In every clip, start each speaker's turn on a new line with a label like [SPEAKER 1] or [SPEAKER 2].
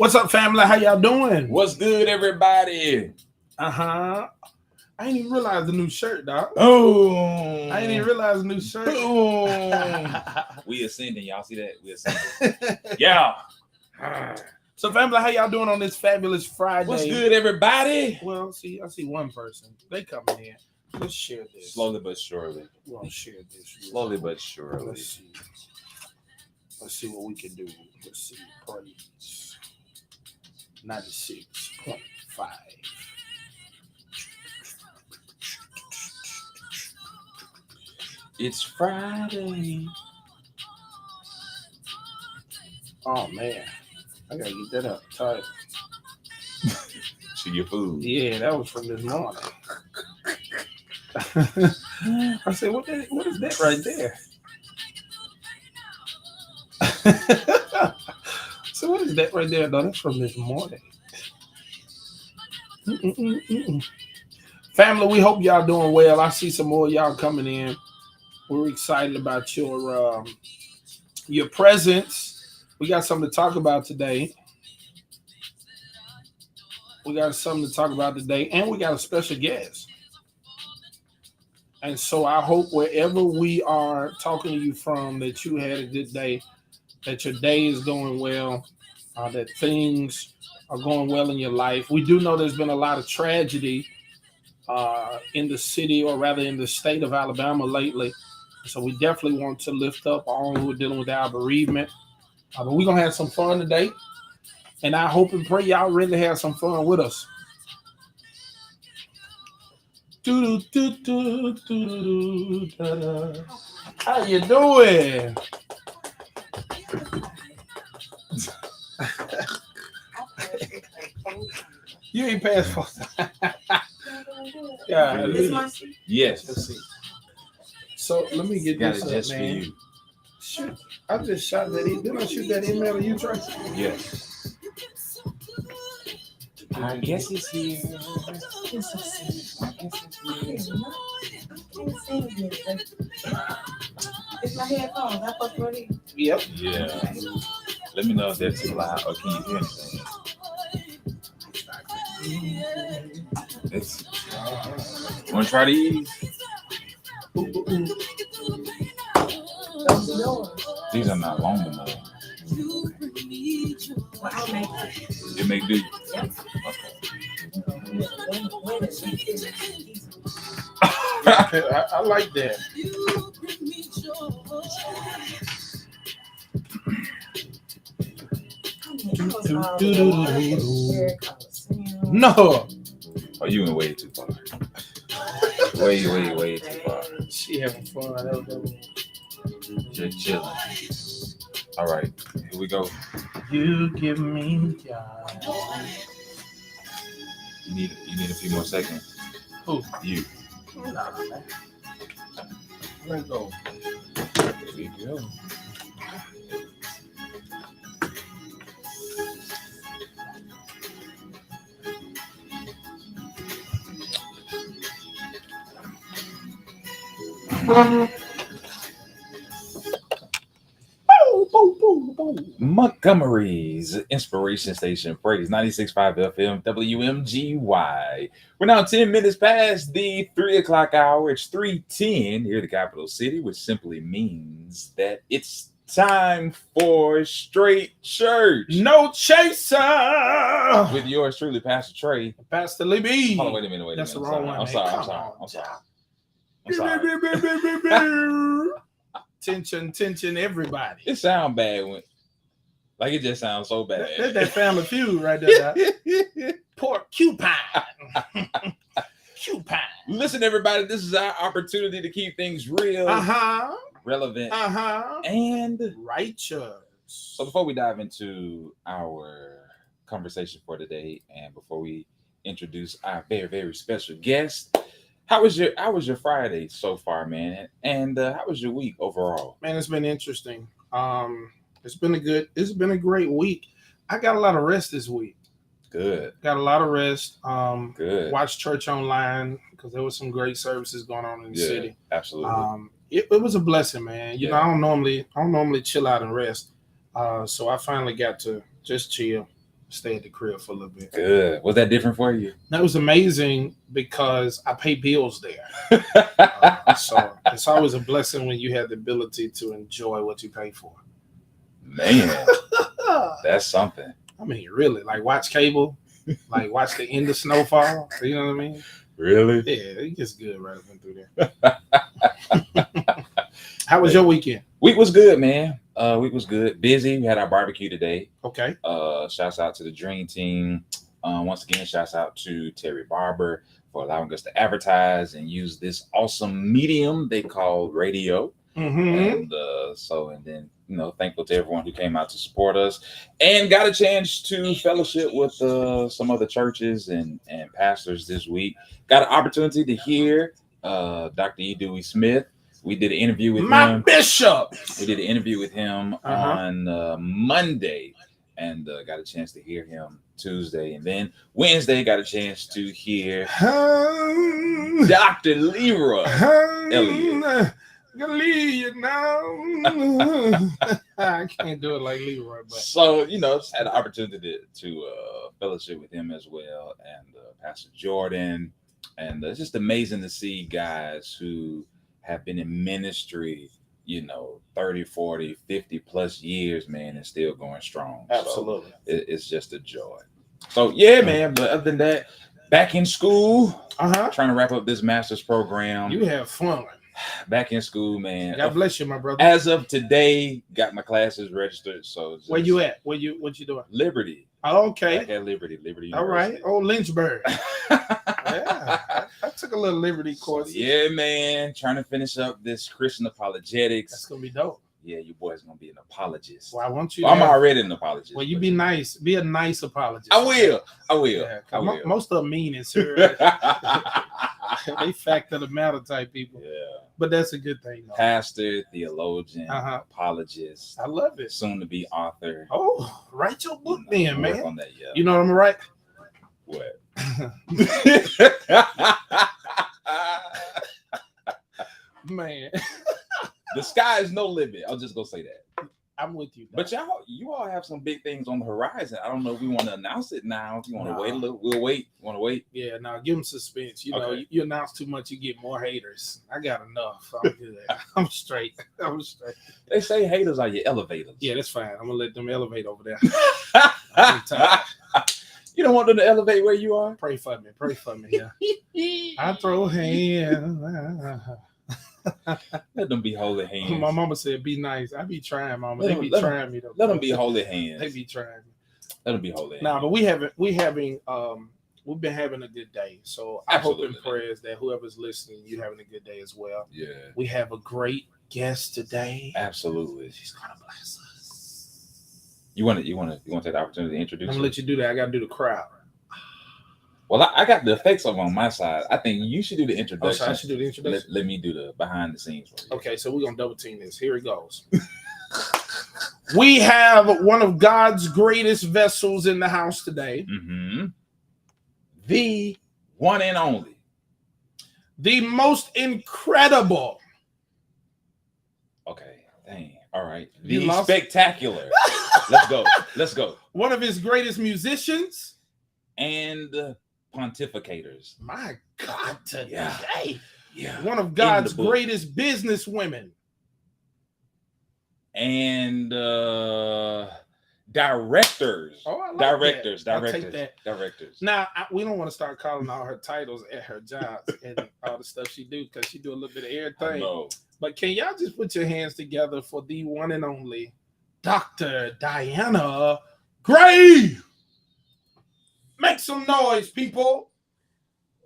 [SPEAKER 1] What's up, family? How y'all doing?
[SPEAKER 2] What's good, everybody?
[SPEAKER 1] I ain't even realized the new shirt, dog.
[SPEAKER 2] Oh,
[SPEAKER 1] I ain't even realized the new shirt.
[SPEAKER 2] Boom. We ascending, y'all see that? We ascending. Yeah.
[SPEAKER 1] So, family, how y'all doing on this fabulous Friday?
[SPEAKER 2] What's good, everybody?
[SPEAKER 1] Well, I see one person. They coming in. Let's share this.
[SPEAKER 2] Slowly but surely.
[SPEAKER 1] We'll share this.
[SPEAKER 2] Slowly but surely.
[SPEAKER 1] Let's see what we can do. Let's see. Praise 96.5.
[SPEAKER 2] It's Friday.
[SPEAKER 1] Oh man, I gotta get that up. Tight.
[SPEAKER 2] To your food.
[SPEAKER 1] Yeah, that was from this morning. I said, what is that right there? So what is that right there? No, that's from this morning. Family, we hope y'all doing well. I see some more of y'all coming in. We're excited about your presence. We got something to talk about today. And we got a special guest. And so I hope wherever we are talking to you from, that you had a good day, that your day is going well, that things are going well in your life. We do know there's been a lot of tragedy in the city, or rather in the state of Alabama lately. So we definitely want to lift up all who are dealing with our bereavement. But we're going to have some fun today. And I hope and pray y'all really have some fun with us. How you doing? You ain't passed for yeah.
[SPEAKER 2] Yes.
[SPEAKER 1] Let's see. So let me get
[SPEAKER 2] Got
[SPEAKER 1] this
[SPEAKER 2] it
[SPEAKER 1] up,
[SPEAKER 2] just
[SPEAKER 1] man.
[SPEAKER 2] for you.
[SPEAKER 1] Shoot, I just shot that. Didn't I shoot that email to you, Tracy?
[SPEAKER 2] Yes. I guess it's here.
[SPEAKER 3] It's my headphones. I put it in.
[SPEAKER 1] Yep.
[SPEAKER 2] Yeah. Let me know if they're too loud or can you hear anything? It's. Want to try these? These are not long enough. You make do.
[SPEAKER 3] Yep.
[SPEAKER 2] Okay.
[SPEAKER 1] I like that. No.
[SPEAKER 2] Oh, you went way too far. Way too far.
[SPEAKER 1] She having fun.
[SPEAKER 2] Just chilling. All right, here we go.
[SPEAKER 1] You give me
[SPEAKER 2] You need a few more seconds.
[SPEAKER 1] Who?
[SPEAKER 2] You.
[SPEAKER 1] Nah, man. Let go.
[SPEAKER 2] There we go. Montgomery's Inspiration Station, Praise 96.5 FM, WMGY. We're now 10 minutes past the 3 o'clock hour. It's 3:10 here in the capital city, which simply means that it's time for Straight Church.
[SPEAKER 1] No chaser.
[SPEAKER 2] With yours truly, Pastor Trey.
[SPEAKER 1] Pastor Lee B.
[SPEAKER 2] Hold on, wait a minute.
[SPEAKER 1] That's the wrong one.
[SPEAKER 2] I'm
[SPEAKER 1] man.
[SPEAKER 2] sorry.
[SPEAKER 1] Tension, everybody.
[SPEAKER 2] It sounds bad when, like it just sounds so bad.
[SPEAKER 1] That's that Family Feud right there. Porcupine. Cupine.
[SPEAKER 2] Listen, everybody, this is our opportunity to keep things real, relevant, and
[SPEAKER 1] righteous.
[SPEAKER 2] So before we dive into our conversation for today, and before we introduce our very, very special guest, how was your Friday so far, man? And how was your week overall?
[SPEAKER 1] Man, it's been interesting. It's been a great week. I got a lot of rest this week.
[SPEAKER 2] Good.
[SPEAKER 1] Got a lot of rest.
[SPEAKER 2] Good.
[SPEAKER 1] Watched church online because there was some great services going on in the city.
[SPEAKER 2] Absolutely.
[SPEAKER 1] It was a blessing, man. You know, I don't normally chill out and rest. So I finally got to just chill. stay at the crib for a little bit.
[SPEAKER 2] Good. Was that different for you?
[SPEAKER 1] That was amazing because I pay bills there. So it's always a blessing when you have the ability to enjoy what you pay for.
[SPEAKER 2] Man, that's something.
[SPEAKER 1] I mean, really, like watch cable, like watch the end of Snowfall. You know what I mean?
[SPEAKER 2] Really?
[SPEAKER 1] Yeah, it gets good right up and through there. How was your weekend?
[SPEAKER 2] Week was good, man. Week was good. Busy. We had our barbecue today.
[SPEAKER 1] Okay.
[SPEAKER 2] Shouts out to the Dream Team. Once again, shouts out to Terry Barber for allowing us to advertise and use this awesome medium they call radio.
[SPEAKER 1] Mm-hmm.
[SPEAKER 2] And then, thankful to everyone who came out to support us and got a chance to fellowship with some other churches and pastors this week. Got an opportunity to hear Dr. E. Dewey Smith. We did an interview with
[SPEAKER 1] My
[SPEAKER 2] him.
[SPEAKER 1] bishop.
[SPEAKER 2] We did an interview with him on Monday and got a chance to hear him Tuesday. And then Wednesday got a chance to hear Dr. Leroy Elliott.
[SPEAKER 1] Gonna leave you now. I can't do it like Leroy, but
[SPEAKER 2] so just had an opportunity to fellowship with him as well, and Pastor Jordan, and it's just amazing to see guys who have been in ministry 30, 40, 50 plus years, man, and still going strong.
[SPEAKER 1] Absolutely.
[SPEAKER 2] So it's just a joy. So yeah, man, but other than that, back in school, trying to wrap up this master's program.
[SPEAKER 1] You have fun.
[SPEAKER 2] Back in school, man.
[SPEAKER 1] God bless you, my brother.
[SPEAKER 2] As of today, got my classes registered. So
[SPEAKER 1] where you at? What you doing?
[SPEAKER 2] Liberty.
[SPEAKER 1] Oh, okay.
[SPEAKER 2] Back at Liberty.
[SPEAKER 1] All right. Oh, Lynchburg. Yeah. I took a little Liberty course.
[SPEAKER 2] Yeah, man. Trying to finish up this Christian apologetics.
[SPEAKER 1] That's gonna be dope.
[SPEAKER 2] Yeah, your boy's gonna be an apologist.
[SPEAKER 1] Well, I want you.
[SPEAKER 2] I'm already an apologist.
[SPEAKER 1] Well, you be nice. Be a nice apologist.
[SPEAKER 2] I will.
[SPEAKER 1] Yeah, most of them mean and serious. They fact of the matter type people.
[SPEAKER 2] Yeah.
[SPEAKER 1] But that's a good thing, though.
[SPEAKER 2] Pastor, theologian, apologist.
[SPEAKER 1] I love it.
[SPEAKER 2] Soon to be author.
[SPEAKER 1] Oh, write your book then, man.
[SPEAKER 2] Work on that, yeah.
[SPEAKER 1] You know what I'm right?
[SPEAKER 2] What?
[SPEAKER 1] Man.
[SPEAKER 2] The sky is no limit. I'll just go say that.
[SPEAKER 1] I'm with you.
[SPEAKER 2] But you all have some big things on the horizon. I don't know if we want to announce it now. If you want to wait a little, we'll wait. You want to wait?
[SPEAKER 1] Yeah, now give them suspense. You know, you announce too much, you get more haters. I got enough. I'm good. I'm straight.
[SPEAKER 2] They say haters are your elevators.
[SPEAKER 1] Yeah, that's fine. I'm gonna let them elevate over there.
[SPEAKER 2] You don't want them to elevate where you are?
[SPEAKER 1] Pray for me. Yeah. I throw hands.
[SPEAKER 2] Let them be holy hands.
[SPEAKER 1] My mama said, "Be nice." I be trying, mama. They be trying me though.
[SPEAKER 2] Let them be holy hands.
[SPEAKER 1] They be trying me.
[SPEAKER 2] Let them be holy hands.
[SPEAKER 1] Nah, but we've been having a good day. So I hope in prayers that whoever's listening, you're having a good day as well.
[SPEAKER 2] Yeah.
[SPEAKER 1] We have a great guest today.
[SPEAKER 2] Absolutely.
[SPEAKER 1] She's gonna bless us.
[SPEAKER 2] You want to take the opportunity to introduce?
[SPEAKER 1] I'm gonna let you do that. I gotta do the crowd.
[SPEAKER 2] Well, I got the effects on my side. I think you should do the introduction.
[SPEAKER 1] Oh, so I should do the introduction.
[SPEAKER 2] Let me do the behind the scenes for you.
[SPEAKER 1] Okay, so we're gonna double team this. Here it goes. We have one of God's greatest vessels in the house today.
[SPEAKER 2] Mm-hmm. The one and only.
[SPEAKER 1] The most incredible.
[SPEAKER 2] Okay, dang. All right. The spectacular. Let's go.
[SPEAKER 1] One of his greatest musicians.
[SPEAKER 2] And pontificators.
[SPEAKER 1] My God, today.
[SPEAKER 2] Yeah.
[SPEAKER 1] One of God's greatest business women.
[SPEAKER 2] And directors.
[SPEAKER 1] Oh, I like
[SPEAKER 2] directors.
[SPEAKER 1] that. I'll take that.
[SPEAKER 2] Directors.
[SPEAKER 1] Now, we don't want to start calling all her titles at her jobs and all the stuff she do, because she do a little bit of everything.
[SPEAKER 2] No.
[SPEAKER 1] But can y'all just put your hands together for the one and only Dr. Diana Gray? Make some noise, people.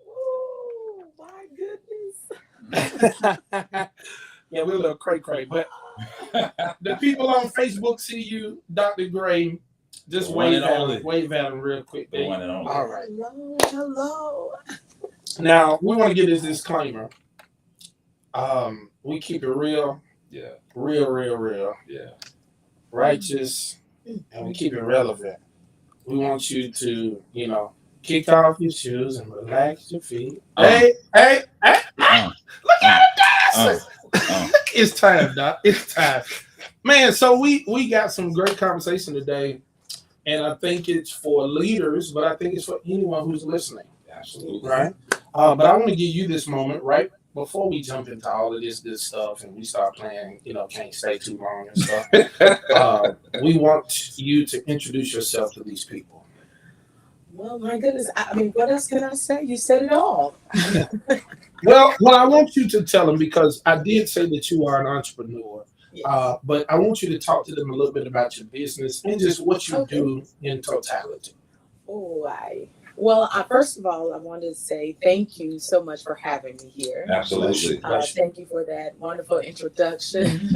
[SPEAKER 3] Oh, my goodness.
[SPEAKER 1] Yeah, we're a little cray-cray, but the people on Facebook see you, Dr. Gray. Just wave at them real quick.
[SPEAKER 2] The one and only.
[SPEAKER 1] All right.
[SPEAKER 3] Hello.
[SPEAKER 1] Now, we want to get this disclaimer. We keep it real.
[SPEAKER 2] Yeah.
[SPEAKER 1] Real.
[SPEAKER 2] Yeah.
[SPEAKER 1] Righteous, and we keep it relevant. We want you to, kick off your shoes and relax your feet. Hey. Look at her dancing. It's time, Doc. It's time. Man, so we got some great conversation today. And I think it's for leaders, but I think it's for anyone who's listening,
[SPEAKER 2] Absolutely.
[SPEAKER 1] right? But I want to give you this moment, right? Before we jump into all of this good stuff and we start playing, can't stay too long and stuff, we want you to introduce yourself to these people.
[SPEAKER 3] Well, my goodness. I mean, what else can I say? You said it all.
[SPEAKER 1] Well, I want you to tell them because I did say that you are an entrepreneur,
[SPEAKER 3] Yes.
[SPEAKER 1] but I want you to talk to them a little bit about your business and just what you do in totality.
[SPEAKER 3] Well, first of all, I wanted to say thank you so much for having me here.
[SPEAKER 2] Absolutely.
[SPEAKER 3] Thank you for that wonderful introduction.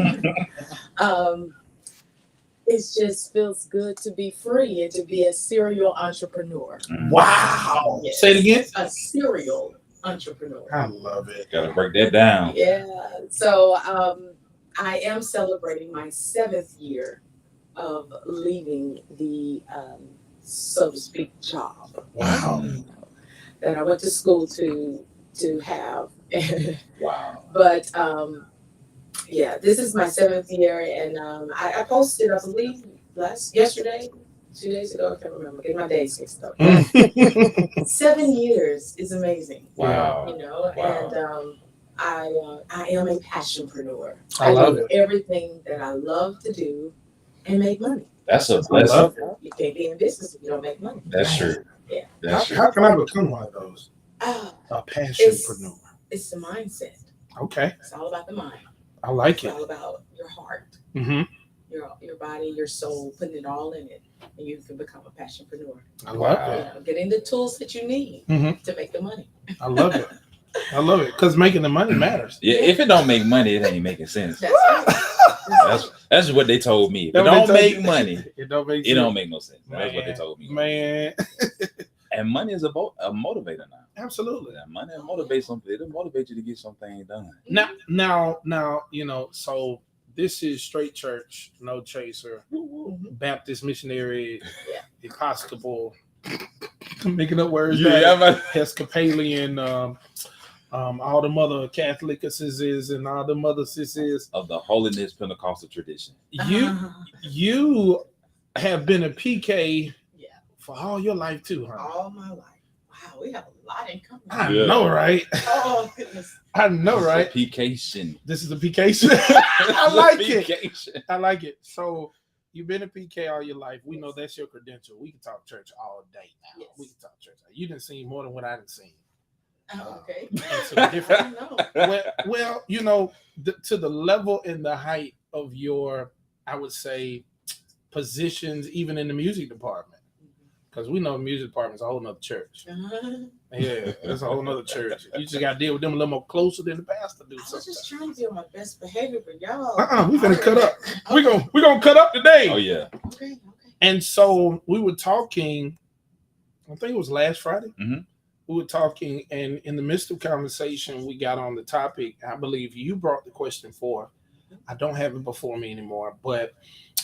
[SPEAKER 3] It just feels good to be free and to be a serial entrepreneur.
[SPEAKER 1] Wow.
[SPEAKER 3] Yes.
[SPEAKER 1] Say it again.
[SPEAKER 3] A serial entrepreneur.
[SPEAKER 1] I love it.
[SPEAKER 2] Gotta break that down.
[SPEAKER 3] Yeah. So I am celebrating my 7th year of leaving the, so to speak, job
[SPEAKER 1] Wow.
[SPEAKER 3] that I went to school to have.
[SPEAKER 2] Wow.
[SPEAKER 3] But yeah, this is my 7th year, and I posted, I believe, yesterday, 2 days ago, I can't remember, get my days mixed up. 7 years is amazing.
[SPEAKER 2] Wow.
[SPEAKER 3] And I am a passionpreneur.
[SPEAKER 1] I love it.
[SPEAKER 3] Everything that I love to do and make money.
[SPEAKER 2] That's a
[SPEAKER 1] I
[SPEAKER 2] blessing.
[SPEAKER 1] love
[SPEAKER 3] You can't be in business if you don't make money.
[SPEAKER 2] That's true.
[SPEAKER 3] Yeah.
[SPEAKER 2] That's true.
[SPEAKER 1] How can I become one of those?
[SPEAKER 3] Ah,
[SPEAKER 1] A passionpreneur.
[SPEAKER 3] it's the mindset.
[SPEAKER 1] Okay.
[SPEAKER 3] It's all about the mind.
[SPEAKER 1] I like
[SPEAKER 3] It's
[SPEAKER 1] it.
[SPEAKER 3] all about your heart,
[SPEAKER 1] Mm-hmm.
[SPEAKER 3] your body, your soul, putting it all in it, and you can become a passionpreneur.
[SPEAKER 1] I love
[SPEAKER 2] Wow.
[SPEAKER 1] it.
[SPEAKER 3] Getting the tools that you need
[SPEAKER 1] Mhm.
[SPEAKER 3] to make the money.
[SPEAKER 1] I love it. I love it because making the money matters.
[SPEAKER 2] Yeah, if it don't make money, it ain't making sense.
[SPEAKER 3] That's right.
[SPEAKER 2] That's what they told me. If it
[SPEAKER 1] That's what
[SPEAKER 2] don't
[SPEAKER 1] they
[SPEAKER 2] make
[SPEAKER 1] told you.
[SPEAKER 2] money,
[SPEAKER 1] It don't make
[SPEAKER 2] it don't make no sense. That's what they
[SPEAKER 1] Man,
[SPEAKER 2] told me.
[SPEAKER 1] Man,
[SPEAKER 2] And money is a motivator now.
[SPEAKER 1] absolutely.
[SPEAKER 2] Yeah, money motivates something. It'll motivate you to get something done.
[SPEAKER 1] Now, so this is Straight Church, No Chaser,
[SPEAKER 3] Mhm.
[SPEAKER 1] Baptist Missionary,
[SPEAKER 3] Yeah.
[SPEAKER 1] Episcopal, making up words,
[SPEAKER 2] Yeah,
[SPEAKER 1] back, Episcopalian, all the mother Catholicisms and all the mother sisters.
[SPEAKER 2] of the holiness Pentecostal tradition.
[SPEAKER 1] You have been a PK
[SPEAKER 3] Yeah.
[SPEAKER 1] for all your life too, huh?
[SPEAKER 3] All my life. Wow, we have a lot in common.
[SPEAKER 1] I
[SPEAKER 2] Yeah.
[SPEAKER 1] know, right?
[SPEAKER 3] Oh goodness.
[SPEAKER 1] I know,
[SPEAKER 2] It's a
[SPEAKER 1] right?
[SPEAKER 2] PK-tion.
[SPEAKER 1] This is a PK. I like it.
[SPEAKER 2] PK-tion.
[SPEAKER 1] I like it. So you've been a PK all your life. We know that's your credential. We can talk church all day now.
[SPEAKER 3] Yes.
[SPEAKER 1] We can talk church. You didn't see more than what I didn't see.
[SPEAKER 3] Okay.
[SPEAKER 1] It's a different.
[SPEAKER 3] I know.
[SPEAKER 1] Well, to the level and the height of your, I would say, positions, even in the music department, because we know the music department is a whole nother church. Yeah, it's a whole nother church. You just got to deal with them a little more closer than the pastor do.
[SPEAKER 3] I was
[SPEAKER 1] Sometimes.
[SPEAKER 3] just trying to be on my best behavior, but y'all.
[SPEAKER 1] We gonna cut up. We gonna cut up today.
[SPEAKER 2] Oh yeah.
[SPEAKER 3] Okay.
[SPEAKER 1] And so we were talking, I think it was last Friday.
[SPEAKER 2] Mhm.
[SPEAKER 1] We were talking, and in the midst of conversation, we got on the topic. I believe you brought the question forth. I don't have it before me anymore, but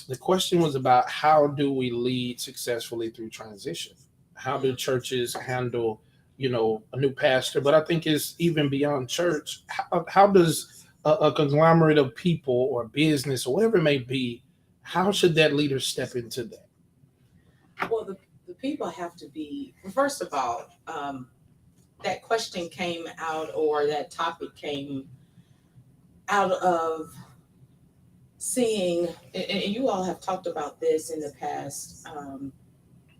[SPEAKER 1] the question was about how do we lead successfully through transition? How do churches handle, a new pastor? But I think it's even beyond church. How does a conglomerate of people or business or whatever it may be, how should that leader step into that?
[SPEAKER 3] Well, the people have to be, first of all, that question came out, or that topic came out of seeing, and you all have talked about this in the past,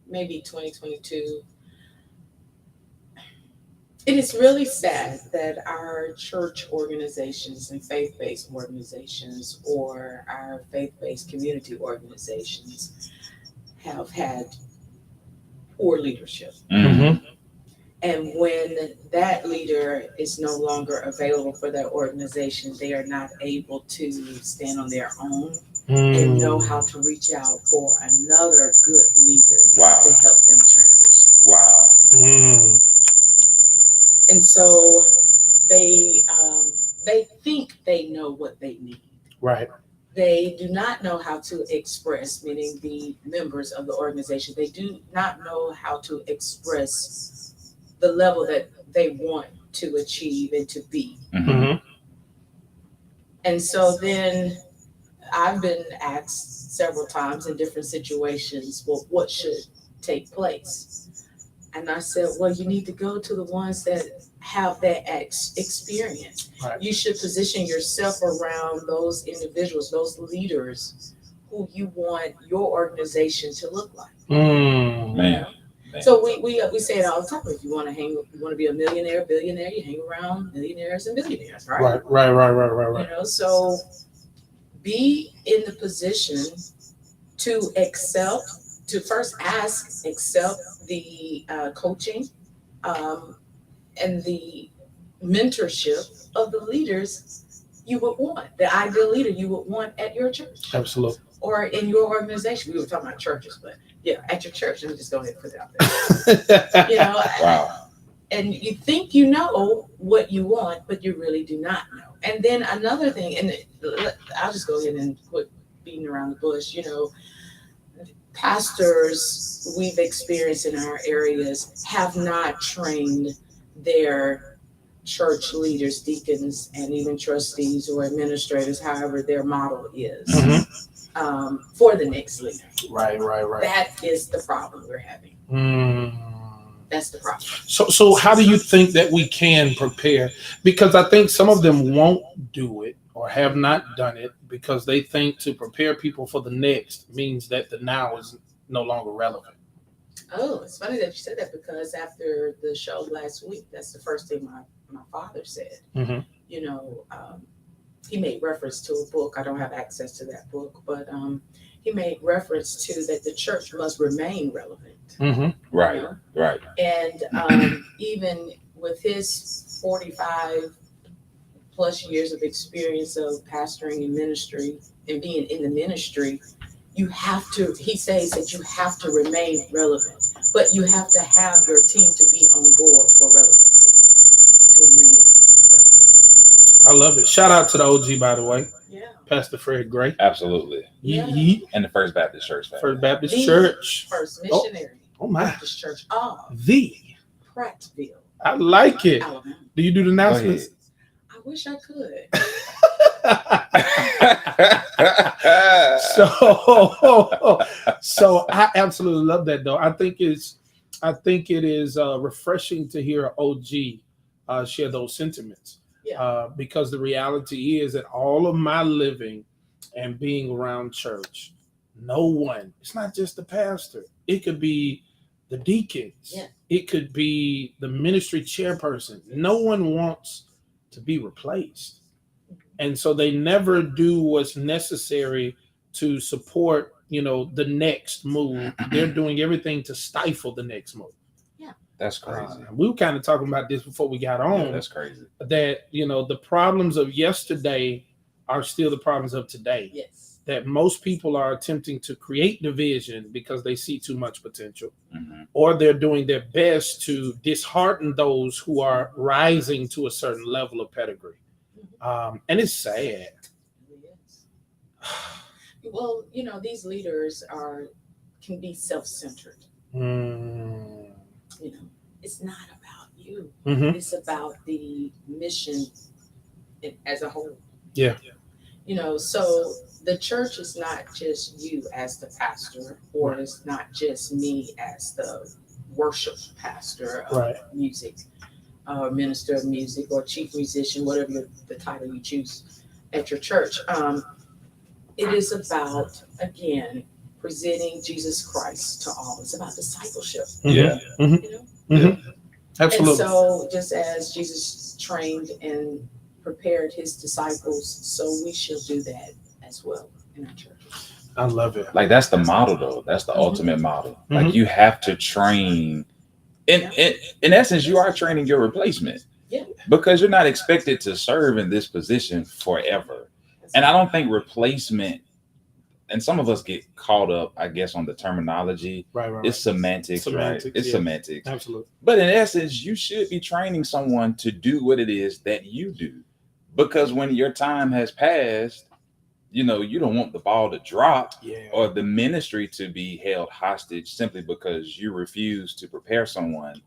[SPEAKER 3] maybe 2022. It is really sad that our church organizations and faith-based organizations or our faith-based community organizations have had poor leadership.
[SPEAKER 2] Mhm.
[SPEAKER 3] And when that leader is no longer available for that organization, they are not able to stand on their own and know how to reach out for another good leader
[SPEAKER 2] Wow.
[SPEAKER 3] to help them transition.
[SPEAKER 2] Wow.
[SPEAKER 3] And so they think they know what they need.
[SPEAKER 1] Right.
[SPEAKER 3] They do not know how to express, meaning the members of the organization, they do not know how to express the level that they want to achieve and to be.
[SPEAKER 2] Mhm.
[SPEAKER 3] And so then I've been asked several times in different situations, well, what should take place? And I said, well, you need to go to the ones that have that experience.
[SPEAKER 1] Right.
[SPEAKER 3] You should position yourself around those individuals, those leaders who you want your organization to look like.
[SPEAKER 1] Mm.
[SPEAKER 3] You
[SPEAKER 2] Man.
[SPEAKER 3] know? So we say it all the time. If you want to be a millionaire, billionaire, you hang around millionaires and billionaires, right?
[SPEAKER 1] Right.
[SPEAKER 3] You know, so be in the position to accept, to first accept the coaching and the mentorship of the leaders you would want, the ideal leader you would want at your church
[SPEAKER 1] Absolutely.
[SPEAKER 3] or in your organization. We were talking about churches, but yeah, at your church. Let me just go ahead and put it out there. You know,
[SPEAKER 2] Wow.
[SPEAKER 3] and you think you know what you want, but you really do not know. And then another thing, and I'll just go ahead and quit beating around the bush. You know, pastors we've experienced in our areas have not trained their church leaders, deacons, and even trustees or administrators, however their model is, for the next leader.
[SPEAKER 1] Right.
[SPEAKER 3] That is the problem we're having. That's the problem.
[SPEAKER 1] So how do you think that we can prepare? Because I think some of them won't do it or have not done it because they think to prepare people for the next means that the now is no longer relevant.
[SPEAKER 3] Oh, it's funny that you said that because after the show last week, that's the first thing my father said.
[SPEAKER 1] Mhm.
[SPEAKER 3] You know, he made reference to a book. I don't have access to that book, but he made reference to that the church must remain relevant.
[SPEAKER 2] Right.
[SPEAKER 3] You know?
[SPEAKER 2] Right.
[SPEAKER 3] And even with his 45 plus years of experience of pastoring and ministry and being in the ministry, you have to, he says that you have to remain relevant, but you have to have your team to be on board for relevancy, to remain relevant.
[SPEAKER 1] I love it. Shout out to the OG, by the way,
[SPEAKER 3] Yeah.
[SPEAKER 1] Pastor Fred Gray.
[SPEAKER 2] Absolutely.
[SPEAKER 3] Yeah.
[SPEAKER 2] And the First Baptist Church.
[SPEAKER 1] First Baptist
[SPEAKER 3] The
[SPEAKER 1] Church.
[SPEAKER 3] First missionary
[SPEAKER 1] Oh my.
[SPEAKER 3] Baptist church of
[SPEAKER 1] The.
[SPEAKER 3] Prattville,
[SPEAKER 1] I like it.
[SPEAKER 3] Alabama.
[SPEAKER 1] Do you do the announcements?
[SPEAKER 3] I wish I could.
[SPEAKER 1] So I absolutely love that though. I think it is refreshing to hear OG share those sentiments.
[SPEAKER 3] Yeah.
[SPEAKER 1] Because the reality is that all of my living and being around church, no one, it's not just the pastor. It could be the deacons.
[SPEAKER 3] Yeah.
[SPEAKER 1] It could be the ministry chairperson. No one wants to be replaced. And so they never do what's necessary to support, the next move. They're doing everything to stifle the next move.
[SPEAKER 2] That's crazy.
[SPEAKER 1] We were kind of talking about this before we got on.
[SPEAKER 2] Yeah, that's crazy.
[SPEAKER 1] That, the problems of yesterday are still the problems of today.
[SPEAKER 3] Yes.
[SPEAKER 1] That most people are attempting to create division because they see too much potential,
[SPEAKER 2] Mm-hmm.
[SPEAKER 1] or they're doing their best to dishearten those who are rising to a certain level of pedigree. And it's sad.
[SPEAKER 3] It is. Well, these leaders can be self-centered. It's not about you.
[SPEAKER 1] Mhm.
[SPEAKER 3] It's about the mission as a whole.
[SPEAKER 1] Yeah.
[SPEAKER 3] So the church is not just you as the pastor, or it's not just me as the worship pastor of
[SPEAKER 1] Right.
[SPEAKER 3] music, or minister of music, or chief musician, whatever the title you choose at your church. It is about, again, presenting Jesus Christ to all. It's about discipleship.
[SPEAKER 2] Yeah.
[SPEAKER 1] Absolutely.
[SPEAKER 3] And so just as Jesus trained and prepared his disciples, so we shall do that as well in our church.
[SPEAKER 1] I love it.
[SPEAKER 2] Like that's the model though. That's the ultimate model. Like you have to train. In essence, you are training your replacement.
[SPEAKER 3] Yeah.
[SPEAKER 2] Because you're not expected to serve in this position forever. And I don't think replacement, and some of us get caught up, I guess, on the terminology.
[SPEAKER 1] Right.
[SPEAKER 2] It's semantics, right? It's semantics.
[SPEAKER 1] Absolutely.
[SPEAKER 2] But in essence, you should be training someone to do what it is that you do. Because when your time has passed, you don't want the ball to drop or the ministry to be held hostage simply because you refuse to prepare someone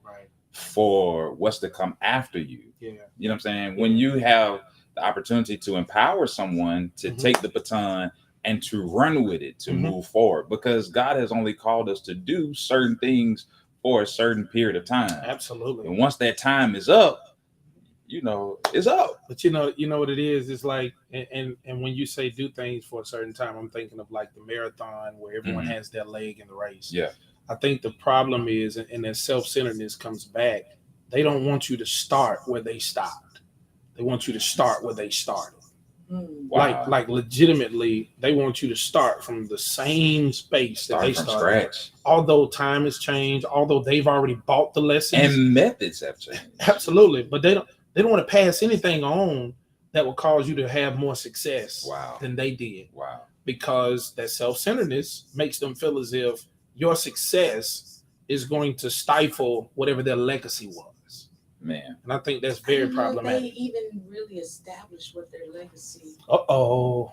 [SPEAKER 2] for what's to come after you.
[SPEAKER 1] Yeah.
[SPEAKER 2] You know what I'm saying? When you have the opportunity to empower someone to take the baton and to run with it, to move forward, because God has only called us to do certain things for a certain period of time.
[SPEAKER 1] Absolutely.
[SPEAKER 2] And once that time is up, it's up.
[SPEAKER 1] But you know what it is? It's like, and when you say do things for a certain time, I'm thinking of like the marathon where everyone has their leg in the race.
[SPEAKER 2] Yeah.
[SPEAKER 1] I think the problem is, and that self-centeredness comes back, they don't want you to start where they stopped. They want you to start where they started.
[SPEAKER 2] Wow.
[SPEAKER 1] Like legitimately, they want you to start from the same space that they started.
[SPEAKER 2] Scratch.
[SPEAKER 1] Although time has changed, although they've already bought the lessons.
[SPEAKER 2] And methods have changed.
[SPEAKER 1] Absolutely. But they don't want to pass anything on that will cause you to have more success than they did.
[SPEAKER 2] Wow.
[SPEAKER 1] Because that self-centeredness makes them feel as if your success is going to stifle whatever their legacy was.
[SPEAKER 2] Man.
[SPEAKER 1] And I think that's very problematic.
[SPEAKER 3] They even really establish what their legacy.
[SPEAKER 1] Uh-oh.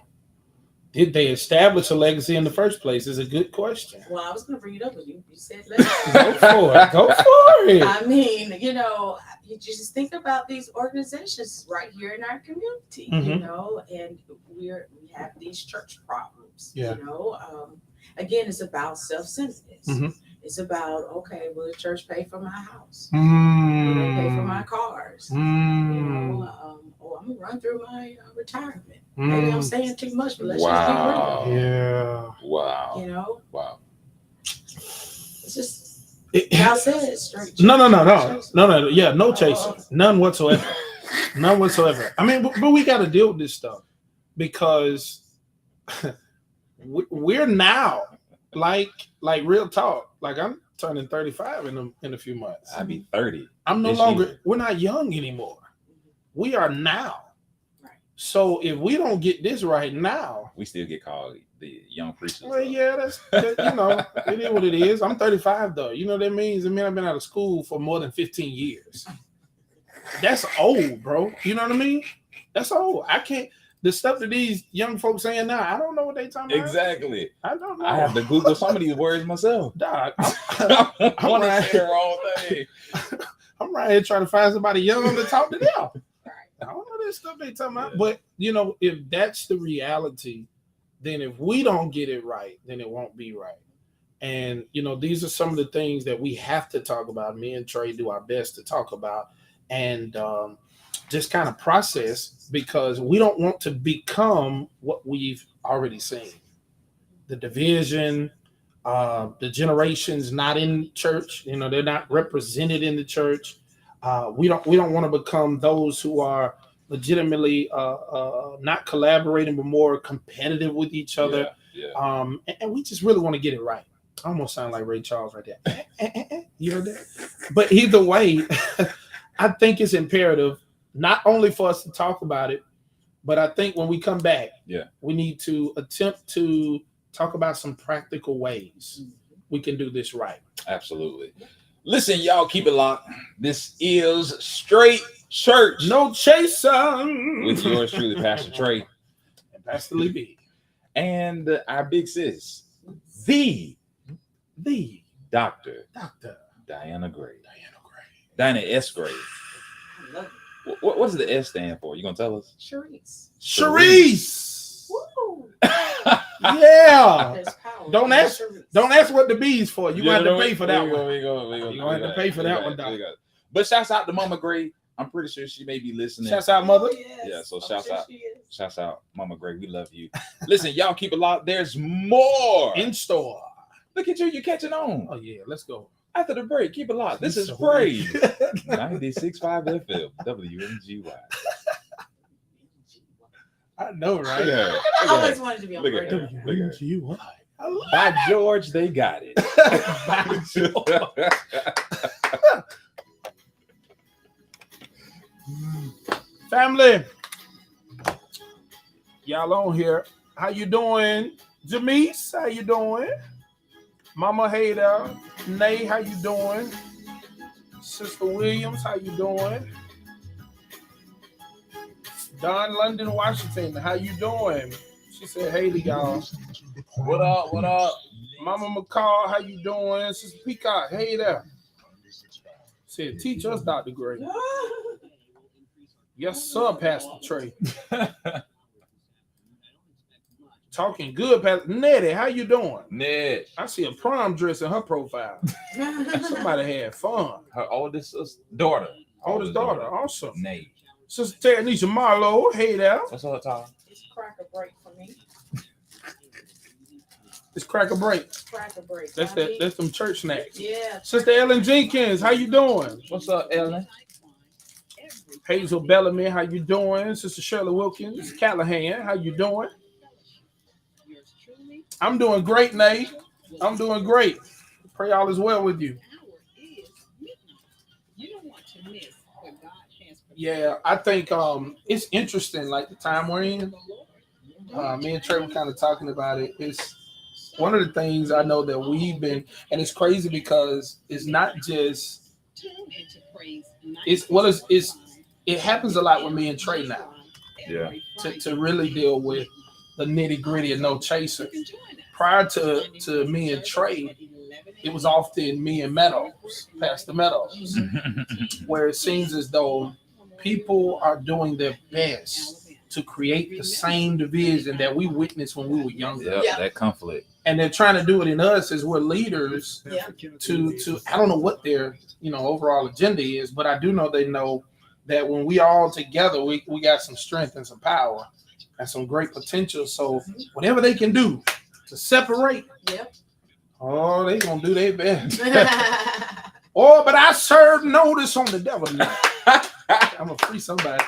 [SPEAKER 1] Did they establish a legacy in the first place? Is a good question.
[SPEAKER 3] Well, I was going to bring it up, but you said legacy.
[SPEAKER 1] Go for it. Go for it.
[SPEAKER 3] I mean, you just think about these organizations right here in our community, and we have these church problems.
[SPEAKER 1] Yeah.
[SPEAKER 3] Again, it's about self-centeredness. It's about, okay, will the church pay for my house? Will they pay for my cars? I'm gonna run through my retirement. Maybe I'm saying too much, but let's just be real.
[SPEAKER 1] Yeah.
[SPEAKER 2] Wow. Wow.
[SPEAKER 3] It's just God said it's straight.
[SPEAKER 1] No. Yeah, no chasing. None whatsoever. None whatsoever. I mean, but we got to deal with this stuff because we're now like real talk. Like I'm turning 35 in a few months.
[SPEAKER 2] I'll be 30.
[SPEAKER 1] I'm no longer. We're not young anymore. We are now. Right. So if we don't get this right now,
[SPEAKER 2] we still get called the young preachers.
[SPEAKER 1] Well, yeah, that's it is what it is. I'm 35 though. You know what that means? I mean, I've been out of school for more than 15 years. That's old, bro. You know what I mean? That's old. I can't. The stuff that these young folks saying now, I don't know what they talking about.
[SPEAKER 2] Exactly.
[SPEAKER 1] I don't know.
[SPEAKER 2] I have to Google some of these words myself.
[SPEAKER 1] Dog,
[SPEAKER 2] I want to say the wrong thing.
[SPEAKER 1] I'm right here trying to find somebody young to talk to them. I don't know this stuff they talking about. But, if that's the reality, then if we don't get it right, then it won't be right. And, these are some of the things that we have to talk about. Me and Trey do our best to talk about and just kind of process, because we don't want to become what we've already seen. The division, the generations not in church, they're not represented in the church. We don't want to become those who are legitimately not collaborating, but more competitive with each other.
[SPEAKER 2] Yeah.
[SPEAKER 1] And we just really want to get it right. I almost sound like Ray Charles right there. You heard that? But either way, I think it's imperative not only for us to talk about it, but I think when we come back, we need to attempt to talk about some practical ways we can do this right.
[SPEAKER 2] Absolutely. Listen, y'all, keep it locked. This is Straight Church.
[SPEAKER 1] No chasing.
[SPEAKER 2] With yours truly, Pastor Trey.
[SPEAKER 1] And Pastor Lee B.
[SPEAKER 2] And our big sis, the Dr. Diana Gray. Diana S. Gray.
[SPEAKER 3] I love it.
[SPEAKER 2] What does the S stand for? You gonna tell us?
[SPEAKER 1] Sharice.
[SPEAKER 3] Woo.
[SPEAKER 1] Yeah. Don't ask what the B is for. You gonna have to pay for that one.
[SPEAKER 2] You're
[SPEAKER 1] gonna have to pay for that one, Doc.
[SPEAKER 2] But shouts out to Mama Gray. I'm pretty sure she may be listening.
[SPEAKER 1] Shouts out, Mother.
[SPEAKER 2] Yeah, so shouts out, Mama Gray. We love you. Listen, y'all, keep it locked. There's more
[SPEAKER 1] in store.
[SPEAKER 2] Look at you're catching on.
[SPEAKER 1] Oh yeah, let's go.
[SPEAKER 2] After the break, keep it locked. This is Praise 96.5 FM, WMGY.
[SPEAKER 1] I know, right?
[SPEAKER 3] I always wanted to be on radio.
[SPEAKER 1] WMGY.
[SPEAKER 2] By George, they got it.
[SPEAKER 1] By George. Family, y'all on here. How you doing? Jamise, how you doing? Mama Hader, Nay, how you doing? Sister Williams, how you doing? Don London, Washington, how you doing? She said, hey to y'all.
[SPEAKER 2] What up, what up?
[SPEAKER 1] Mama McCall, how you doing? Sister Peacock, hey there. Said, teach us, Dr. Gray. Yes, sir, Pastor Trey. Talking good, Pastor Nettie. How you doing?
[SPEAKER 2] Ned,
[SPEAKER 1] I see a prom dress in her profile. Somebody had fun.
[SPEAKER 2] her oldest daughter.
[SPEAKER 1] Oldest daughter, awesome.
[SPEAKER 2] Nate.
[SPEAKER 1] Sister Tanisha Marlowe, hey there.
[SPEAKER 2] What's up, Tom?
[SPEAKER 3] It's crack a break for me.
[SPEAKER 1] It's crack a break.
[SPEAKER 3] Crack a break.
[SPEAKER 1] That's that. That's some church snacks.
[SPEAKER 3] Yeah.
[SPEAKER 1] Sister Ellen Jenkins, how you doing?
[SPEAKER 2] What's up, Ellen?
[SPEAKER 1] Hazel Bellamy, how you doing? Sister Shirley Wilkins, Callahan, how you doing? I'm doing great, Nate. I'm doing great. Pray all is well with you. Yeah, I think it's interesting, like the time we're in. Me and Trey were kind of talking about it. It's one of the things I know that we've been, and it's crazy because it's not just. It happens a lot with me and Trey now.
[SPEAKER 2] Yeah.
[SPEAKER 1] To really deal with the nitty gritty and no chaser. Prior to me and Trey, it was often me and Meadows, Pastor Meadows, where it seems as though people are doing their best to create the same division that we witnessed when we were younger.
[SPEAKER 2] Yep,
[SPEAKER 3] Yeah.
[SPEAKER 2] that conflict.
[SPEAKER 1] And they're trying to do it in us as we're leaders
[SPEAKER 3] Yeah.
[SPEAKER 1] to I don't know what their overall agenda is, but I do know they know that when we all together, we got some strength and some power and some great potential. So whatever they can do to separate,
[SPEAKER 3] Yep.
[SPEAKER 1] oh, they gonna do their best. Oh, but I served notice on the devil now. I'm gonna free somebody.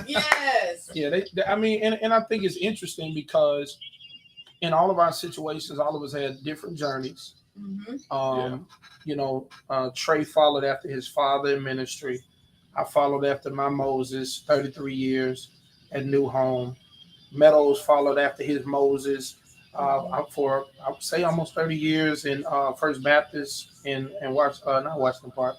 [SPEAKER 3] Yes.
[SPEAKER 1] Yeah, I mean, and I think it's interesting because in all of our situations, all of us had different journeys. Trey followed after his father in ministry. I followed after my Moses, 33 years at New Home. Meadows followed after his Moses for, I would say, almost 30 years in First Baptist in not Washington Park.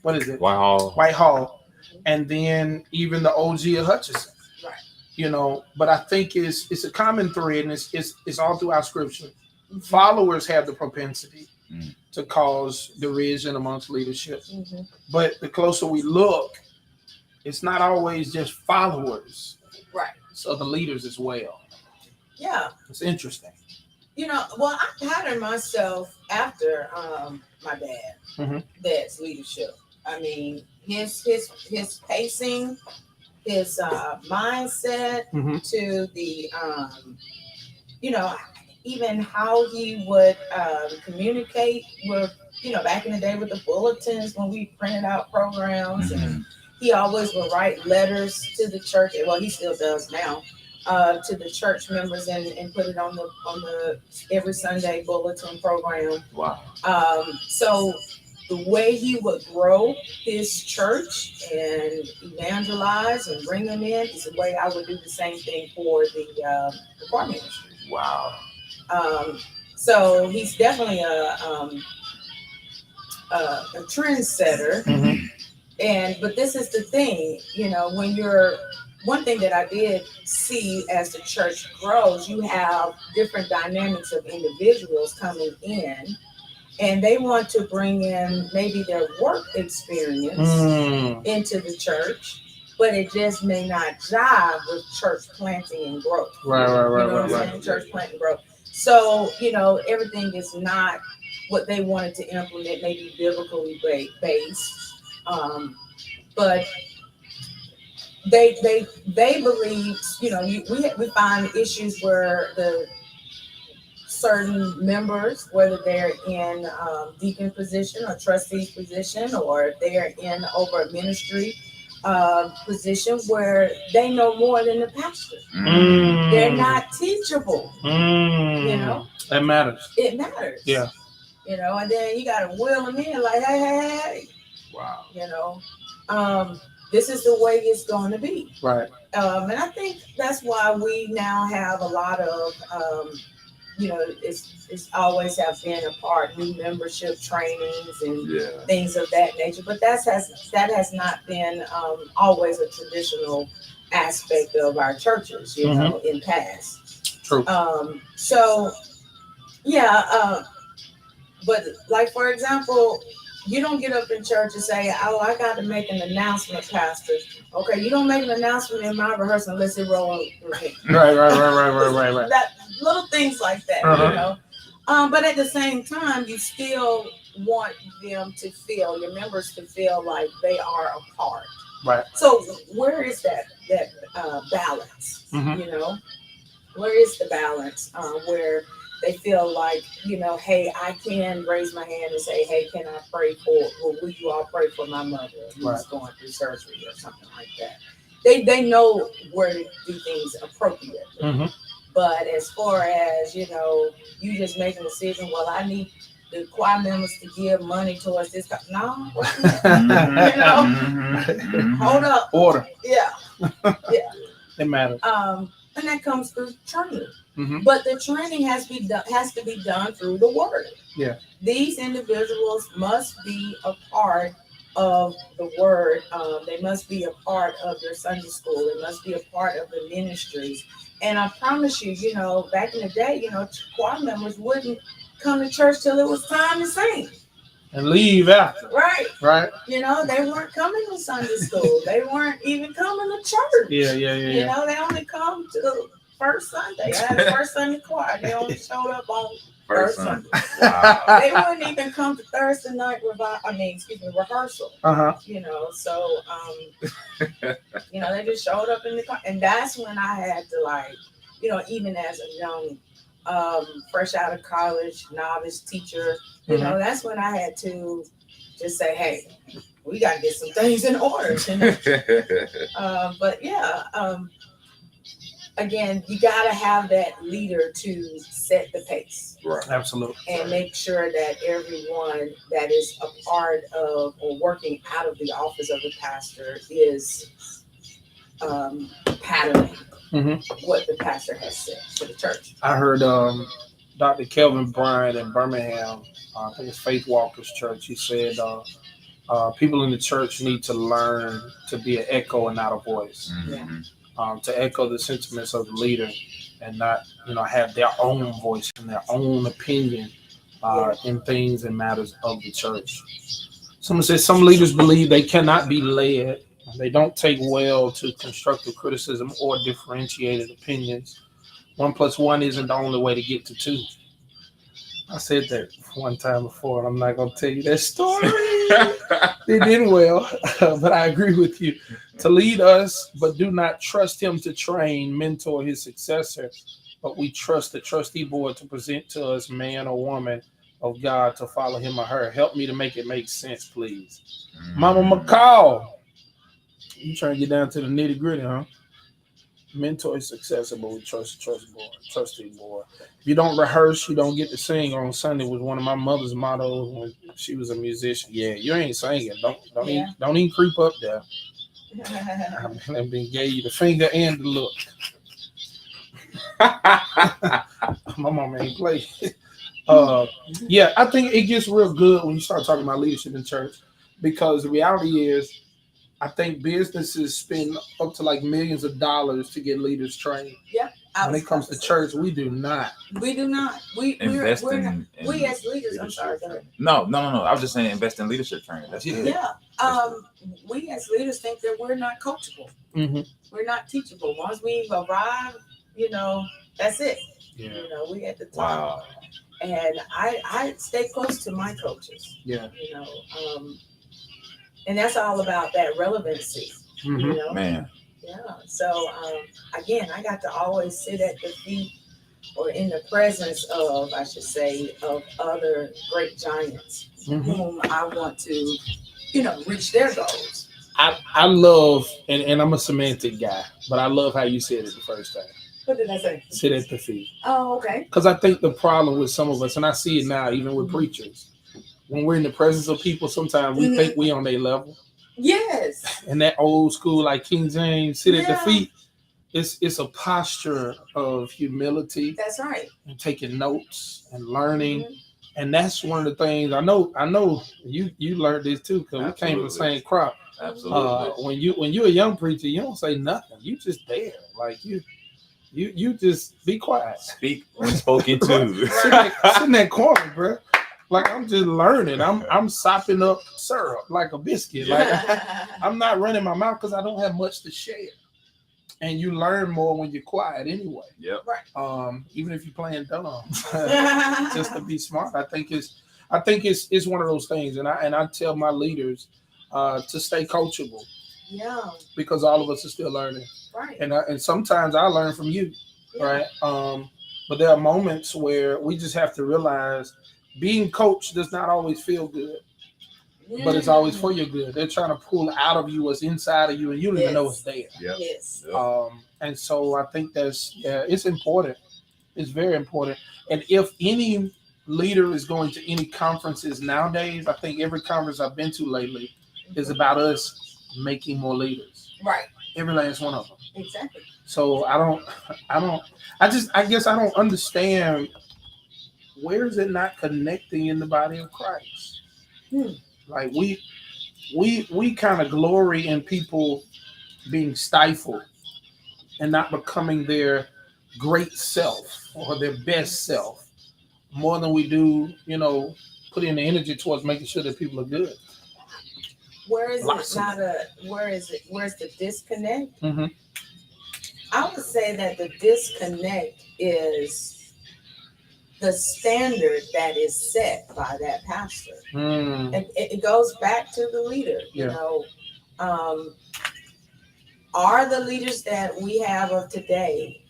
[SPEAKER 1] What is it? Whitehall. And then even the OG of Hutchinson.
[SPEAKER 3] Right.
[SPEAKER 1] But I think it's a common thread, and it's all throughout Scripture. Followers have the propensity to cause division amongst leadership. But the closer we look, it's not always just followers.
[SPEAKER 3] Right.
[SPEAKER 1] It's other leaders as well.
[SPEAKER 3] Yeah.
[SPEAKER 1] It's interesting.
[SPEAKER 3] Well, I patterned myself after my dad's leadership. I mean, his pacing, his mindset to the even how he would communicate with, back in the day with the bulletins when we printed out programs, and he always would write letters to the church. Well, he still does now, to the church members and put it on the every Sunday bulletin program.
[SPEAKER 1] Wow.
[SPEAKER 3] So the way he would grow his church and evangelize and bring them in is the way I would do the same thing for the choir ministry.
[SPEAKER 1] Wow.
[SPEAKER 3] So he's definitely a trendsetter. But this is the thing, one thing that I did see as the church grows, you have different dynamics of individuals coming in, and they want to bring in maybe their work experience into the church, but it just may not jive with church planting and growth. Right. Church planting and growth. So, everything is not what they wanted to implement, maybe biblically based. But they believe, we find issues where the certain members, whether they're in deacon position or trustee position, or they're in over a ministry position where they know more than the pastor. They're not teachable.
[SPEAKER 1] That matters.
[SPEAKER 3] It matters.
[SPEAKER 1] Yeah.
[SPEAKER 3] And then you got to wheel them in like, hey.
[SPEAKER 1] Wow.
[SPEAKER 3] This is the way it's going to be.
[SPEAKER 1] Right.
[SPEAKER 3] And I think that's why we now have a lot of, it's always have been a part, new membership trainings and things of that nature. But that has not been always a traditional aspect of our churches, in past.
[SPEAKER 1] True.
[SPEAKER 3] But like, for example, You don't get up in church and say, "Oh, I got to make an announcement, Pastor." Okay, you don't make an announcement in my rehearsal unless it rolls through me.
[SPEAKER 1] Right.
[SPEAKER 3] That little things like that, you know. But at the same time, you still want them to feel, your members to feel like they are a part.
[SPEAKER 1] Right.
[SPEAKER 3] So where is that balance?
[SPEAKER 1] Mhm.
[SPEAKER 3] You know, where is the balance where they feel like, you know, hey, I can raise my hand and say, hey, can I pray will you all pray for my mother who's
[SPEAKER 1] Right.
[SPEAKER 3] going through surgery or something like that? They know where to do things appropriately.
[SPEAKER 1] Mhm.
[SPEAKER 3] But as far as, you know, you just make a decision, well, I need the choir members to give money towards this. No, wait a minute. You know? Hold up.
[SPEAKER 1] Order.
[SPEAKER 3] Yeah. Yeah.
[SPEAKER 1] It matters.
[SPEAKER 3] And that comes through training.
[SPEAKER 1] Mhm.
[SPEAKER 3] But the training has to be done through the word.
[SPEAKER 1] Yeah.
[SPEAKER 3] These individuals must be a part of the word. They must be a part of your Sunday school. They must be a part of the ministries. And I promise you, you know, back in the day, you know, choir members wouldn't come to church till it was time to sing.
[SPEAKER 1] And leave after.
[SPEAKER 3] Right.
[SPEAKER 1] Right.
[SPEAKER 3] You know, they weren't coming to Sunday school. They weren't even coming to church.
[SPEAKER 1] Yeah.
[SPEAKER 3] You know, they only come to the first Sunday. I had the first Sunday choir. They only showed up on first Sunday.
[SPEAKER 2] Wow.
[SPEAKER 3] They wouldn't even come to Thursday night rehearsal. You know, so you know, they just showed up in the car, and that's when I had to, like, you know, even as a young, fresh out of college, novice teacher, you know, that's when I had to just say, hey, we got to get some things in order. You know? But yeah, again, you got to have that leader to set the pace.
[SPEAKER 2] Right.
[SPEAKER 1] Absolutely.
[SPEAKER 3] And make sure that everyone that is a part of or working out of the office of the pastor is patterning what the pastor has said to the church.
[SPEAKER 1] I heard Dr. Kelvin Bryant in Birmingham, I think it's Faith Walker's church. He said people in the church need to learn to be an echo and not a voice. To echo the sentiments of the leader and not, you know, have their own voice and their own opinion in things and matters of the church. Someone says some leaders believe they cannot be led. They don't take well to constructive criticism or differentiated opinions. 1 + 1 isn't the only way to get to 2. I said that one time before, and I'm not going to tell you that story. It didn't well, but I agree with you. To lead us, but do not trust him to train, mentor his successor, but we trust the trustee board to present to us man or woman of God to follow him or her. Help me to make it make sense, please. Mama McCall, you trying to get down to the nitty gritty, huh? Mentor his successor, but we trust the trustee board. If you don't rehearse, you don't get to sing on Sunday was one of my mother's mottos when she was a musician. Yeah, you ain't singing. Don't even creep up there. I've been gave you the finger and the look. My mama ain't play. Yeah, I think it gets real good when you start talking about leadership in church, because the reality is, I think businesses spend up to like millions of dollars to get leaders trained.
[SPEAKER 3] Yeah.
[SPEAKER 1] When it comes to church, we do not.
[SPEAKER 3] We do not. We as leaders. I'm sorry. Go ahead.
[SPEAKER 2] No. I was just saying, invest in leadership training. That's good.
[SPEAKER 3] Yeah. We as leaders think that we're not coachable. We're not teachable. Once we arrive, you know, that's it.
[SPEAKER 1] Yeah.
[SPEAKER 3] You know, we at the top.
[SPEAKER 2] Wow.
[SPEAKER 3] And I stay close to my coaches.
[SPEAKER 1] Yeah.
[SPEAKER 3] You know, and that's all about that relevancy. You know,
[SPEAKER 2] Man.
[SPEAKER 3] Yeah. So again, I got to always sit at the feet or in the presence of, I should say, of other great giants whom I want to, you know, reach their goals.
[SPEAKER 1] I love, and I'm a semantic guy, but I love how you said it the first time.
[SPEAKER 3] What did I say?
[SPEAKER 1] Sit at the feet.
[SPEAKER 3] Oh, okay.
[SPEAKER 1] Because I think the problem with some of us, and I see it now, even with preachers, when we're in the presence of people, sometimes we think we on their level.
[SPEAKER 3] Yes.
[SPEAKER 1] And that old school, like King James, sit at the feet. It's a posture of humility.
[SPEAKER 3] That's right.
[SPEAKER 1] And taking notes and learning. And that's one of the things I know you learned this too, because we came from the same crop.
[SPEAKER 2] Absolutely.
[SPEAKER 1] When you're a young preacher, you don't say nothing. You just there. Like you just be quiet.
[SPEAKER 2] Speak when spoken to.
[SPEAKER 1] Sit in that corner, bro. Like I'm just learning. I'm sopping up syrup like a biscuit. Like I'm not running my mouth because I don't have much to share. And you learn more when you're quiet anyway.
[SPEAKER 2] Yep.
[SPEAKER 1] Even if you're playing dumb, just to be smart. I think it's one of those things, and I tell my leaders to stay coachable.
[SPEAKER 3] Yeah.
[SPEAKER 1] Because all of us are still learning.
[SPEAKER 3] Right.
[SPEAKER 1] And sometimes I learn from you. Yeah. Right. But there are moments where we just have to realize being coached does not always feel good. But it's always for your good. They're trying to pull out of you what's inside of you, and you don't even know what's there.
[SPEAKER 2] Yep.
[SPEAKER 3] Yes.
[SPEAKER 1] And so I think it's important. It's very important. And if any leader is going to any conferences nowadays, I think every conference I've been to lately is about us making more leaders.
[SPEAKER 3] Right.
[SPEAKER 1] Every last one of them.
[SPEAKER 3] Exactly.
[SPEAKER 1] So I guess I don't understand, where is it not connecting in the body of Christ? Like we kind of glory in people being stifled and not becoming their great self or their best self more than we do, putting the energy towards making sure that people are good.
[SPEAKER 3] Where's the disconnect?
[SPEAKER 1] Mm-hmm.
[SPEAKER 3] I would say that the disconnect is the standard that is set by that pastor. And it goes back to the leader. Are the leaders that we have of today,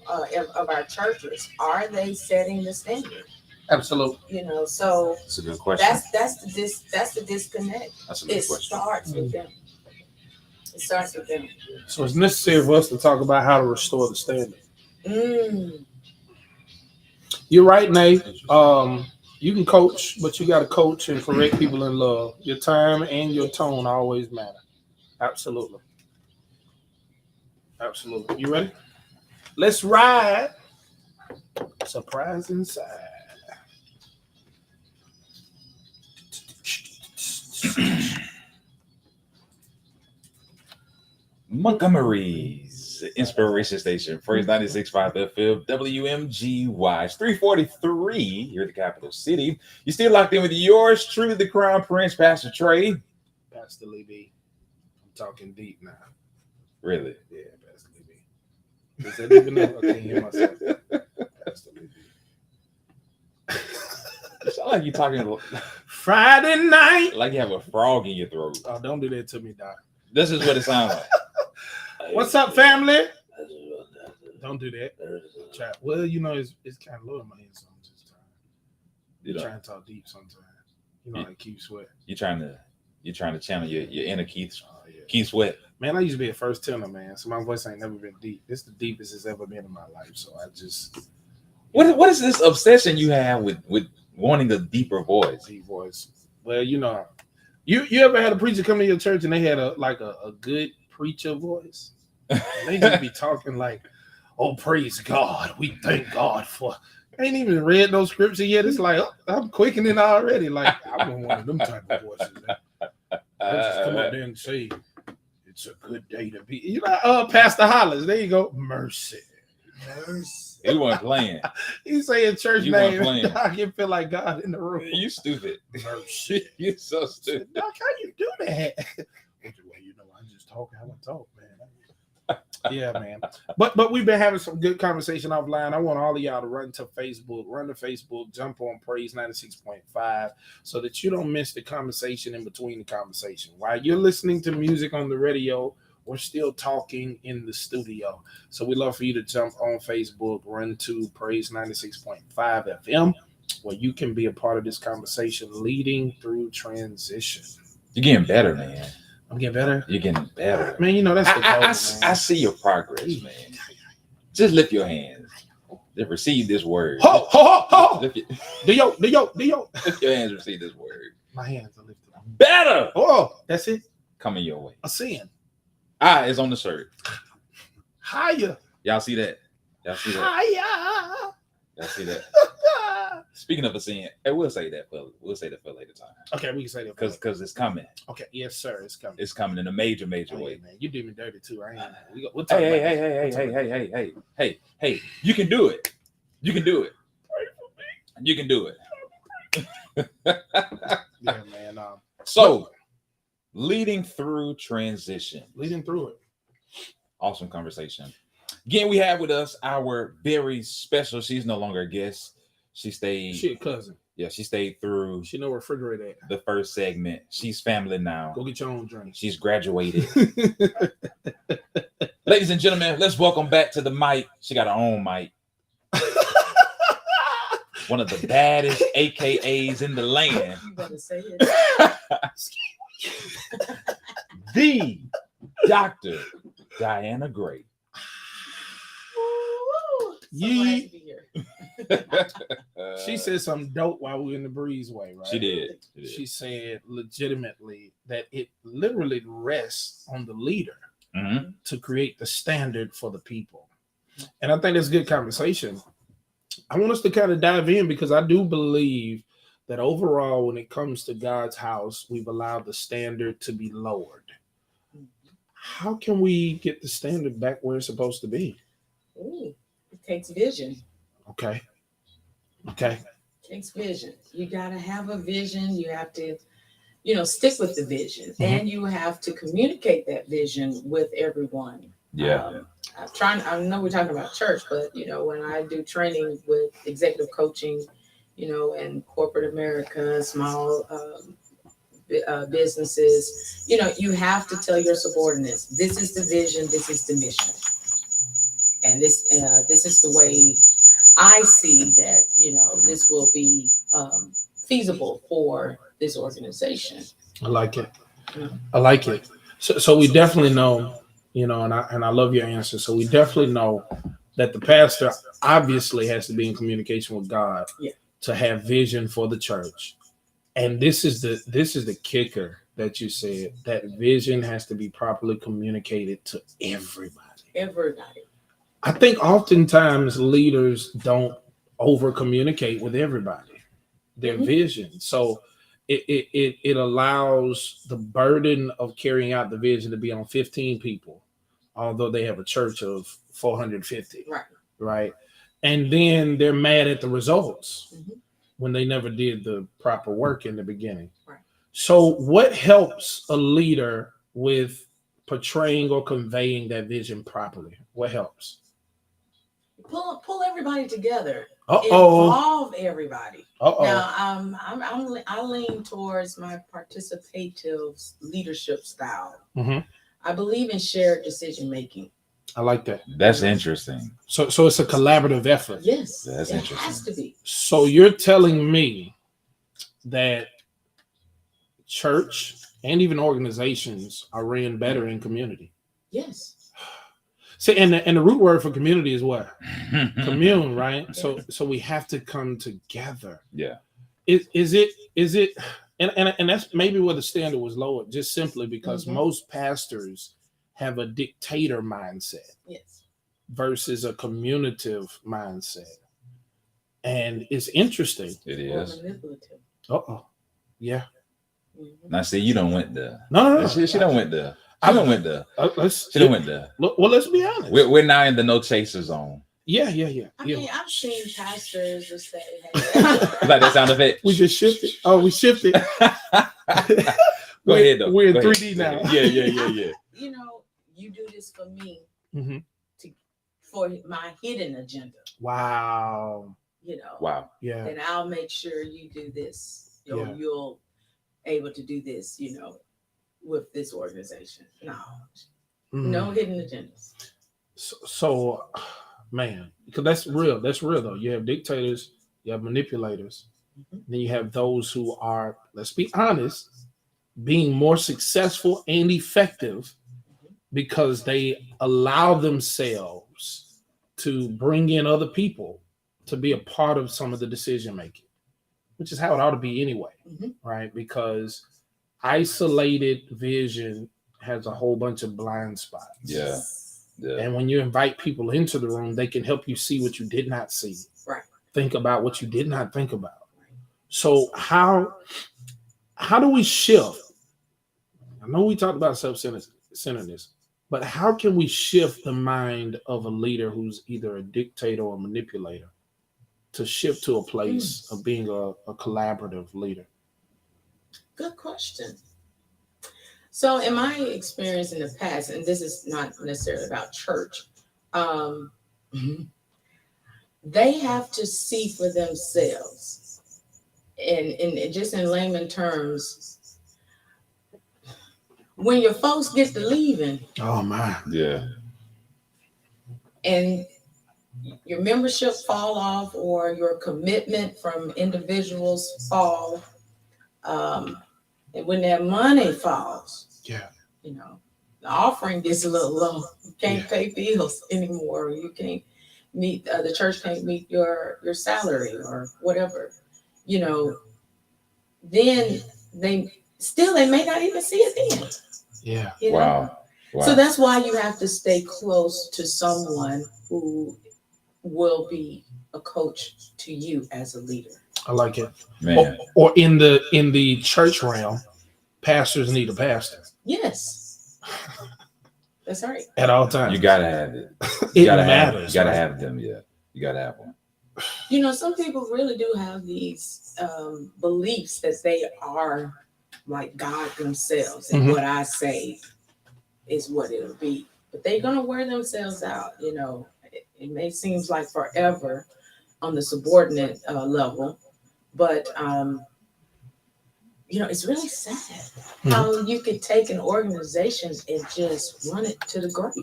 [SPEAKER 3] of our churches, are they setting the standard?
[SPEAKER 1] Absolutely.
[SPEAKER 3] So
[SPEAKER 2] that's a good question.
[SPEAKER 3] That's the disconnect.
[SPEAKER 2] That's a good question.
[SPEAKER 3] Starts with them. It starts with them.
[SPEAKER 1] So it's necessary for us to talk about how to restore the standard. You're right, Nate. You can coach, but you got to coach and correct people in love. Your time and your tone always matter. Absolutely. Absolutely. You ready? Let's ride. Surprise inside.
[SPEAKER 2] Montgomery's Inspiration Station, Praise 96.5 FM, WMGY. It's 3:43 here at the capital city. You're still locked in with yours truly, the Crown Prince, Pastor Trey.
[SPEAKER 1] Pastor Lee B. I'm talking deep now.
[SPEAKER 2] Really?
[SPEAKER 1] Yeah, Pastor Lee B. Does that even know? I can't hear myself. Pastor Lee B.
[SPEAKER 2] You sound like you're talking
[SPEAKER 1] Friday night.
[SPEAKER 2] like you have a frog in your throat.
[SPEAKER 1] Oh, don't do that to me, Doc.
[SPEAKER 2] This is what it sounds like.
[SPEAKER 1] What's up, family? Don't do that. Chat. Well, it's kind of low in my ear, so I'm just trying to talk deep sometimes. I keep sweat.
[SPEAKER 2] You're trying to channel your inner Keith Sweat.
[SPEAKER 1] Man, I used to be a first tenor, man, so my voice ain't never been deep. It's the deepest it's ever been in my life. So I just
[SPEAKER 2] what is this obsession you have with wanting a deeper voice?
[SPEAKER 1] Deep voice. Well, you ever had a preacher come to your church and they had a good preacher voice? They just be talking like, "Oh, praise God, we thank God for." I ain't even read no scripture yet. It's like, I'm quickening already. Like, I'm one of them type of voices. I just come up there and say, "It's a good day to be." Pastor Hollis. There you go. Mercy.
[SPEAKER 2] He wasn't playing.
[SPEAKER 1] He's saying church
[SPEAKER 2] You
[SPEAKER 1] name.
[SPEAKER 2] weren't playing.
[SPEAKER 1] I can feel like God in the room.
[SPEAKER 2] You stupid.
[SPEAKER 1] Mercy.
[SPEAKER 2] You so stupid.
[SPEAKER 1] Doc, how you do that? Well, I just talk how I talk, man. Yeah, man. But we've been having some good conversation offline. I want all of y'all to run to Facebook, jump on Praise 96.5 so that you don't miss the conversation in between the conversation. While you're listening to music on the radio, we're still talking in the studio. So we'd love for you to jump on Facebook, run to Praise 96.5 FM, where you can be a part of this conversation leading through transition.
[SPEAKER 2] You're getting better, man.
[SPEAKER 1] I'm getting better.
[SPEAKER 2] You're getting better.
[SPEAKER 1] Man, that's the goal,
[SPEAKER 2] I see your progress, man. Just lift your hands. Just receive this word.
[SPEAKER 1] Ho, ho, ho, ho.
[SPEAKER 2] Lift
[SPEAKER 1] Yo.
[SPEAKER 2] your hands, receive this word.
[SPEAKER 1] My hands are lifted.
[SPEAKER 2] Better.
[SPEAKER 1] Oh, that's it.
[SPEAKER 2] Coming your way.
[SPEAKER 1] A sin.
[SPEAKER 2] Is on the shirt.
[SPEAKER 1] Higher.
[SPEAKER 2] Y'all see that?
[SPEAKER 1] Higher.
[SPEAKER 2] Y'all see that? Speaking of a sin, we'll say that for later time.
[SPEAKER 1] Okay, we can say that
[SPEAKER 2] because it's coming.
[SPEAKER 1] Okay, yes, sir, it's coming.
[SPEAKER 2] It's coming in a major way.
[SPEAKER 1] Man, you did me dirty too. We'll
[SPEAKER 2] talk hey, you can do it. You can do it. You can do it.
[SPEAKER 1] Yeah, man.
[SPEAKER 2] So, leading through transition.
[SPEAKER 1] Leading through it.
[SPEAKER 2] Awesome conversation. Again, we have with us our very special. She's no longer a guest. She stayed.
[SPEAKER 1] Shit, cousin.
[SPEAKER 2] Yeah, she stayed through
[SPEAKER 1] She know where refrigerator at.
[SPEAKER 2] the first segment. She's family now.
[SPEAKER 1] Go get your own drink.
[SPEAKER 2] She's graduated. Ladies and gentlemen, let's welcome back to the mic. She got her own mic. One of the baddest AKAs in the land.
[SPEAKER 3] You better say it.
[SPEAKER 2] The Dr. Diana Gray.
[SPEAKER 3] Woo-woo. So
[SPEAKER 1] Yee.
[SPEAKER 3] glad to be here.
[SPEAKER 1] She said something dope while we were in the breezeway, right?
[SPEAKER 2] She did.
[SPEAKER 1] She said legitimately that it literally rests on the leader
[SPEAKER 2] Mhm.
[SPEAKER 1] to create the standard for the people. And I think that's a good conversation. I want us to kind of dive in because I do believe that overall, when it comes to God's house, we've allowed the standard to be lowered. How can we get the standard back where it's supposed to be?
[SPEAKER 3] Ooh, it takes vision.
[SPEAKER 1] Okay.
[SPEAKER 3] It takes vision. You got to have a vision. You have to, stick with the vision, and you have to communicate that vision with everyone.
[SPEAKER 2] Yeah.
[SPEAKER 3] I know we're talking about church, but when I do training with executive coaching, and corporate America, small businesses, you have to tell your subordinates, this is the vision, this is the mission, and this is the way I see that this will be feasible for this organization.
[SPEAKER 1] I like it.
[SPEAKER 3] Yeah.
[SPEAKER 1] I like it. So we definitely know, and I love your answer. So we definitely know that the pastor obviously has to be in communication with God to have vision for the church. And this is the kicker that you said, that vision has to be properly communicated to everybody.
[SPEAKER 3] Everybody.
[SPEAKER 1] I think oftentimes leaders don't over communicate with everybody their vision. So it allows the burden of carrying out the vision to be on 15 people, although they have a church of 450. Right. And then they're mad at the results when they never did the proper work in the beginning.
[SPEAKER 3] Right.
[SPEAKER 1] So what helps a leader with portraying or conveying that vision properly? What helps?
[SPEAKER 3] Pull everybody together.
[SPEAKER 1] Uh-oh.
[SPEAKER 3] Involve everybody.
[SPEAKER 1] Uh-oh.
[SPEAKER 3] Now, I lean towards my participative leadership style. I believe in shared decision making.
[SPEAKER 1] I like that.
[SPEAKER 2] That's interesting.
[SPEAKER 1] So it's a collaborative effort.
[SPEAKER 3] Yes,
[SPEAKER 2] That's
[SPEAKER 3] it
[SPEAKER 2] interesting.
[SPEAKER 3] has to be.
[SPEAKER 1] So you're telling me that church and even organizations are ran better in community?
[SPEAKER 3] Yes.
[SPEAKER 1] See, and the root word for community is what? Commune, right? So we have to come together.
[SPEAKER 2] Yeah.
[SPEAKER 1] Is it and that's maybe where the standard was lowered, just simply because most pastors have a dictator mindset versus a communicative mindset. And it's interesting.
[SPEAKER 2] It
[SPEAKER 3] Or
[SPEAKER 2] is.
[SPEAKER 3] manipulative.
[SPEAKER 1] Uh-oh. Yeah.
[SPEAKER 2] Now, see, you don't went there.
[SPEAKER 1] No.
[SPEAKER 2] She don't went there. She don't went there. She don't went there.
[SPEAKER 1] Well, let's be honest.
[SPEAKER 2] We're now in the no chaser zone.
[SPEAKER 1] Yeah.
[SPEAKER 3] I mean, I've seen pastors just say,
[SPEAKER 2] Like that sound effect.
[SPEAKER 1] We just shifted. Oh, we shifted.
[SPEAKER 2] Go ahead, though.
[SPEAKER 1] We're in
[SPEAKER 2] Go
[SPEAKER 1] 3D
[SPEAKER 2] ahead.
[SPEAKER 1] now.
[SPEAKER 2] Yeah.
[SPEAKER 3] you do this for me,
[SPEAKER 1] Mm-hmm.
[SPEAKER 3] for my hidden agenda.
[SPEAKER 1] Wow.
[SPEAKER 2] Wow.
[SPEAKER 1] Yeah.
[SPEAKER 3] And I'll make sure you do this.
[SPEAKER 1] Yeah.
[SPEAKER 3] You'll able to do this, with this organization. No hidden agendas.
[SPEAKER 1] So, man, because that's real. That's real, though. You have dictators, you have manipulators, then you have those who are, let's be honest, being more successful and effective because they allow themselves to bring in other people to be a part of some of the decision making, which is how it ought to be anyway, right? Because isolated vision has a whole bunch of blind spots.
[SPEAKER 2] Yeah.
[SPEAKER 1] And when you invite people into the room, they can help you see what you did not see.
[SPEAKER 3] Right.
[SPEAKER 1] Think about what you did not think about. So how do we shift? I know we talked about self-centeredness, but how can we shift the mind of a leader who's either a dictator or a manipulator to shift to a place of being a collaborative leader?
[SPEAKER 3] Good question. So, in my experience in the past, and this is not necessarily about church, they have to see for themselves, and just in layman terms, when your folks get to leaving,
[SPEAKER 1] Oh my,
[SPEAKER 2] Yeah.
[SPEAKER 3] and your membership fall off or your commitment from individuals fall, and when that money falls,
[SPEAKER 1] yeah,
[SPEAKER 3] you know, the offering gets a little low. You can't
[SPEAKER 1] Yeah.
[SPEAKER 3] pay bills anymore. You can't meet the church can't meet your salary or whatever. You know, then they may not even see it then.
[SPEAKER 1] yeah.
[SPEAKER 3] You know?
[SPEAKER 2] Wow.
[SPEAKER 3] So that's why you have to stay close to someone who will be a coach to you as a leader.
[SPEAKER 1] I like it.
[SPEAKER 2] Man.
[SPEAKER 1] Or in the church realm, pastors need a pastor
[SPEAKER 3] Yes, that's right.
[SPEAKER 1] at all times.
[SPEAKER 2] You gotta have it.
[SPEAKER 1] It
[SPEAKER 2] gotta
[SPEAKER 1] matters.
[SPEAKER 2] You gotta
[SPEAKER 1] right?
[SPEAKER 2] have them. Yeah. You gotta have one.
[SPEAKER 3] You know, some people really do have these beliefs that they are like God themselves, and
[SPEAKER 1] Mhm.
[SPEAKER 3] what I say is what it'll be. But they're gonna wear themselves out. You know, it may seem like forever on the subordinate level, but you know, it's really sad how you could take an organization and just run it to the grave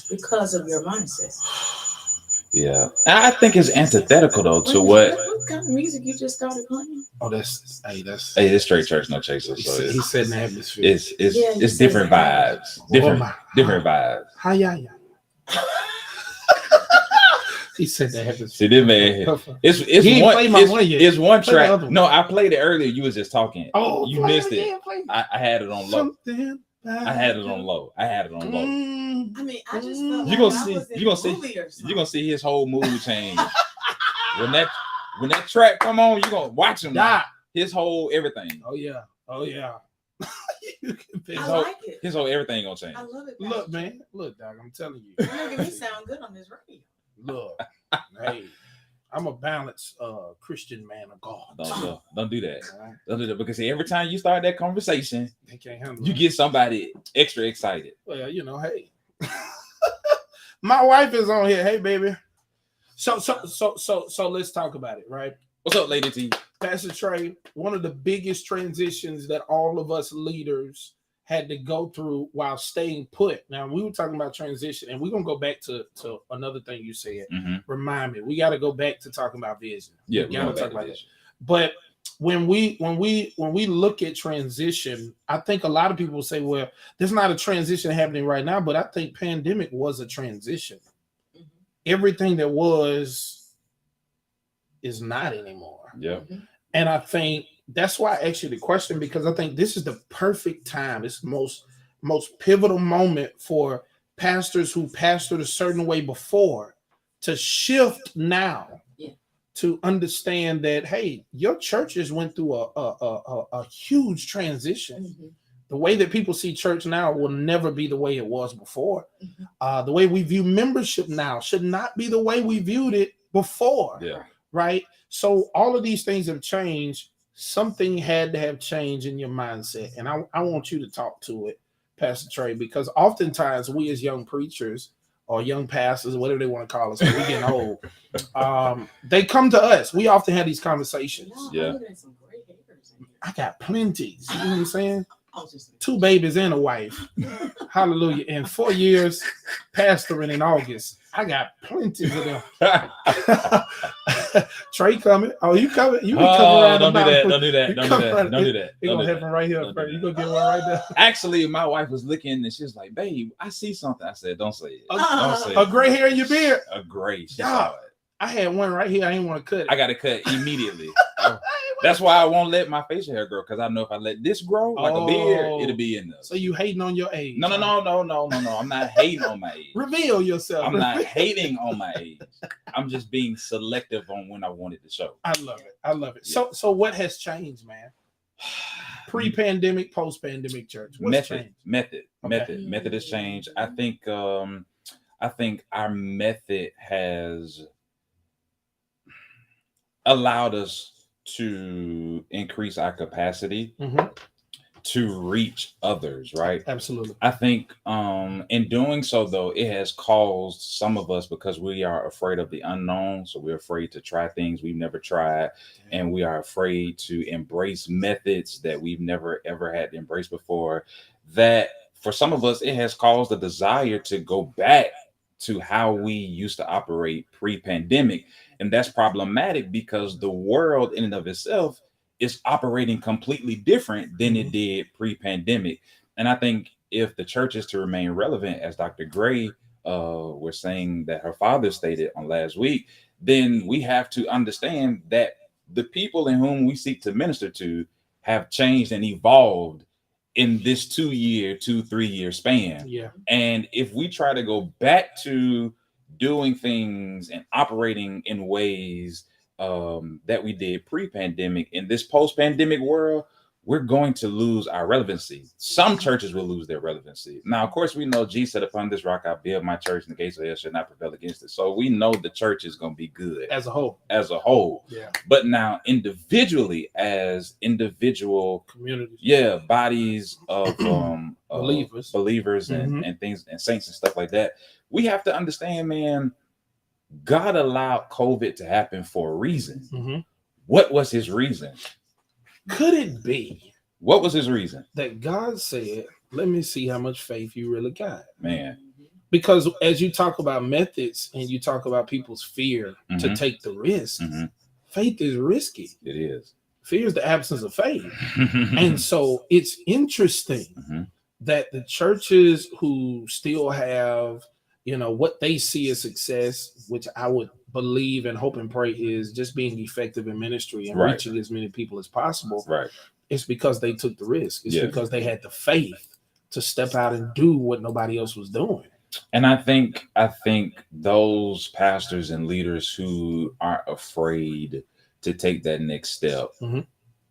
[SPEAKER 3] because of your mindset.
[SPEAKER 2] Yeah. I think it's antithetical though to
[SPEAKER 3] What
[SPEAKER 2] what.
[SPEAKER 3] kind of music you just started playing?
[SPEAKER 1] Oh, that's
[SPEAKER 2] Hey, it's straight church, no chaser.
[SPEAKER 1] he
[SPEAKER 2] So
[SPEAKER 1] said, he
[SPEAKER 2] it's
[SPEAKER 1] said in the atmosphere.
[SPEAKER 2] it's
[SPEAKER 3] Yeah, you
[SPEAKER 2] it's
[SPEAKER 3] said
[SPEAKER 2] different
[SPEAKER 3] that.
[SPEAKER 2] vibes.
[SPEAKER 1] Oh,
[SPEAKER 2] Different
[SPEAKER 1] my.
[SPEAKER 2] different vibes.
[SPEAKER 1] Hi, yeah. He said the atmosphere.
[SPEAKER 2] See, this man. It's
[SPEAKER 1] He ain't
[SPEAKER 2] one.
[SPEAKER 1] played my one yet.
[SPEAKER 2] It's one
[SPEAKER 1] Play the other
[SPEAKER 2] track.
[SPEAKER 1] one.
[SPEAKER 2] No, I played it earlier. You was just talking.
[SPEAKER 1] Oh,
[SPEAKER 2] You
[SPEAKER 1] play
[SPEAKER 2] missed it.
[SPEAKER 1] again, play.
[SPEAKER 2] I had it on low.
[SPEAKER 1] Something
[SPEAKER 2] I had it on low.
[SPEAKER 3] I mean, I just felt
[SPEAKER 2] You
[SPEAKER 3] like
[SPEAKER 2] gonna
[SPEAKER 3] I
[SPEAKER 2] see-
[SPEAKER 3] was in
[SPEAKER 2] you gonna
[SPEAKER 3] a
[SPEAKER 2] see-
[SPEAKER 3] movie or something.
[SPEAKER 2] You're gonna see his whole mood change. when that track come on, you're gonna watch him.
[SPEAKER 1] Die.
[SPEAKER 2] His whole everything.
[SPEAKER 1] Oh yeah. You can pick-
[SPEAKER 3] I
[SPEAKER 2] whole-
[SPEAKER 3] like it.
[SPEAKER 2] His whole everything gonna change.
[SPEAKER 3] I love it.
[SPEAKER 1] Look, man. Look, dog. I'm telling you.
[SPEAKER 3] You're making me sound good on this radio.
[SPEAKER 1] Look, hey, I'm a balanced Christian man of God.
[SPEAKER 2] Don't do that.
[SPEAKER 1] All right?
[SPEAKER 2] Don't do that because see, every time you start that conversation,
[SPEAKER 1] They can't handle
[SPEAKER 2] you
[SPEAKER 1] it.
[SPEAKER 2] get somebody extra excited.
[SPEAKER 1] Well, you know, hey. My wife is on here. Hey, baby. So let's talk about it, right?
[SPEAKER 2] What's up, Lady T?
[SPEAKER 1] Pastor Trey, one of the biggest transitions that all of us leaders had to go through while staying put. Now, we were talking about transition, and we're going to go back to another thing you said.
[SPEAKER 2] Mm-hmm.
[SPEAKER 1] Remind me. We got to go back to talking about vision.
[SPEAKER 2] Yeah,
[SPEAKER 1] we got to talk about that. But when we look at transition, I think a lot of people say, well, there's not a transition happening right now, but I think pandemic was a transition.
[SPEAKER 3] Mhm.
[SPEAKER 1] Everything that was is not anymore.
[SPEAKER 2] Yeah.
[SPEAKER 3] Mhm.
[SPEAKER 1] And I think that's why I asked you the question, because I think this is the perfect time. It's the most pivotal moment for pastors who pastored a certain way before to shift now.
[SPEAKER 3] Yeah.
[SPEAKER 1] To understand that, hey, your churches went through a huge transition.
[SPEAKER 3] Mhm.
[SPEAKER 1] The way that people see church now will never be the way it was before.
[SPEAKER 3] Mhm.
[SPEAKER 1] The way we view membership now should not be the way we viewed it before.
[SPEAKER 2] Yeah.
[SPEAKER 1] Right? So all of these things have changed. Something had to have changed in your mindset. And I want you to talk to it, Pastor Trey, because oftentimes we as young preachers or young pastors, whatever they want to call us, when we getting old, they come to us. We often have these conversations.
[SPEAKER 2] Yeah.
[SPEAKER 3] I'm looking at some great haters in here.
[SPEAKER 1] I got plenty. You know what I'm saying?
[SPEAKER 3] Oh, just
[SPEAKER 1] 2 babies and a wife. Hallelujah. And 4 years pastoring in August. I got plenty of them. Trey coming. Oh, you coming? You can come around.
[SPEAKER 2] Don't do
[SPEAKER 1] the
[SPEAKER 2] that.
[SPEAKER 1] mouth.
[SPEAKER 2] Don't do that.
[SPEAKER 1] You
[SPEAKER 2] Don't do
[SPEAKER 1] come
[SPEAKER 2] that.
[SPEAKER 1] around-
[SPEAKER 2] Don't do that.
[SPEAKER 1] It
[SPEAKER 2] Don't
[SPEAKER 1] gonna
[SPEAKER 2] do
[SPEAKER 1] happen
[SPEAKER 2] that.
[SPEAKER 1] right here.
[SPEAKER 2] Don't do
[SPEAKER 1] First. You
[SPEAKER 2] that.
[SPEAKER 1] gonna get one right there.
[SPEAKER 2] Actually, my wife was looking and she was like, "Babe, I see something." I said, "Don't say it. Don't say
[SPEAKER 1] A
[SPEAKER 2] it."
[SPEAKER 1] gray hair in your beard.
[SPEAKER 2] A gray. She
[SPEAKER 1] Yeah.
[SPEAKER 2] saw it.
[SPEAKER 1] I had one right here. I didn't want to cut it.
[SPEAKER 2] I got to cut immediately. That's why I won't let my facial hair grow, because I know if I let this grow like a beard, it'll be in there.
[SPEAKER 1] So you hating on your age?
[SPEAKER 2] No. I'm not hating on my age.
[SPEAKER 1] Reveal yourself.
[SPEAKER 2] I'm not hating on my age. I'm just being selective on when I wanted to show.
[SPEAKER 1] I love it. I love it. So what has changed, man? Pre-pandemic, post-pandemic church. What's changed?
[SPEAKER 2] Method
[SPEAKER 3] Okay.
[SPEAKER 2] has changed. I think our method has. allowed us to increase our capacity to reach others, right?
[SPEAKER 1] Absolutely.
[SPEAKER 2] I think in doing so, though, it has caused some of us, because we are afraid of the unknown. So we're afraid to try things we've never tried. And we are afraid to embrace methods that we've never, ever had to embrace before. That for some of us, it has caused a desire to go back to how we used to operate pre-pandemic. And that's problematic because the world in and of itself is operating completely different than it did pre-pandemic. And I think if the church is to remain relevant, as Dr. Gray was saying that her father stated on last week, then we have to understand that the people in whom we seek to minister to have changed and evolved in this 3 year span.
[SPEAKER 1] Yeah.
[SPEAKER 2] And if we try to go back to doing things and operating in ways that we did pre-pandemic, in this post-pandemic world, we're going to lose our relevancy. Some churches will lose their relevancy. Now, of course, we know Jesus said, upon this rock I build my church, and the gates of hell shall not prevail against it. So we know the church is going to be good
[SPEAKER 1] As a whole.
[SPEAKER 2] Yeah. But now individually, as individual
[SPEAKER 1] communities,
[SPEAKER 2] bodies of believers and things and saints and stuff like that, we have to understand, man, God allowed COVID to happen for a reason. What was his reason?
[SPEAKER 1] Could it be?
[SPEAKER 2] What was his reason?
[SPEAKER 1] That God said, let me see how much faith you really got.
[SPEAKER 2] Man.
[SPEAKER 1] Because as you talk about methods and you talk about people's fear to take the risk, faith is risky.
[SPEAKER 2] It is.
[SPEAKER 1] Fear is the absence of faith. And so it's interesting that the churches who still have, what they see as success, which I would believe and hope and pray is just being effective in ministry and reaching as many people as possible.
[SPEAKER 2] Right.
[SPEAKER 1] It's because they took the risk. It's because they had the faith to step out and do what nobody else was doing.
[SPEAKER 2] And I think those pastors and leaders who are afraid to take that next step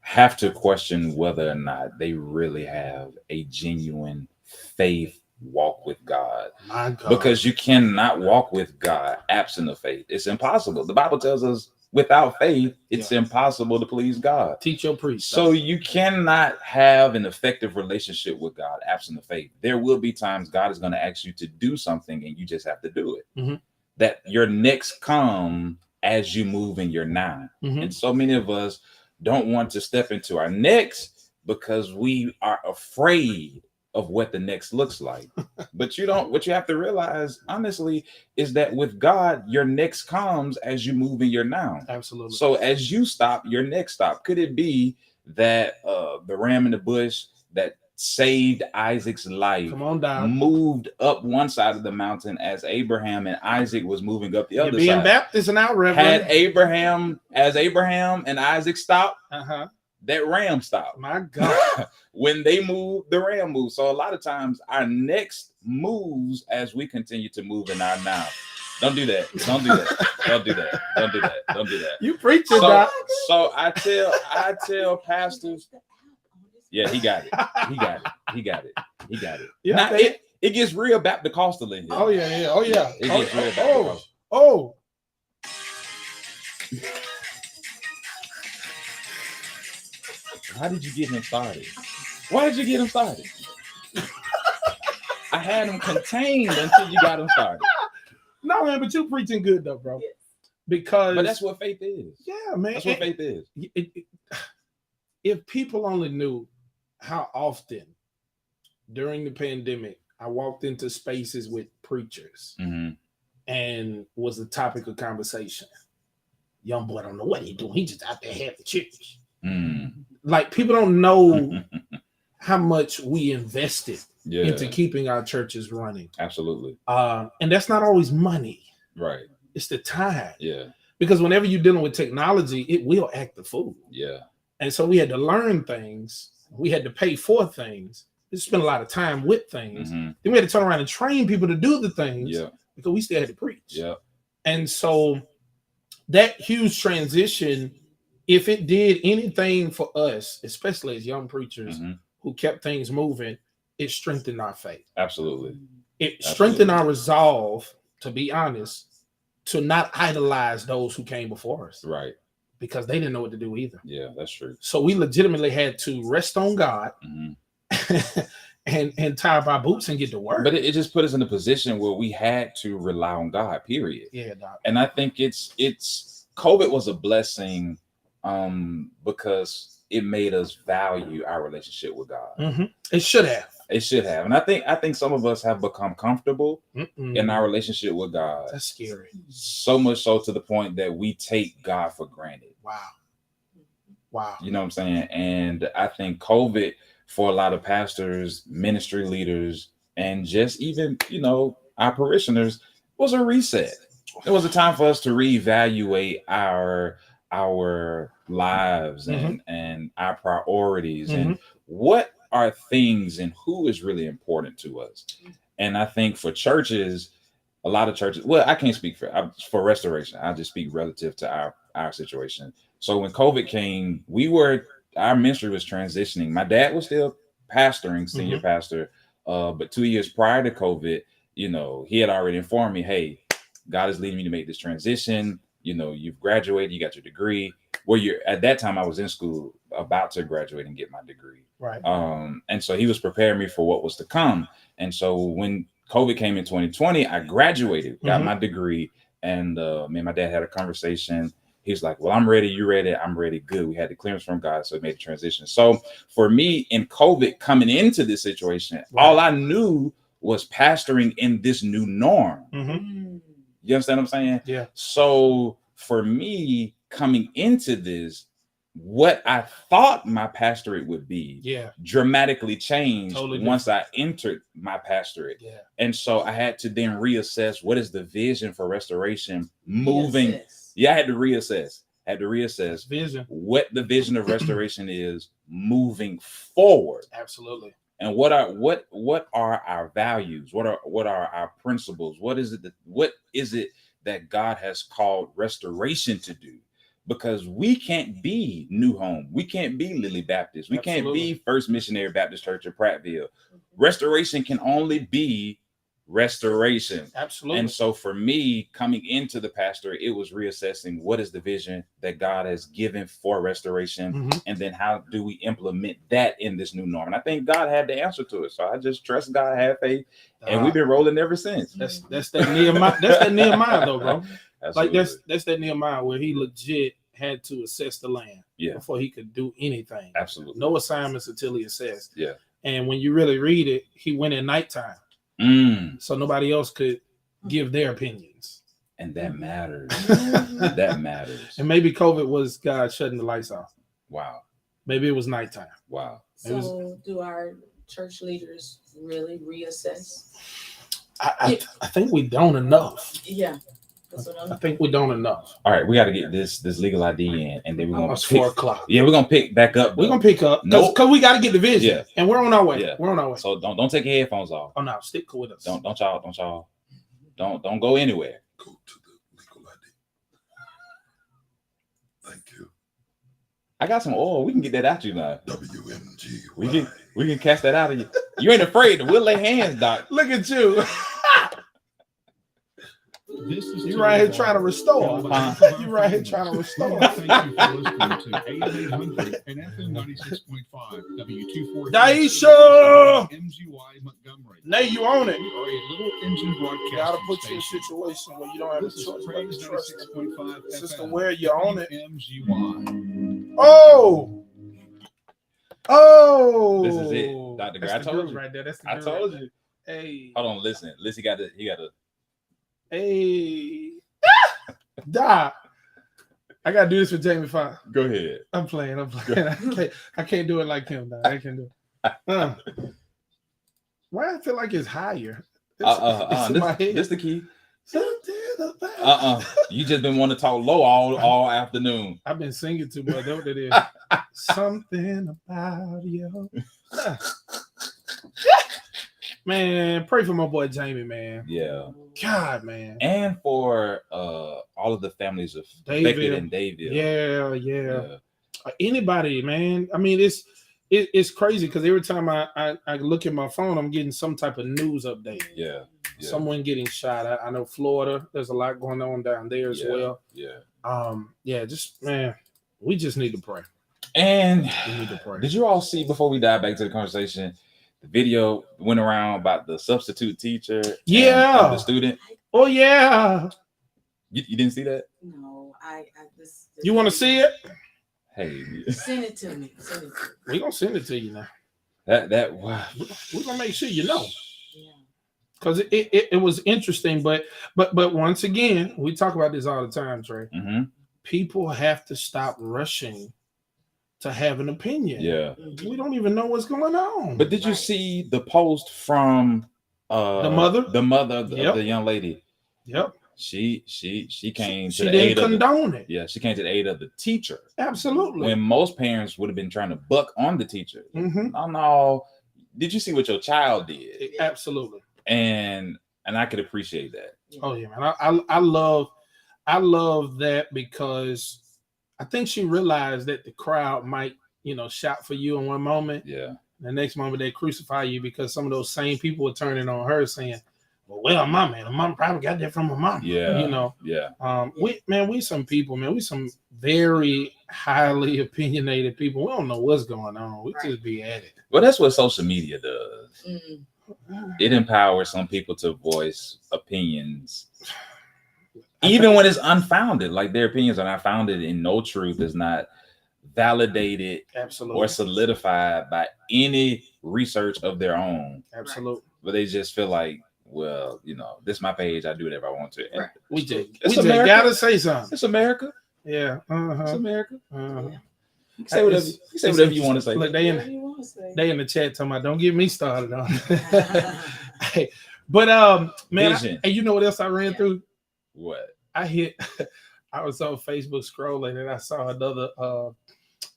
[SPEAKER 2] have to question whether or not they really have a genuine faith walk with God.
[SPEAKER 1] My God.
[SPEAKER 2] Because you cannot walk with God absent of faith. It's impossible. The Bible tells us without faith, it's impossible to please God.
[SPEAKER 1] Teach your priest.
[SPEAKER 2] So you cannot have an effective relationship with God absent of faith. There will be times God is going to ask you to do something and you just have to do it. That your next come as you move in your now. And so many of us don't want to step into our next because we are afraid of what the next looks like. But what you have to realize, honestly, is that with God, your next comes as you move in your now.
[SPEAKER 1] Absolutely.
[SPEAKER 2] So as you stop, your next stop. Could it be that the ram in the bush that saved Isaac's life moved up one side of the mountain as Abraham and Isaac was moving up the other
[SPEAKER 1] being
[SPEAKER 2] side?
[SPEAKER 1] Baptist now, Reverend.
[SPEAKER 2] Had Abraham and Isaac stopped, that ram stopped.
[SPEAKER 1] My God.
[SPEAKER 2] When they moved, the ram moved. So a lot of times our next moves as we continue to move in our now. Don't do that. Don't do that. Don't do that. Don't do that. Don't do that.
[SPEAKER 1] You preaching,
[SPEAKER 2] Doc. So I tell pastors. Yeah, he got it. He got it. He got it. He got it.
[SPEAKER 1] Yeah,
[SPEAKER 2] now, it gets real Baptist-costal in here.
[SPEAKER 1] Oh yeah. Oh yeah.
[SPEAKER 2] It gets real Baptist-costal.
[SPEAKER 1] Oh.
[SPEAKER 2] How did you get him started? Why did you get him started? I had him contained until you got him started.
[SPEAKER 1] No, man, but you preaching good though, bro.
[SPEAKER 2] But that's what faith is.
[SPEAKER 1] Yeah, man.
[SPEAKER 2] That's what faith is.
[SPEAKER 1] If people only knew how often during the pandemic I walked into spaces with preachers and was the topic of conversation. Young boy don't know what he's doing. He just out there having church. Like people don't know how much we invested into keeping our churches running.
[SPEAKER 2] Absolutely.
[SPEAKER 1] And that's not always money.
[SPEAKER 2] Right.
[SPEAKER 1] It's the time.
[SPEAKER 2] Yeah.
[SPEAKER 1] Because whenever you're dealing with technology, it will act the fool.
[SPEAKER 2] Yeah.
[SPEAKER 1] And so we had to learn things. We had to pay for things. We spent a lot of time with things. Then we had to turn around and train people to do the things because we still had to preach.
[SPEAKER 2] Yeah.
[SPEAKER 1] And so that huge transition, if it did anything for us, especially as young preachers who kept things moving, it strengthened our faith.
[SPEAKER 2] Absolutely.
[SPEAKER 1] It strengthened our resolve, to be honest, to not idolize those who came before us.
[SPEAKER 2] Right.
[SPEAKER 1] because they didn't know what to do either.
[SPEAKER 2] Yeah, that's true.
[SPEAKER 1] So we legitimately had to rest on God and tie up our boots and get to work.
[SPEAKER 2] But it just put us in a position where we had to rely on God, period.
[SPEAKER 1] Yeah, Doc.
[SPEAKER 2] And I think it's COVID was a blessing because it made us value our relationship with God.
[SPEAKER 1] It should have.
[SPEAKER 2] It should have. And I think some of us have become comfortable in our relationship with God.
[SPEAKER 1] That's scary.
[SPEAKER 2] So much so to the point that we take God for granted.
[SPEAKER 1] Wow.
[SPEAKER 2] You know what I'm saying? And I think COVID for a lot of pastors, ministry leaders, and just even, our parishioners was a reset. It was a time for us to reevaluate our lives and our priorities and what are things and who is really important to us. And I think for churches, a lot of churches, well, I can't speak for Restoration. I just speak relative to our situation. So when COVID came, our ministry was transitioning. My dad was still pastoring, senior pastor, but 2 years prior to COVID, he had already informed me, hey, God is leading me to make this transition. You've graduated, you got your degree. Well, at that time I was in school about to graduate and get my degree.
[SPEAKER 1] Right.
[SPEAKER 2] And so he was preparing me for what was to come. And so when COVID came in 2020, I graduated, got my degree, and me and my dad had a conversation. He's like, well, I'm ready. You ready? I'm ready. Good. We had the clearance from God, so it made the transition. So for me in COVID coming into this situation, all I knew was pastoring in this new norm. You understand what I'm saying?
[SPEAKER 1] Yeah.
[SPEAKER 2] So for me coming into this, what I thought my pastorate would be dramatically changed once I entered my pastorate.
[SPEAKER 1] Yeah.
[SPEAKER 2] And so I had to then reassess what is the vision for Restoration moving. Yeah, I had to reassess
[SPEAKER 1] vision,
[SPEAKER 2] what the vision of Restoration is moving forward.
[SPEAKER 1] Absolutely.
[SPEAKER 2] And what are our values? What are our principles? What is it that God has called Restoration to do? Because we can't be New Home. We can't be Lily Baptist. We can't be First Missionary Baptist Church of Prattville. Restoration can only be restoration.
[SPEAKER 1] Absolutely.
[SPEAKER 2] And so for me coming into the pastor, it was reassessing what is the vision that God has given for Restoration, and then how do we implement that in this new norm? And I think God had the answer to it. So I just trust God, have faith, and we've been rolling ever since.
[SPEAKER 1] That's that Nehemiah. That's that Nehemiah though, bro.
[SPEAKER 2] Absolutely.
[SPEAKER 1] Like that's that Nehemiah where he legit had to assess the land before he could do anything.
[SPEAKER 2] Absolutely.
[SPEAKER 1] No assignments until he assessed.
[SPEAKER 2] Yeah.
[SPEAKER 1] And when you really read it, he went at nighttime. So nobody else could give their opinions.
[SPEAKER 2] And that matters. That matters.
[SPEAKER 1] And maybe COVID was God shutting the lights off.
[SPEAKER 2] Wow.
[SPEAKER 1] Maybe it was nighttime.
[SPEAKER 2] Wow.
[SPEAKER 3] So do our church leaders really reassess?
[SPEAKER 2] I
[SPEAKER 1] think we don't enough.
[SPEAKER 3] Yeah.
[SPEAKER 1] I think we don't enough.
[SPEAKER 2] All right, we got to get this legal ID in, and then we're gonna.
[SPEAKER 1] It's 4 o'clock.
[SPEAKER 2] Yeah, we're gonna pick back up.
[SPEAKER 1] We're gonna pick up because we got to get the vision.
[SPEAKER 2] Yeah.
[SPEAKER 1] And we're on our way.
[SPEAKER 2] Yeah.
[SPEAKER 1] We're on our way.
[SPEAKER 2] So don't take your headphones off.
[SPEAKER 1] Oh no, stick with us.
[SPEAKER 2] Don't go anywhere.
[SPEAKER 4] Go to the legal ID. Thank you.
[SPEAKER 2] I got some oil. We can get that out you now.
[SPEAKER 4] WMG.
[SPEAKER 2] We can cast that out of you. You ain't afraid. We'll lay hands, Doc.
[SPEAKER 1] Look at you. You right here trying to restore. You right here trying to restore.
[SPEAKER 5] Thank you for listening to 8800 and FM 96.5 W24.
[SPEAKER 1] Daisha!
[SPEAKER 5] MGY Montgomery.
[SPEAKER 1] Nay, you own it.
[SPEAKER 5] We are a little engine broadcasting
[SPEAKER 1] Gotta put you in a
[SPEAKER 5] station.
[SPEAKER 1] situation where you don't have a
[SPEAKER 5] This is
[SPEAKER 1] choice but
[SPEAKER 5] Praise
[SPEAKER 1] to trust it.
[SPEAKER 5] 96.5
[SPEAKER 1] Sister,
[SPEAKER 5] FM.
[SPEAKER 1] where you own it.
[SPEAKER 5] MGY.
[SPEAKER 1] Oh.
[SPEAKER 2] This is it, Dr. Gray. I
[SPEAKER 1] That's the
[SPEAKER 2] told
[SPEAKER 1] groove
[SPEAKER 2] you.
[SPEAKER 1] right there. That's the
[SPEAKER 2] I
[SPEAKER 1] groove
[SPEAKER 2] told
[SPEAKER 1] right
[SPEAKER 2] you.
[SPEAKER 1] there. Hey.
[SPEAKER 2] Hold on, listen. He got to.
[SPEAKER 1] Hey. Doc. I gotta do this with Jamie Foxx.
[SPEAKER 2] Go ahead.
[SPEAKER 1] I'm playing. I can't do it like him, Doc. I can't do it. Why I feel like it's higher? It's in my head.
[SPEAKER 2] This the key.
[SPEAKER 1] Something about
[SPEAKER 2] You just been wanting to talk low all afternoon.
[SPEAKER 1] I've been singing too much. That's what it is. Something about you. Man, pray for my boy Jamie, man.
[SPEAKER 2] Yeah.
[SPEAKER 1] God, man.
[SPEAKER 2] And for all of the families affected in David.
[SPEAKER 1] Yeah. Anybody, man. I mean, it's it's crazy because every time I look at my phone, I'm getting some type of news update.
[SPEAKER 2] Yeah. Yeah.
[SPEAKER 1] Someone getting shot. I know Florida. There's a lot going on down there as well.
[SPEAKER 2] Yeah.
[SPEAKER 1] Yeah, just man, we just need to pray.
[SPEAKER 2] And
[SPEAKER 1] We need to pray.
[SPEAKER 2] did you all see, before we dive back to the conversation, the video went around about the substitute teacher
[SPEAKER 1] Yeah.
[SPEAKER 2] and the student?
[SPEAKER 1] Oh yeah.
[SPEAKER 2] You didn't see that?
[SPEAKER 3] No, this
[SPEAKER 1] You want to see it?
[SPEAKER 2] Hey,
[SPEAKER 3] Send it to me. Send it to me.
[SPEAKER 1] We're gonna send it to you now.
[SPEAKER 2] that wow.
[SPEAKER 1] We're gonna make sure you know.
[SPEAKER 3] Yeah.
[SPEAKER 1] Because it was interesting, but once again, we talk about this all the time, Trey.
[SPEAKER 2] Mm-hmm.
[SPEAKER 1] People have to stop rushing to have an opinion.
[SPEAKER 2] Yeah.
[SPEAKER 1] We don't even know what's going on.
[SPEAKER 2] But did you see the post from
[SPEAKER 1] The mother?
[SPEAKER 2] The mother of
[SPEAKER 1] Yep.
[SPEAKER 2] the young lady.
[SPEAKER 1] Yep.
[SPEAKER 2] She came
[SPEAKER 1] She
[SPEAKER 2] to the
[SPEAKER 1] didn't
[SPEAKER 2] aid of the,
[SPEAKER 1] condone it.
[SPEAKER 2] yeah, she came to the aid of the teacher.
[SPEAKER 1] Absolutely.
[SPEAKER 2] When most parents would have been trying to buck on the teacher.
[SPEAKER 1] Mhm.
[SPEAKER 2] No. Did you see what your child did?
[SPEAKER 1] Absolutely.
[SPEAKER 2] And I could appreciate that.
[SPEAKER 1] Oh yeah, man. I love that because I think she realized that the crowd might, shout for you in one moment.
[SPEAKER 2] Yeah.
[SPEAKER 1] The next moment they crucify you because some of those same people were turning on her saying, well, my mom probably got that from her mom.
[SPEAKER 2] Yeah. Yeah.
[SPEAKER 1] We some people, man. We some very highly opinionated people. We don't know what's going on. We just be at it.
[SPEAKER 2] Well, that's what social media does.
[SPEAKER 3] Mm.
[SPEAKER 2] It empowers some people to voice opinions, even when it's unfounded. Like their opinions are not founded in no truth, is not validated
[SPEAKER 1] Absolutely.
[SPEAKER 2] or solidified by any research of their own.
[SPEAKER 1] Absolutely.
[SPEAKER 2] But they just feel like, well, this is my page. I do whatever I want to.
[SPEAKER 3] Right.
[SPEAKER 1] We just
[SPEAKER 2] America.
[SPEAKER 1] gotta say something.
[SPEAKER 2] It's America.
[SPEAKER 1] Yeah.
[SPEAKER 2] It's America.
[SPEAKER 1] Uh-huh.
[SPEAKER 2] You say whatever you want to say.
[SPEAKER 1] Look, they in the chat talking about don't get me started on it. Hey, but man,
[SPEAKER 2] Vision.
[SPEAKER 1] and you know what else I ran through?
[SPEAKER 2] What?
[SPEAKER 1] I was on Facebook scrolling and I saw another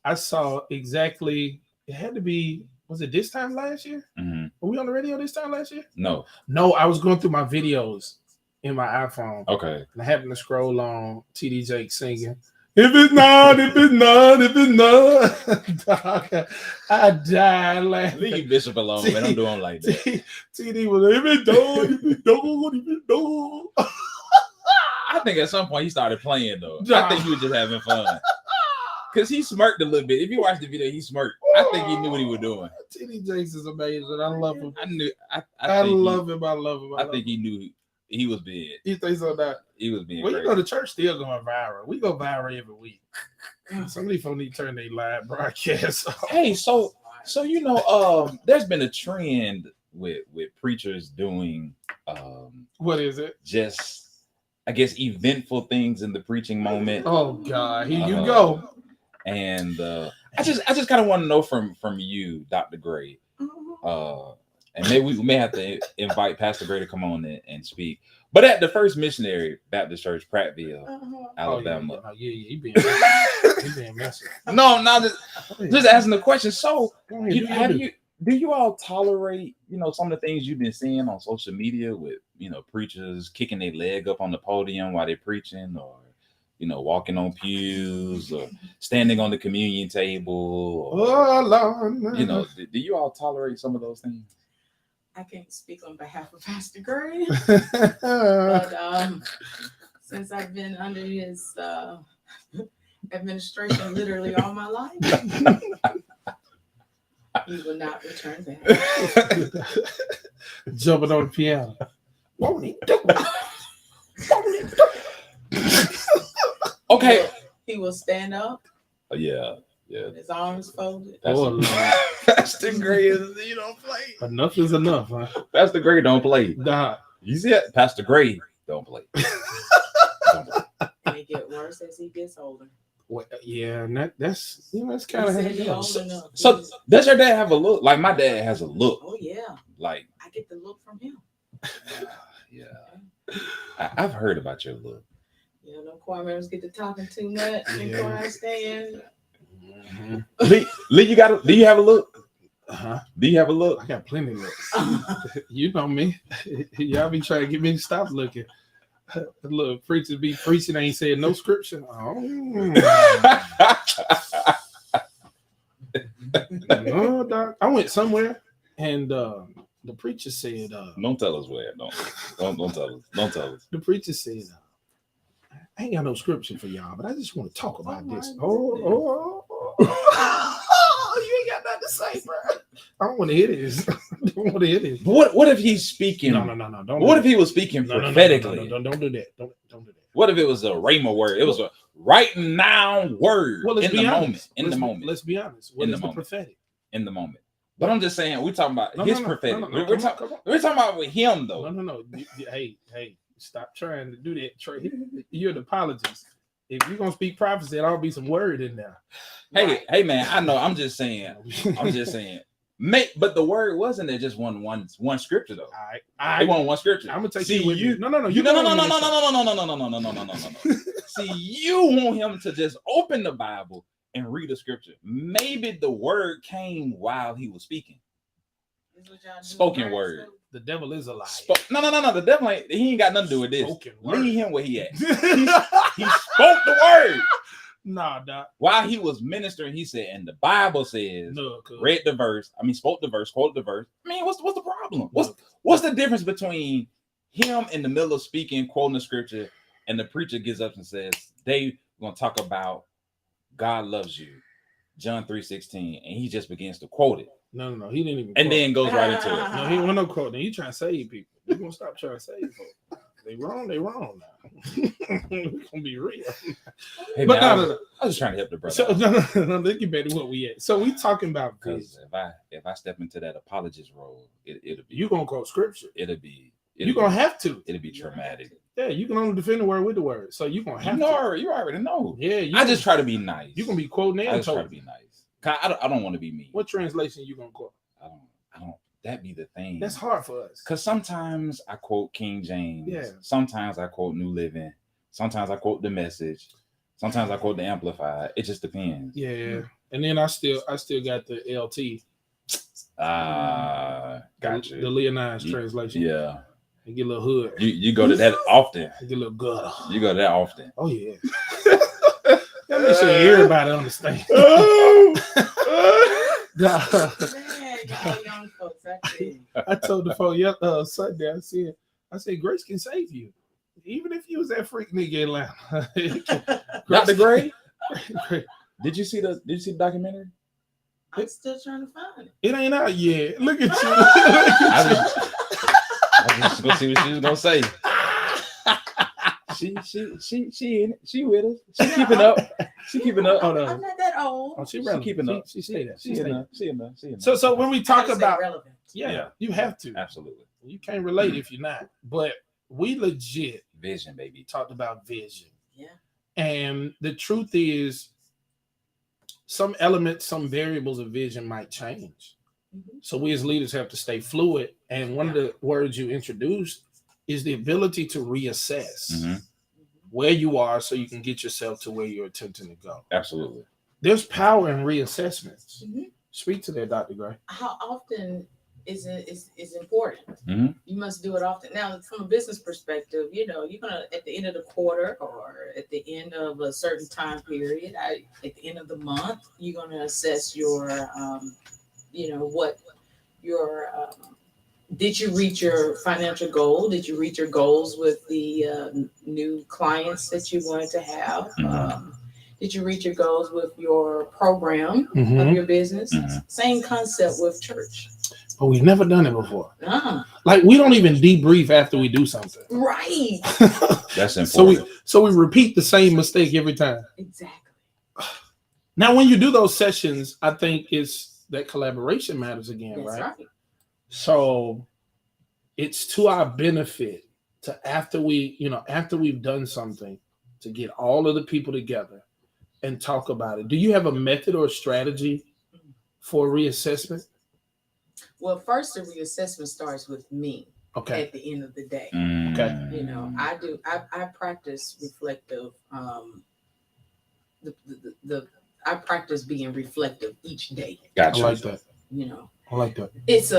[SPEAKER 1] I saw exactly, it had to be, was it this time last year?
[SPEAKER 2] Mm-hmm.
[SPEAKER 1] Were we on the radio this time last year?
[SPEAKER 2] No.
[SPEAKER 1] I was going through my videos in my iPhone.
[SPEAKER 2] Okay.
[SPEAKER 1] And I happened to scroll on TD Jake singing, if it's not, if it's not. Dog, I died laughing.
[SPEAKER 2] Leave Bishop alone, man. Don't do him like that.
[SPEAKER 1] TD was like, if it don't.
[SPEAKER 2] I think at some point he started playing though.
[SPEAKER 1] Nah.
[SPEAKER 2] I think he was just having fun. Cause he smirked a little bit. If you watch the video, he smirked. I think he knew what he was doing.
[SPEAKER 1] TD Jakes is amazing. I love him.
[SPEAKER 2] I knew.
[SPEAKER 1] I love him. I love him.
[SPEAKER 2] I think he knew he was being.
[SPEAKER 1] You think so? That
[SPEAKER 2] He was being.
[SPEAKER 1] well,
[SPEAKER 2] crazy.
[SPEAKER 1] the church still going viral. We go viral every week. Some of these folks need to turn their live broadcast off.
[SPEAKER 2] Hey, so there's been a trend with preachers doing
[SPEAKER 1] What is it?
[SPEAKER 2] just, I guess, eventful things in the preaching moment.
[SPEAKER 1] Oh God, here you
[SPEAKER 2] Uh-huh.
[SPEAKER 1] go.
[SPEAKER 2] And I just kind of want to know from you, Dr. Gray, and maybe we may have to invite Pastor Gray to come on and speak. But at the First Missionary Baptist Church, Prattville, Alabama.
[SPEAKER 1] Oh, yeah, he being messy.
[SPEAKER 2] No, I'm not just asking the question. So,
[SPEAKER 1] Go ahead,
[SPEAKER 2] do you all tolerate, some of the things you've been seeing on social media with, preachers kicking their leg up on the podium while they're preaching, or walking on pews, or standing on the communion table, or,
[SPEAKER 1] Oh Lord.
[SPEAKER 2] do you all tolerate some of those things?
[SPEAKER 3] I can't speak on behalf of Pastor Gray, but since I've been under his administration literally all my life, he will not return that.
[SPEAKER 1] Jumping on the piano. Won't he do it? Won't he do it?
[SPEAKER 2] Okay.
[SPEAKER 3] He will stand up
[SPEAKER 2] Yeah.
[SPEAKER 3] with his arms folded.
[SPEAKER 1] Oh, Lord.
[SPEAKER 2] Pastor Gray you don't play.
[SPEAKER 1] Enough is enough, huh?
[SPEAKER 2] Pastor Gray don't play.
[SPEAKER 1] Nah.
[SPEAKER 2] You see it? Pastor Gray don't play.
[SPEAKER 3] And it get worse as he gets older.
[SPEAKER 1] Well, yeah, and that's that's
[SPEAKER 3] He
[SPEAKER 1] kind of
[SPEAKER 3] said he old enough.
[SPEAKER 2] So does your dad have a look? Like my dad has a look.
[SPEAKER 3] Oh yeah,
[SPEAKER 2] Like,
[SPEAKER 3] I get the look from him.
[SPEAKER 2] yeah. I've heard about your look.
[SPEAKER 3] No choir members get to talking too much in
[SPEAKER 1] Yeah.
[SPEAKER 3] choir stand.
[SPEAKER 2] Lee, do you have a look?
[SPEAKER 1] Uh-huh.
[SPEAKER 2] Do you have a look?
[SPEAKER 1] I got plenty of looks. You know me. Y'all be trying to get me to stop looking. Look, preachers be preaching, ain't saying no scripture. Oh. No, doc. I went somewhere and the preacher said,
[SPEAKER 2] Don't tell us where. Don't tell us. Don't tell us.
[SPEAKER 1] the preacher said, I ain't got no scripture for y'all, but I just want to talk about
[SPEAKER 3] Oh,
[SPEAKER 1] this.
[SPEAKER 3] my
[SPEAKER 1] You ain't got nothing to say, bro. I don't want to hear this. I don't want to hear this.
[SPEAKER 2] What if he's speaking?
[SPEAKER 1] No. Don't.
[SPEAKER 2] What
[SPEAKER 1] do
[SPEAKER 2] if he was speaking
[SPEAKER 1] that. No,
[SPEAKER 2] prophetically?
[SPEAKER 1] Don't do that. Don't do that.
[SPEAKER 2] What if it was a rhema word? It was a right now word
[SPEAKER 1] Well, let's
[SPEAKER 2] in
[SPEAKER 1] be
[SPEAKER 2] the
[SPEAKER 1] honest.
[SPEAKER 2] moment.
[SPEAKER 1] Let's be honest. What
[SPEAKER 2] In
[SPEAKER 1] is
[SPEAKER 2] the
[SPEAKER 1] the
[SPEAKER 2] moment.
[SPEAKER 1] prophetic?
[SPEAKER 2] In the moment. But I'm just saying, we're talking about
[SPEAKER 1] No,
[SPEAKER 2] his
[SPEAKER 1] no,
[SPEAKER 2] prophetic.
[SPEAKER 1] no,
[SPEAKER 2] We're
[SPEAKER 1] come on.
[SPEAKER 2] talking about with him though.
[SPEAKER 1] No. Hey, stop trying to do that, Trey. You're an apologist. If you're gonna speak prophecy, there'll be some word in there.
[SPEAKER 2] Hey, man, I know. I'm just saying. But the word wasn't there just one scripture though.
[SPEAKER 1] I
[SPEAKER 2] It wasn't one scripture.
[SPEAKER 1] I'm gonna take
[SPEAKER 2] See,
[SPEAKER 1] you with
[SPEAKER 2] you.
[SPEAKER 1] me. No.
[SPEAKER 2] No. See, you want him to just open the Bible and read a scripture. Maybe the word came while he was speaking. Spoken word.
[SPEAKER 1] The devil is a liar.
[SPEAKER 2] No. The devil he ain't got nothing to do with this.
[SPEAKER 1] Spoken word.
[SPEAKER 2] Leave him where he at. He spoke the word.
[SPEAKER 1] Nah, doc.
[SPEAKER 2] While he was ministering, he said, and the Bible says,
[SPEAKER 1] No,
[SPEAKER 2] read the verse. Spoke the verse, quoted the verse. I mean, what's the problem? What's the difference between him in the middle of speaking, quoting the scripture, and the preacher gets up and says, they gonna talk about God loves you, John 3:16, and he just begins to quote it.
[SPEAKER 1] No. He didn't even.
[SPEAKER 2] And
[SPEAKER 1] quote.
[SPEAKER 2] then goes right into it.
[SPEAKER 1] No, he ain't want no quoting. He trying to save people. You gonna stop trying to save folks. They wrong now. We're gonna be real.
[SPEAKER 2] Hey,
[SPEAKER 1] But
[SPEAKER 2] man,
[SPEAKER 1] no.
[SPEAKER 2] I was just trying to help the brother.
[SPEAKER 1] So
[SPEAKER 2] out.
[SPEAKER 1] no, let's get back to what we at. So we talking about
[SPEAKER 2] Because if I step into that apologist role, it'll be
[SPEAKER 1] you gonna quote scripture.
[SPEAKER 2] it'll be
[SPEAKER 1] You're gonna have to.
[SPEAKER 2] it'll be traumatic.
[SPEAKER 1] Yeah, you can only defend the word with the word. So you're gonna have to.
[SPEAKER 2] You already know.
[SPEAKER 1] Yeah,
[SPEAKER 2] I just try to be nice.
[SPEAKER 1] you're gonna be quoting
[SPEAKER 2] I
[SPEAKER 1] and
[SPEAKER 2] just try to
[SPEAKER 1] told.
[SPEAKER 2] be nice. 'Cause I don't want to be mean.
[SPEAKER 1] What translation you gonna quote?
[SPEAKER 2] I don't. That be the thing.
[SPEAKER 1] That's hard for us.
[SPEAKER 2] Because sometimes I quote King James.
[SPEAKER 1] Yeah.
[SPEAKER 2] Sometimes I quote New Living. Sometimes I quote The Message. Sometimes I quote the Amplified. It just depends.
[SPEAKER 1] Yeah, and then I still got the LT.
[SPEAKER 2] Gotcha.
[SPEAKER 1] The Leonidas translation.
[SPEAKER 2] Yeah.
[SPEAKER 1] And get a little hood.
[SPEAKER 2] You go to that often.
[SPEAKER 1] Get a little gutter.
[SPEAKER 2] You go to that often.
[SPEAKER 1] Oh yeah. That makes sure everybody understand.
[SPEAKER 3] Young folks, I tell you.
[SPEAKER 1] I told the folks Sunday. I said, Grace can save you, even if you was that freak nigga in Atlanta.
[SPEAKER 2] Dr. Gray, did you see the documentary?
[SPEAKER 3] I'm still trying to find it.
[SPEAKER 1] It ain't out yet. Look at you.
[SPEAKER 2] I just gonna see what she was gonna say. She in it. She with us. She keeping up. She keeping up.
[SPEAKER 1] Hold
[SPEAKER 3] I'm
[SPEAKER 1] on.
[SPEAKER 3] not that old.
[SPEAKER 1] Oh, she
[SPEAKER 2] keeping up.
[SPEAKER 1] She say that.
[SPEAKER 2] She in there. She in there.
[SPEAKER 1] So when we talk
[SPEAKER 3] Gotta stay
[SPEAKER 1] about,
[SPEAKER 3] relevant.
[SPEAKER 1] yeah, you have to.
[SPEAKER 2] Absolutely.
[SPEAKER 1] You can't relate if you're not. But we legit
[SPEAKER 2] Vision, baby.
[SPEAKER 1] talked about vision.
[SPEAKER 3] Yeah.
[SPEAKER 1] And the truth is, some elements, some variables of vision might change.
[SPEAKER 3] Mhm.
[SPEAKER 1] So we as leaders have to stay fluid. And one of the words you introduced is the ability to reassess
[SPEAKER 2] Mhm.
[SPEAKER 1] where you are so you can get yourself to where you're attempting to go.
[SPEAKER 2] Absolutely.
[SPEAKER 1] There's power in reassessments.
[SPEAKER 3] Mhm.
[SPEAKER 1] Speak to that, Dr. Gray.
[SPEAKER 3] How often is important?
[SPEAKER 2] Mhm.
[SPEAKER 3] You must do it often. Now, from a business perspective, you're gonna at the end of the quarter or at the end of a certain time period, at the end of the month, you're gonna assess your, what your did you reach your financial goal? Did you reach your goals with the new clients that you wanted to have?
[SPEAKER 2] Mhm.
[SPEAKER 3] Did you reach your goals with your program
[SPEAKER 1] Mm-hmm.
[SPEAKER 3] of your business?
[SPEAKER 2] Mhm.
[SPEAKER 3] Same concept with church.
[SPEAKER 1] But we've never done it before.
[SPEAKER 3] Ah,
[SPEAKER 1] Like we don't even debrief after we do something.
[SPEAKER 3] right.
[SPEAKER 2] That's
[SPEAKER 1] so
[SPEAKER 2] important.
[SPEAKER 1] we repeat the same mistake every time.
[SPEAKER 3] Exactly.
[SPEAKER 1] Now, when you do those sessions, I think it's that collaboration matters again,
[SPEAKER 3] That's
[SPEAKER 1] right?
[SPEAKER 3] right.
[SPEAKER 1] So it's to our benefit to after we've done something, to get all of the people together and talk about it. Do you have a method or a strategy for reassessment?
[SPEAKER 3] Well, first the reassessment starts with me
[SPEAKER 1] Okay.
[SPEAKER 3] at the end of the day.
[SPEAKER 2] Mm.
[SPEAKER 3] I practice reflective. I practice being reflective each day.
[SPEAKER 1] I
[SPEAKER 2] Gotcha.
[SPEAKER 1] like that. I like that.
[SPEAKER 3] It's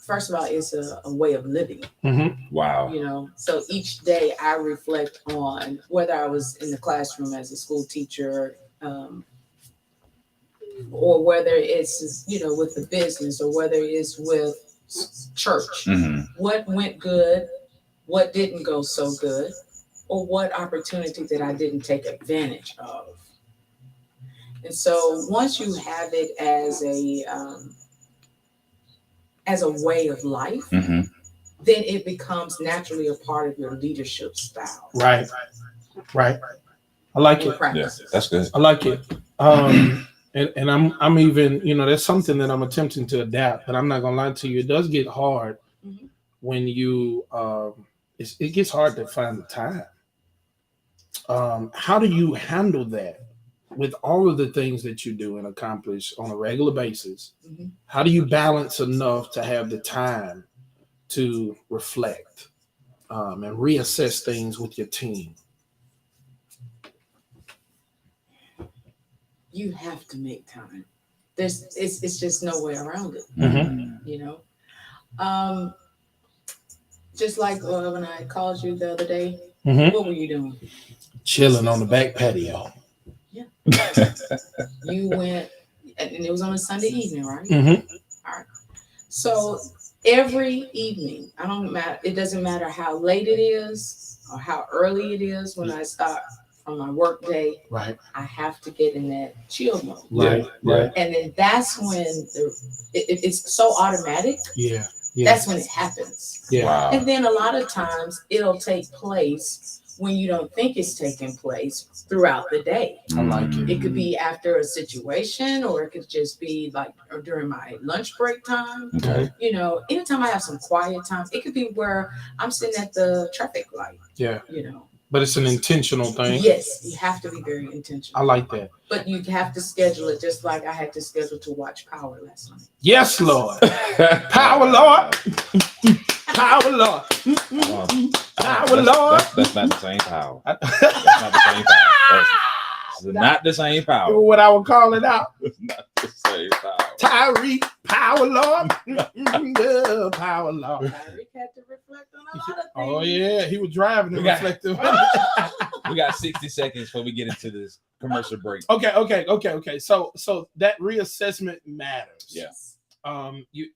[SPEAKER 3] first of all, it's a way of living.
[SPEAKER 1] Mm-hmm.
[SPEAKER 2] Wow.
[SPEAKER 3] So each day I reflect on whether I was in the classroom as a school teacher, or whether it's, with the business, or whether it's with church.
[SPEAKER 2] Mhm.
[SPEAKER 3] What went good? What didn't go so good? Or what opportunity that I didn't take advantage of? And so once you have it as a way of life,
[SPEAKER 2] Mhm.
[SPEAKER 3] then it becomes naturally a part of your leadership style.
[SPEAKER 1] Right. Right. I like
[SPEAKER 3] And
[SPEAKER 1] it.
[SPEAKER 2] Yeah,
[SPEAKER 3] practices.
[SPEAKER 2] that's good.
[SPEAKER 1] I like it. And I'm even, that's something that I'm attempting to adapt, but I'm not gonna lie to you. It does get hard
[SPEAKER 3] Mhm.
[SPEAKER 1] when you it gets hard to find the time. How do you handle that with all of the things that you do and accomplish on a regular basis?
[SPEAKER 3] Mhm.
[SPEAKER 1] How do you balance enough to have the time to reflect and reassess things with your team?
[SPEAKER 3] You have to make time. It's just no way around it,
[SPEAKER 2] Mhm.
[SPEAKER 3] you know. Um, just like when I called you the other day,
[SPEAKER 1] Mhm.
[SPEAKER 3] what were you doing?
[SPEAKER 1] Chilling on the back patio.
[SPEAKER 3] You went, and it was on a Sunday evening, right?
[SPEAKER 1] Mhm.
[SPEAKER 3] So every evening, I don't matter. It doesn't matter how late it is or how early it is when I start from my work day.
[SPEAKER 1] Right.
[SPEAKER 3] I have to get in that chill mode.
[SPEAKER 1] Right.
[SPEAKER 2] Yeah.
[SPEAKER 1] Right.
[SPEAKER 3] And then that's when it's so automatic.
[SPEAKER 1] Yeah. Yeah.
[SPEAKER 3] That's when it happens.
[SPEAKER 1] Yeah.
[SPEAKER 2] Wow.
[SPEAKER 3] And then a lot of times it'll take place when you don't think it's taking place throughout the day.
[SPEAKER 1] I like it.
[SPEAKER 3] It could be after a situation, or it could just be like or during my lunch break time.
[SPEAKER 2] Okay.
[SPEAKER 3] Anytime I have some quiet time, it could be where I'm sitting at the traffic light.
[SPEAKER 1] Yeah.
[SPEAKER 3] You know.
[SPEAKER 1] But it's an intentional thing.
[SPEAKER 3] Yes, you have to be very intentional.
[SPEAKER 1] I like that.
[SPEAKER 3] But you have to schedule it, just like I had to schedule to watch Power last night.
[SPEAKER 1] Yes, Lord. Power, Lord. Power, Lord. Power, Lord.
[SPEAKER 2] That's not the same power. That's not the same power. That's not the same power.
[SPEAKER 1] What I would call it out.
[SPEAKER 2] It's not the same power.
[SPEAKER 1] Tyreek, Power, Lord. Yeah, Power, Lord.
[SPEAKER 3] Tyreek had to reflect on a lot of things.
[SPEAKER 1] Oh, yeah. He was driving and
[SPEAKER 2] We got-
[SPEAKER 1] reflective.
[SPEAKER 2] We got 60 seconds before we get into this commercial break.
[SPEAKER 1] Okay. So that reassessment matters.
[SPEAKER 2] Yeah.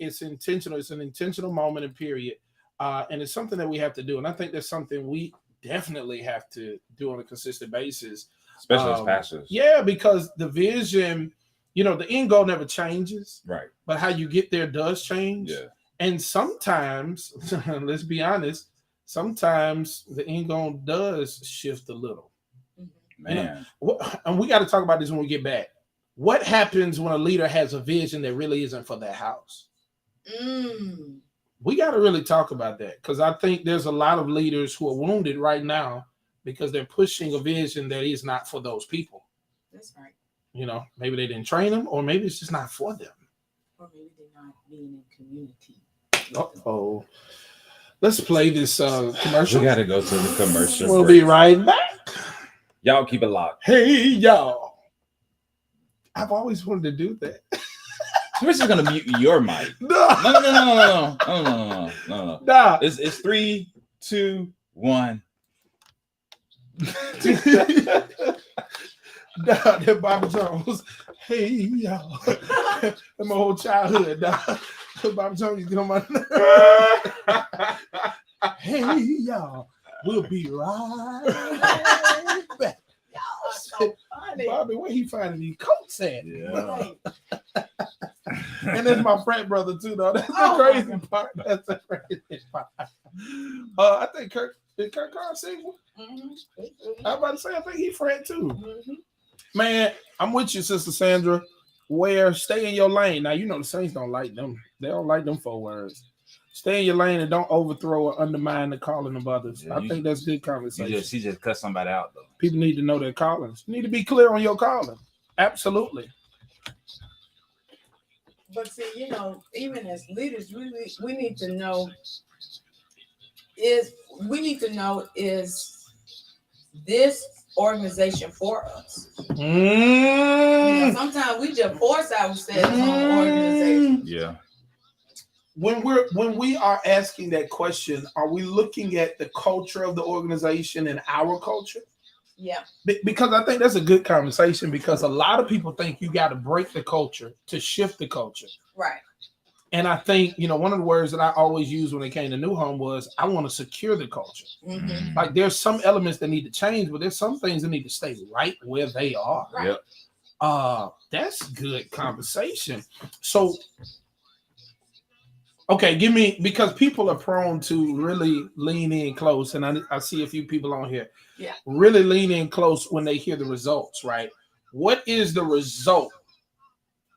[SPEAKER 1] It's intentional. It's an intentional moment and period. And it's something that we have to do. And I think that's something we definitely have to do on a consistent basis.
[SPEAKER 2] Especially as pastors.
[SPEAKER 1] Yeah, because the vision, the end goal never changes,
[SPEAKER 2] Right.
[SPEAKER 1] but how you get there does change.
[SPEAKER 2] Yeah.
[SPEAKER 1] And sometimes, let's be honest, sometimes the end goal does shift a little.
[SPEAKER 2] Man.
[SPEAKER 1] And we got to talk about this when we get back. What happens when a leader has a vision that really isn't for their house? We got to really talk about that, because I think there's a lot of leaders who are wounded right now because they're pushing a vision that is not for those people.
[SPEAKER 3] That's right.
[SPEAKER 1] Maybe they didn't train them, or maybe it's just not for them.
[SPEAKER 3] Or maybe they're not being in community.
[SPEAKER 1] Uh-oh. Let's play this commercial.
[SPEAKER 2] We got to go to the commercial
[SPEAKER 1] We'll
[SPEAKER 2] break.
[SPEAKER 1] be right back.
[SPEAKER 2] Y'all keep it locked.
[SPEAKER 1] Hey, y'all. I've always wanted to do that.
[SPEAKER 2] Chris is going to mute your mic.
[SPEAKER 1] No.
[SPEAKER 2] No.
[SPEAKER 1] Nah.
[SPEAKER 2] It's 3, 2, 1.
[SPEAKER 1] Nah, that Bobby Jones. Hey, y'all. That's my whole childhood. Nah. Bobby Jones used to get on my Hey, y'all. We'll be right back.
[SPEAKER 3] Y'all are so funny.
[SPEAKER 1] Bobby, where he finding these coats at?
[SPEAKER 2] Yeah.
[SPEAKER 1] And that's my frat brother too, though. That's the
[SPEAKER 3] Oh,
[SPEAKER 1] crazy part. That's the crazy part. I think did Kirk Carr sing? I'm about to say, I think he frat too. Man, I'm with you, Sister Sandra. Where stay in your lane. Now, the Saints don't like them. They don't like them 4 words. Stay in your lane and don't overthrow or undermine the calling of others.
[SPEAKER 2] Yeah,
[SPEAKER 1] I think that's good conversation.
[SPEAKER 2] He just cut somebody out, though.
[SPEAKER 1] People need to know their callings. You need to be clear on your calling. Absolutely.
[SPEAKER 3] But see, even as leaders, we need to know is this organization for us? Sometimes we just force ourselves on the organization.
[SPEAKER 2] Yeah.
[SPEAKER 1] When we are asking that question, are we looking at the culture of the organization and our culture?
[SPEAKER 3] Yeah.
[SPEAKER 1] Because I think that's a good conversation, because a lot of people think you got to break the culture to shift the culture.
[SPEAKER 3] Right.
[SPEAKER 1] And I think, one of the words that I always used when it came to New Home was, I want to secure the culture.
[SPEAKER 3] Mm-hmm.
[SPEAKER 1] Like, there's some elements that need to change, but there's some things that need to stay right where they are.
[SPEAKER 3] Right.
[SPEAKER 2] Yep.
[SPEAKER 1] That's good conversation. So, okay, because people are prone to really lean in close, and I see a few people on here.
[SPEAKER 3] Yeah.
[SPEAKER 1] Really lean in close when they hear the results, right? What is the result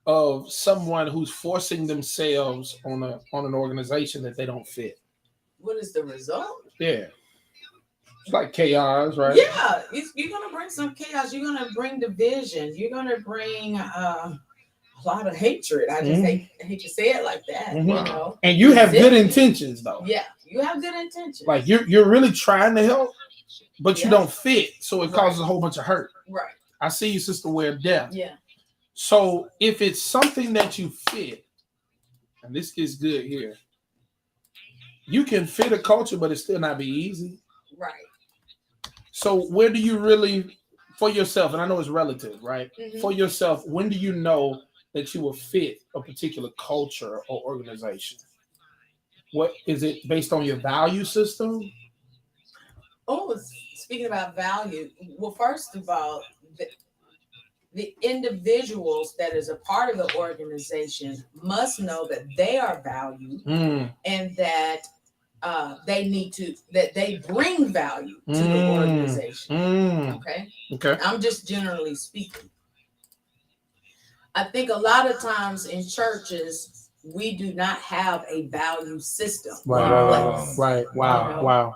[SPEAKER 1] of someone who's forcing themselves on an organization that they don't fit?
[SPEAKER 3] What is the result?
[SPEAKER 1] Yeah. It's like chaos, right?
[SPEAKER 3] Yeah, you're gonna bring some chaos. You're gonna bring division. You're gonna bring a lot of hatred. I just hate to say it like that.
[SPEAKER 1] Mhm. And you have good intentions, though.
[SPEAKER 3] Yeah, you have good intentions.
[SPEAKER 1] Like you're really trying to help, but you
[SPEAKER 3] Yeah.
[SPEAKER 1] don't fit, so it
[SPEAKER 3] Right.
[SPEAKER 1] causes a whole bunch of hurt.
[SPEAKER 3] Right.
[SPEAKER 1] I see you, Sister Ware Death.
[SPEAKER 3] Yeah.
[SPEAKER 1] So if it's something that you fit, and this gets good here, you can fit a culture, but it still not be easy.
[SPEAKER 3] Right.
[SPEAKER 1] So where do you really, for yourself, and I know it's relative, right?
[SPEAKER 3] Mhm.
[SPEAKER 1] For yourself, when do you know that you will fit a particular culture or organization? What is it based on your value system?
[SPEAKER 3] Oh, speaking about value, well, first of all, the individuals that is a part of the organization must know that they are valued and that they bring value to the organization. Okay.
[SPEAKER 1] Okay.
[SPEAKER 3] I'm just generally speaking. I think a lot of times in churches, we do not have a value system.
[SPEAKER 1] Right.
[SPEAKER 3] You know?
[SPEAKER 1] Wow.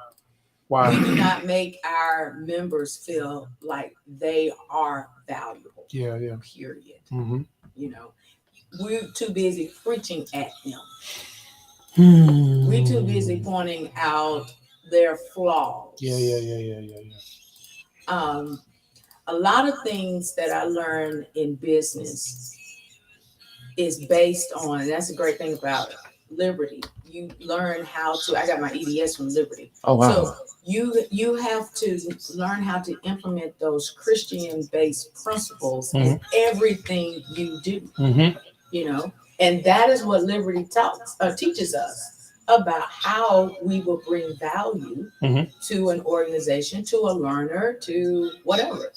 [SPEAKER 3] We do not make our members feel like they are valuable.
[SPEAKER 1] Yeah.
[SPEAKER 3] Period.
[SPEAKER 1] Mm-hmm.
[SPEAKER 3] We're too busy preaching at them. We're too busy pointing out their flaws.
[SPEAKER 1] Yeah.
[SPEAKER 3] A lot of things that I learned in business is based on, and that's a great thing about Liberty. You learn how to, I got my EDS from Liberty.
[SPEAKER 2] Oh, wow.
[SPEAKER 3] So you have to learn how to implement those Christian-based principles in everything you do. And that is what Liberty teaches us about how we will bring value to an organization, to a learner, to whatever,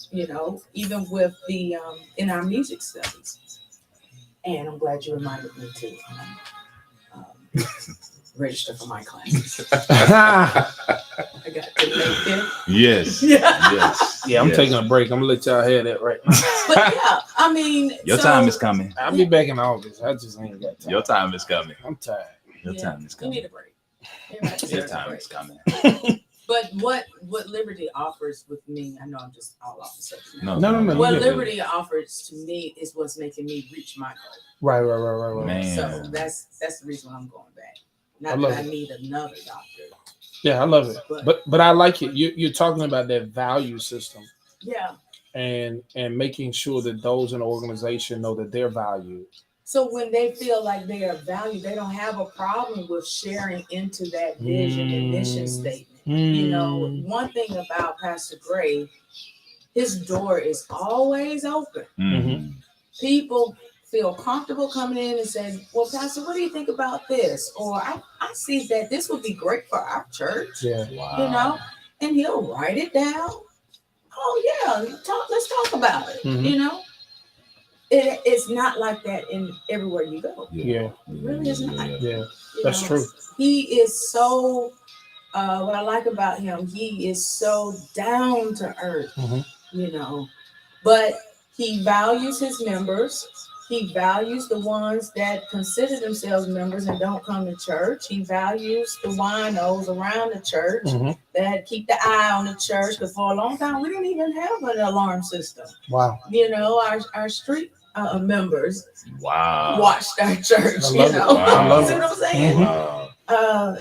[SPEAKER 3] even with the in our music studies. And I'm glad you reminded me to register for my classes. I got to make it.
[SPEAKER 2] Yes.
[SPEAKER 3] Yeah.
[SPEAKER 1] Yeah, I'm taking a break. I'm gonna let y'all have that right now.
[SPEAKER 3] But yeah, I mean,
[SPEAKER 2] Your time is coming.
[SPEAKER 1] I'll be back in August. I just ain't got time.
[SPEAKER 2] Your time is coming.
[SPEAKER 1] I'm tired.
[SPEAKER 2] Your time is
[SPEAKER 3] You
[SPEAKER 2] coming.
[SPEAKER 3] need a break. Everybody
[SPEAKER 2] Your
[SPEAKER 3] deserves a
[SPEAKER 2] time
[SPEAKER 3] break.
[SPEAKER 2] is coming.
[SPEAKER 3] But what Liberty offers with me, I know I'm just all off the subject.
[SPEAKER 2] No.
[SPEAKER 3] What
[SPEAKER 1] Yeah.
[SPEAKER 3] Liberty offers to me is what's making me reach my goal.
[SPEAKER 1] Right.
[SPEAKER 2] Man.
[SPEAKER 3] So that's the reason why I'm going back.
[SPEAKER 1] I
[SPEAKER 3] Not
[SPEAKER 1] love
[SPEAKER 3] that I
[SPEAKER 1] it.
[SPEAKER 3] need another doctor.
[SPEAKER 1] Yeah, I love it. But I like it. You're talking about that value system
[SPEAKER 3] Yeah.
[SPEAKER 1] and making sure that those in the organization know that they're valued.
[SPEAKER 3] So when they feel like they are valued, they don't have a problem with sharing into that vision and mission statement. One thing about Pastor Gray, his door is always open. People feel comfortable coming in and saying, well, Pastor, what do you think about this? Or I see that this would be great for our church.
[SPEAKER 1] Yeah.
[SPEAKER 2] Wow.
[SPEAKER 3] And he'll write it down. Oh yeah, let's talk about it. It's not like that in everywhere you go.
[SPEAKER 1] Yeah.
[SPEAKER 3] It really is not.
[SPEAKER 1] Yeah. That's true.
[SPEAKER 3] He is so what I like about him, he is so down to earth, but he values his members. He values the ones that consider themselves members and don't come to church. He values the winos around the church that keep the eye on the church. Because for a long time, we didn't even have an alarm system.
[SPEAKER 1] Wow.
[SPEAKER 3] Our street members
[SPEAKER 2] Wow.
[SPEAKER 3] watched our church.
[SPEAKER 1] I love it.
[SPEAKER 2] Wow.
[SPEAKER 3] See what I'm saying?
[SPEAKER 2] Wow.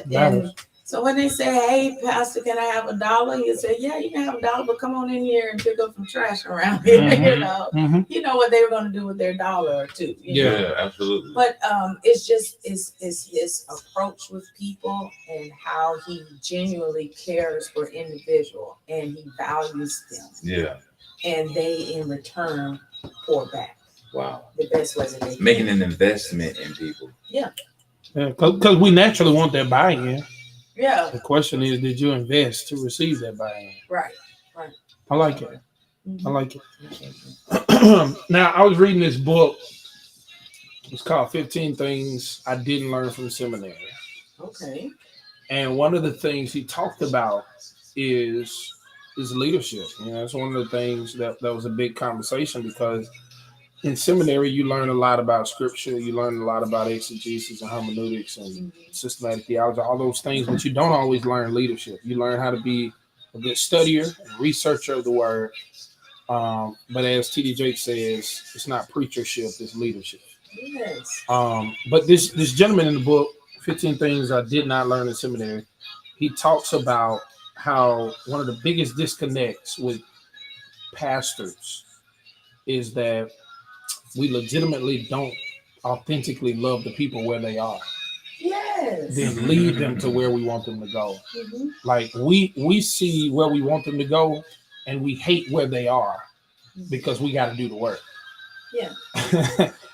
[SPEAKER 3] And So when they say, "Hey, Pastor, can I have $1?" You say, "Yeah, you can have $1, but come on in here and pick up some trash around here."
[SPEAKER 1] Mhm.
[SPEAKER 3] You know what they were going to do with their $1 or $2. You know?
[SPEAKER 2] Yeah, absolutely.
[SPEAKER 3] But it's just is his approach with people and how he genuinely cares for individual and he values them,
[SPEAKER 2] Yeah.
[SPEAKER 3] and they in return pour back
[SPEAKER 2] Wow.
[SPEAKER 3] the best way that they can.
[SPEAKER 2] Making an investment in people.
[SPEAKER 1] Yeah, because we naturally want that buy-in.
[SPEAKER 3] Yeah,
[SPEAKER 1] The question is, did you invest to receive that buy-in?
[SPEAKER 3] right.
[SPEAKER 1] I like it. I
[SPEAKER 3] Mhm.
[SPEAKER 1] like it. Now, I was reading this book. It's called 15 Things I Didn't Learn from Seminary.
[SPEAKER 3] Okay.
[SPEAKER 1] And one of the things he talked about is leadership. You know, it's one of the things that was a big conversation because in seminary, you learn a lot about scripture, you learn a lot about exegesis and hermeneutics and systematic theology, all those things, but you don't always learn leadership. You learn how to be a good studier and researcher of the word. But as T.D. Jakes says, it's not preachership, it's leadership.
[SPEAKER 3] Yes.
[SPEAKER 1] But this gentleman in the book, 15 Things I Did Not Learn in Seminary, he talks about how one of the biggest disconnects with pastors is that we legitimately don't authentically love the people where they are,
[SPEAKER 3] Yes.
[SPEAKER 1] then lead them to where we want them to go.
[SPEAKER 3] Mhm.
[SPEAKER 1] Like we see where we want them to go and we hate where they are because we got to do the work.
[SPEAKER 3] Yeah.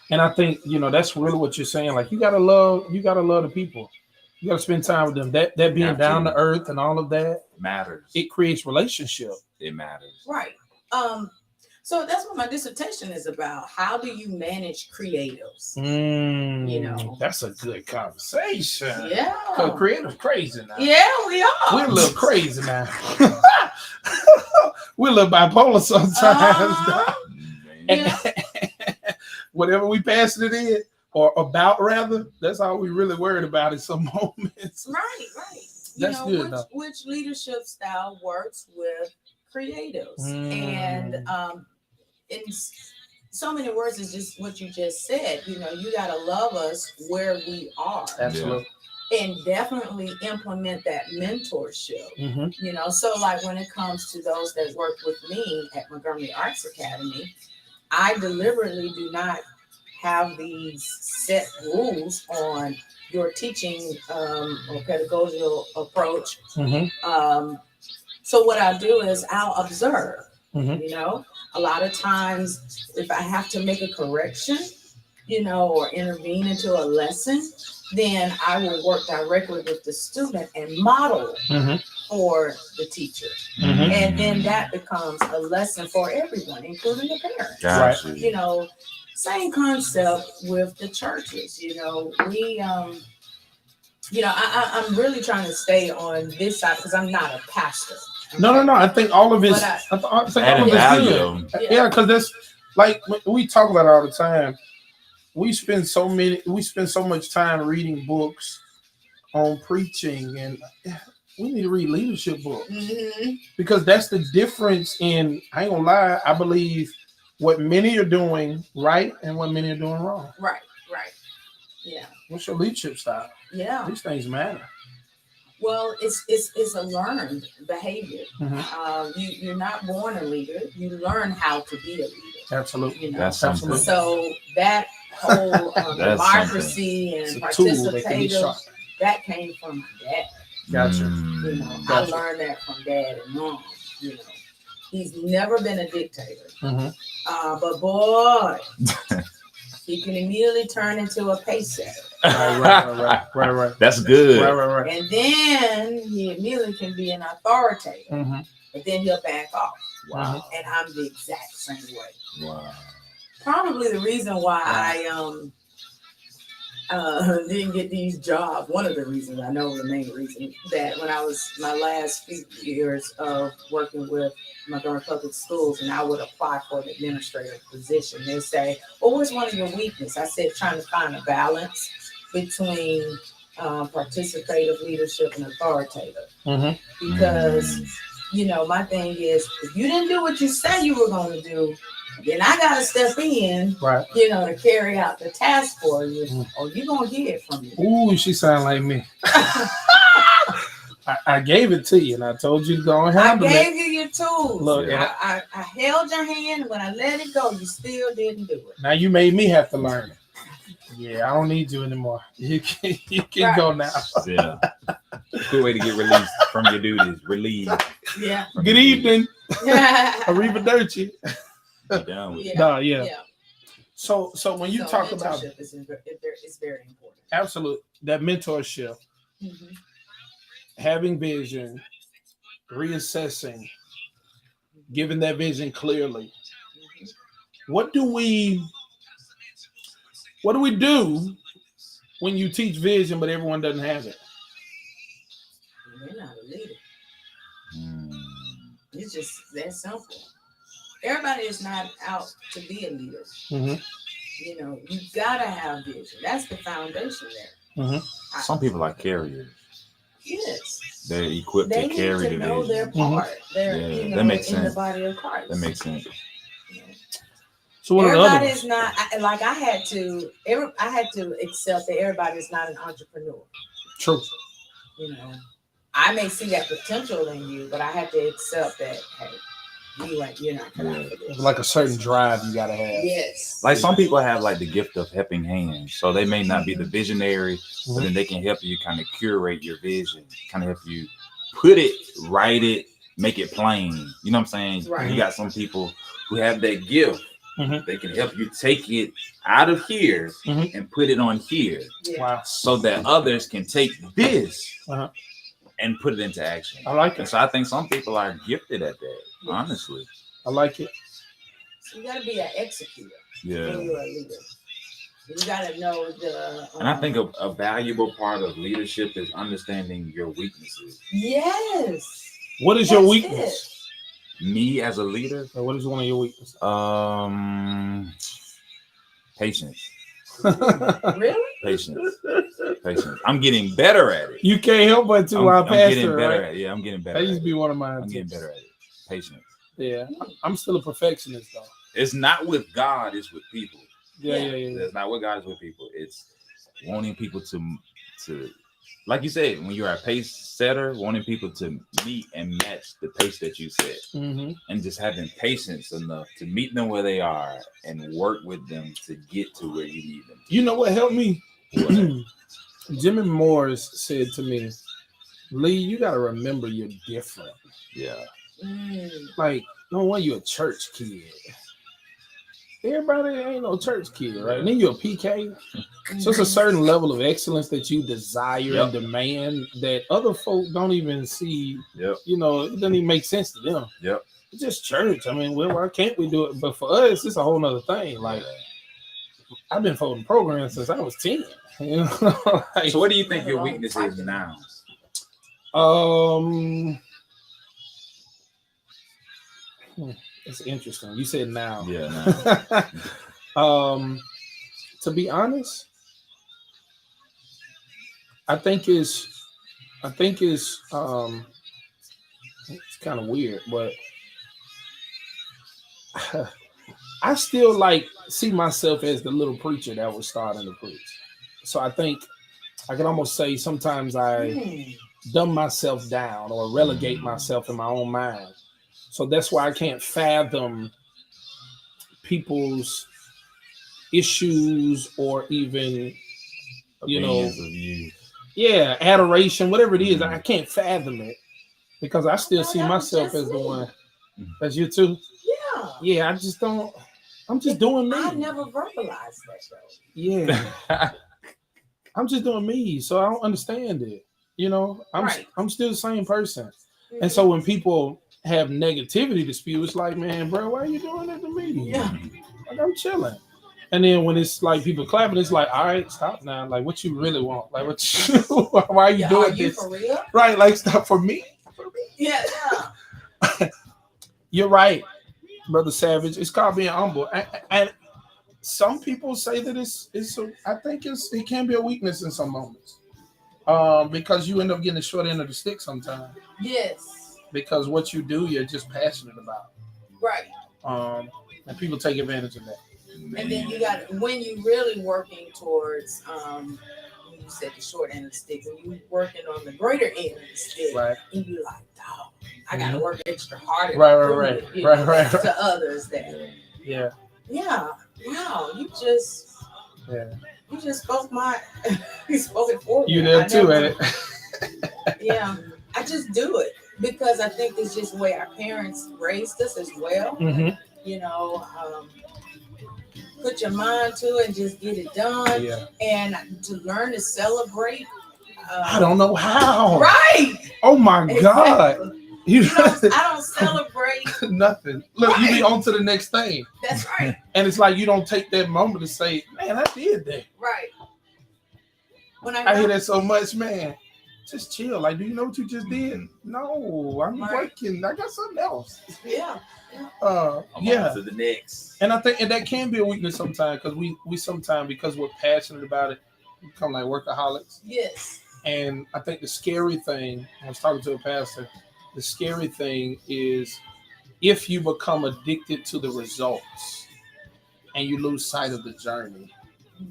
[SPEAKER 1] And I think, you know, that's really what you're saying. Like you gotta love the people. You gotta spend time with them. That being down to earth and all of that
[SPEAKER 2] matters.
[SPEAKER 1] It creates relationship.
[SPEAKER 2] It matters.
[SPEAKER 3] Right. So that's what my dissertation is about. How do you manage creatives? You know.
[SPEAKER 1] That's a good conversation.
[SPEAKER 3] Yeah.
[SPEAKER 1] Because creatives crazy now.
[SPEAKER 3] Yeah, we are.
[SPEAKER 1] We're a little crazy now. We're a little bipolar sometimes.
[SPEAKER 3] Uh-huh.
[SPEAKER 1] And whatever we passing it in, or about rather, that's all we really worried about in some moments.
[SPEAKER 3] Right.
[SPEAKER 1] That's good, though.
[SPEAKER 3] Which leadership style works with creatives. And in so many words is just what you just said. You know, you got to love us where we are.
[SPEAKER 1] Absolutely.
[SPEAKER 3] And definitely implement that mentorship.
[SPEAKER 1] Mm-hmm.
[SPEAKER 3] You know, so like when it comes to those that work with me at Montgomery Arts Academy, I deliberately do not have these set rules on your teaching or pedagogical approach.
[SPEAKER 1] Mm-hmm.
[SPEAKER 3] So what I do is I'll observe.
[SPEAKER 1] Mm-hmm.
[SPEAKER 3] You know, a lot of times if I have to make a correction, you know, or intervene into a lesson, then I will work directly with the student and model for the teacher.
[SPEAKER 1] Mm-hmm.
[SPEAKER 3] And then that becomes a lesson for everyone, including the parents.
[SPEAKER 2] Gotcha.
[SPEAKER 3] You know, same concept with the churches. You know, we, you know, I'm really trying to stay on this side because I'm not a pastor.
[SPEAKER 1] No. I think all of it's.
[SPEAKER 3] But
[SPEAKER 1] I think all
[SPEAKER 2] Adding
[SPEAKER 1] of it's
[SPEAKER 2] value.
[SPEAKER 1] good. Yeah, because that's like we talk about it all the time. We spend so much time reading books on preaching, and we need to read leadership books because that's the difference in. I ain't gonna lie. I believe what many are doing right and what many are doing wrong.
[SPEAKER 3] Right. Yeah.
[SPEAKER 1] What's your leadership style?
[SPEAKER 3] Yeah.
[SPEAKER 1] These things matter.
[SPEAKER 3] Well, it's a learned behavior.
[SPEAKER 1] Mm-hmm.
[SPEAKER 3] You're not born a leader. You learn how to be a leader.
[SPEAKER 1] Absolutely.
[SPEAKER 3] You know?
[SPEAKER 2] That's something.
[SPEAKER 3] So that whole democracy and participative, that came from my dad.
[SPEAKER 1] Gotcha.
[SPEAKER 3] You know, I learned that from dad and mom. You know, he's never been a dictator.
[SPEAKER 1] Mm-hmm.
[SPEAKER 3] But boy, he can immediately turn into a pace setter.
[SPEAKER 1] Right.
[SPEAKER 2] That's good.
[SPEAKER 1] Right.
[SPEAKER 3] And then he immediately can be an authoritative.
[SPEAKER 1] Mm-hmm.
[SPEAKER 3] But then he'll back off.
[SPEAKER 2] Wow.
[SPEAKER 3] And I'm the exact same way.
[SPEAKER 2] Wow.
[SPEAKER 3] Probably the reason why I didn't get these jobs. One of the reasons, I know the main reason, that when I was my last few years of working with Montgomery Public Schools and I would apply for an administrative position, they say, well, what's one of your weaknesses? I said, trying to find a balance between participative leadership and authoritative.
[SPEAKER 1] Mm-hmm.
[SPEAKER 3] Because, you know, my thing is, if you didn't do what you said you were going to do, then I got to step in, you know, to carry out the task for you, or you're going to hear it from me.
[SPEAKER 1] Ooh, she sound like me. I gave it to you, and I told you to go and
[SPEAKER 3] I
[SPEAKER 1] handle
[SPEAKER 3] gave
[SPEAKER 1] it.
[SPEAKER 3] you your tools.
[SPEAKER 1] Look,
[SPEAKER 2] Yeah.
[SPEAKER 3] I held your hand. When I let it go, you still didn't do it.
[SPEAKER 1] Now you made me have to learn it. Yeah, I don't need you anymore. You can go now.
[SPEAKER 2] Yeah. Good way to get released from your duties. Relieved.
[SPEAKER 3] Yeah.
[SPEAKER 2] from
[SPEAKER 1] Good
[SPEAKER 2] your
[SPEAKER 1] evening,
[SPEAKER 3] yeah.
[SPEAKER 1] Arrivederci.
[SPEAKER 2] duties. Be done with it.
[SPEAKER 1] No, yeah. So when you
[SPEAKER 3] So
[SPEAKER 1] talk about
[SPEAKER 3] mentorship is very important.
[SPEAKER 1] absolute that mentorship,
[SPEAKER 3] Mhm.
[SPEAKER 1] having vision, reassessing, giving that vision clearly. What do we do when you teach vision but everyone doesn't have it?
[SPEAKER 3] You're not a leader.
[SPEAKER 2] Mm.
[SPEAKER 3] It's just that simple. Everybody is not out to be a leader.
[SPEAKER 1] Mhm.
[SPEAKER 3] You know, you gotta have vision. That's the foundation there.
[SPEAKER 1] Mhm.
[SPEAKER 2] Some people are carriers.
[SPEAKER 3] Yes.
[SPEAKER 2] They're equipped
[SPEAKER 3] They
[SPEAKER 2] to
[SPEAKER 3] need
[SPEAKER 2] carry
[SPEAKER 3] to
[SPEAKER 2] the
[SPEAKER 3] know
[SPEAKER 2] vision.
[SPEAKER 3] their part. They're
[SPEAKER 2] Yeah,
[SPEAKER 3] you
[SPEAKER 2] that
[SPEAKER 3] know
[SPEAKER 2] makes
[SPEAKER 3] in the
[SPEAKER 2] sense.
[SPEAKER 3] body of Christ.
[SPEAKER 2] That makes sense.
[SPEAKER 3] You know.
[SPEAKER 1] So what are the other
[SPEAKER 3] Everybody's
[SPEAKER 1] ones?
[SPEAKER 3] not like I had to accept that everybody is not an entrepreneur.
[SPEAKER 1] True.
[SPEAKER 3] You know, I may see that potential in you, but I have to accept that hey, you're not cut out for this.
[SPEAKER 1] Like a certain drive you gotta have.
[SPEAKER 3] Yes.
[SPEAKER 2] Like some people have like the gift of helping hands. So they may not be the visionary, but then they can help you kind of curate your vision, kind of help you put it, write it, make it plain. You know what I'm saying?
[SPEAKER 3] Right.
[SPEAKER 2] You got some people who have that gift.
[SPEAKER 1] Mhm.
[SPEAKER 2] They can help you take it out of here
[SPEAKER 1] Mhm.
[SPEAKER 2] and put it on here
[SPEAKER 3] Yeah.
[SPEAKER 1] Wow.
[SPEAKER 2] so that others can take this
[SPEAKER 1] Uh-huh.
[SPEAKER 2] and put it into action.
[SPEAKER 1] I like
[SPEAKER 2] And
[SPEAKER 1] it.
[SPEAKER 2] so I think some people are gifted at that, honestly.
[SPEAKER 1] I like it.
[SPEAKER 3] So you got to be an executor when
[SPEAKER 2] Yeah.
[SPEAKER 3] you're a leader. You got to know the.
[SPEAKER 2] And I think a valuable part of leadership is understanding your weaknesses.
[SPEAKER 3] Yes.
[SPEAKER 1] What is your
[SPEAKER 3] That's
[SPEAKER 1] weakness?
[SPEAKER 2] Me as a leader,
[SPEAKER 1] What is one of your weaknesses?
[SPEAKER 2] patience.
[SPEAKER 3] Really?
[SPEAKER 2] Patience. I'm getting better at it.
[SPEAKER 1] You can't help but to
[SPEAKER 2] I'm getting
[SPEAKER 1] pastor,
[SPEAKER 2] better
[SPEAKER 1] right?
[SPEAKER 2] at it. Yeah, I'm getting better.
[SPEAKER 1] That
[SPEAKER 2] at
[SPEAKER 1] used to be
[SPEAKER 2] it.
[SPEAKER 1] one of mine.
[SPEAKER 2] I'm
[SPEAKER 1] too.
[SPEAKER 2] getting better at it. Patience.
[SPEAKER 1] Yeah, I'm still a perfectionist though.
[SPEAKER 2] It's not with God, it's with people.
[SPEAKER 1] Yeah.
[SPEAKER 2] It's not with God, it's with people. It's wanting people to like you said, when you're a pace setter, wanting people to meet and match the pace that you set.
[SPEAKER 1] Mm-hmm.
[SPEAKER 2] And just having patience enough to meet them where they are and work with them to get to where you need them.
[SPEAKER 1] You know what helped me?
[SPEAKER 2] What?
[SPEAKER 1] Jimmy Morris said to me, Lee, you got to remember you're different.
[SPEAKER 2] Yeah.
[SPEAKER 1] Like, no wonder you're a church kid. Everybody ain't no church kid, right? And then you're a PK. So it's a certain level of excellence that you desire and demand that other folk don't even see.
[SPEAKER 2] Yep.
[SPEAKER 1] You know, it doesn't even make sense to them.
[SPEAKER 2] Yep.
[SPEAKER 1] It's just church. I mean, why can't we do it? But for us, it's a whole nother thing. Like, I've been folding programs since I was 10. You know? Like,
[SPEAKER 2] So what do you think your weakness is now?
[SPEAKER 1] It's interesting. You said now.
[SPEAKER 2] Yeah. No.
[SPEAKER 1] To be honest, I think it's it's kind of weird, but I still see myself as the little preacher that was starting to preach. So I think I can almost say sometimes I dumb myself down or relegate myself in my own mind. So that's why I can't fathom people's issues or even,
[SPEAKER 2] Opinions of you.
[SPEAKER 1] adoration, whatever it is. I can't fathom it because I still see myself as the one. That's you too?
[SPEAKER 3] Yeah.
[SPEAKER 1] Yeah, I just don't. I'm just doing me.
[SPEAKER 3] I never verbalized that though.
[SPEAKER 1] Yeah. I'm just doing me, so I don't understand it. I'm still the same person. And so when people have negativity to spew, it's like, man, bro, why are you doing that to me?
[SPEAKER 3] Yeah.
[SPEAKER 1] Like, I'm chilling. And then when it's like people clapping, it's like, all right, stop now. Like, what you really want? Like, why are you doing this?
[SPEAKER 3] For real?
[SPEAKER 1] Right, like, stop for me.
[SPEAKER 3] Yeah.
[SPEAKER 1] You're right, Brother Savage. It's called being humble. And some people say that I think it can be a weakness in some moments. Because you end up getting the short end of the stick sometimes.
[SPEAKER 3] Yes.
[SPEAKER 1] Because what you do, you're just passionate about.
[SPEAKER 3] Right.
[SPEAKER 1] And people take advantage of that.
[SPEAKER 3] And then you got when you really working towards you said the short end of the stick. When you working on the greater end of the stick,
[SPEAKER 1] Right.
[SPEAKER 3] and you like, dog, I gotta work extra harder. to
[SPEAKER 1] Right,
[SPEAKER 3] prove
[SPEAKER 1] right,
[SPEAKER 3] it, you
[SPEAKER 1] right,
[SPEAKER 3] know,
[SPEAKER 1] right.
[SPEAKER 3] to others that,
[SPEAKER 1] Yeah.
[SPEAKER 3] yeah, wow, you just spoke my, you spoke it for me.
[SPEAKER 1] You there
[SPEAKER 3] I
[SPEAKER 1] too,
[SPEAKER 3] never-
[SPEAKER 1] ain't it?
[SPEAKER 3] Yeah, I just do it because I think it's just the way our parents raised us as well.
[SPEAKER 1] Mm-hmm.
[SPEAKER 3] You know, put your mind to it and just get it done.
[SPEAKER 1] Yeah.
[SPEAKER 3] And to learn to celebrate.
[SPEAKER 1] I don't know how.
[SPEAKER 3] Right.
[SPEAKER 1] Oh my God.
[SPEAKER 3] Exactly.
[SPEAKER 1] You
[SPEAKER 3] I don't celebrate.
[SPEAKER 1] nothing. Look, you be
[SPEAKER 3] Right.
[SPEAKER 1] on to the next thing.
[SPEAKER 3] That's right.
[SPEAKER 1] And it's like you don't take that moment to say, man, I did that.
[SPEAKER 3] Right. When
[SPEAKER 1] I hear that so much, man. Just chill. Like, do you know what you just did? No, I'm
[SPEAKER 3] Right.
[SPEAKER 1] working. I got something else.
[SPEAKER 3] Yeah.
[SPEAKER 2] I'm
[SPEAKER 1] Yeah.
[SPEAKER 2] on to the next.
[SPEAKER 1] And I think and that can be a weakness sometimes because we sometimes because we're passionate about it, we become like workaholics.
[SPEAKER 3] Yes.
[SPEAKER 1] And I think the scary thing, I was talking to a pastor, the scary thing is if you become addicted to the results and you lose sight of the journey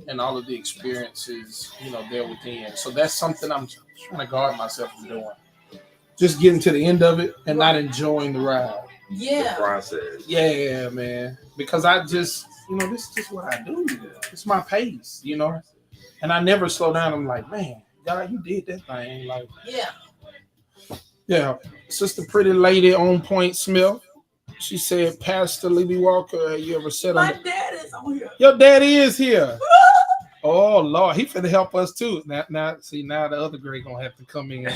[SPEAKER 1] and all of the experiences, there within. So that's something I'm trying to guard myself from doing. Just getting to the end of it and not enjoying the ride.
[SPEAKER 2] The
[SPEAKER 3] Yeah.
[SPEAKER 2] process.
[SPEAKER 1] Yeah, man. Because I just, this is just what I do. It's my pace, And I never slow down. I'm like, man, God, you did that thing. Like,
[SPEAKER 3] Yeah.
[SPEAKER 1] yeah. Sister Pretty Lady on Point Smith. She said, Pastor Libby Walker, have you ever said
[SPEAKER 3] My
[SPEAKER 1] on
[SPEAKER 3] dad is on here.
[SPEAKER 1] Your daddy is here. Oh Lord, he finna help us too. Now the other grade gonna have to come in.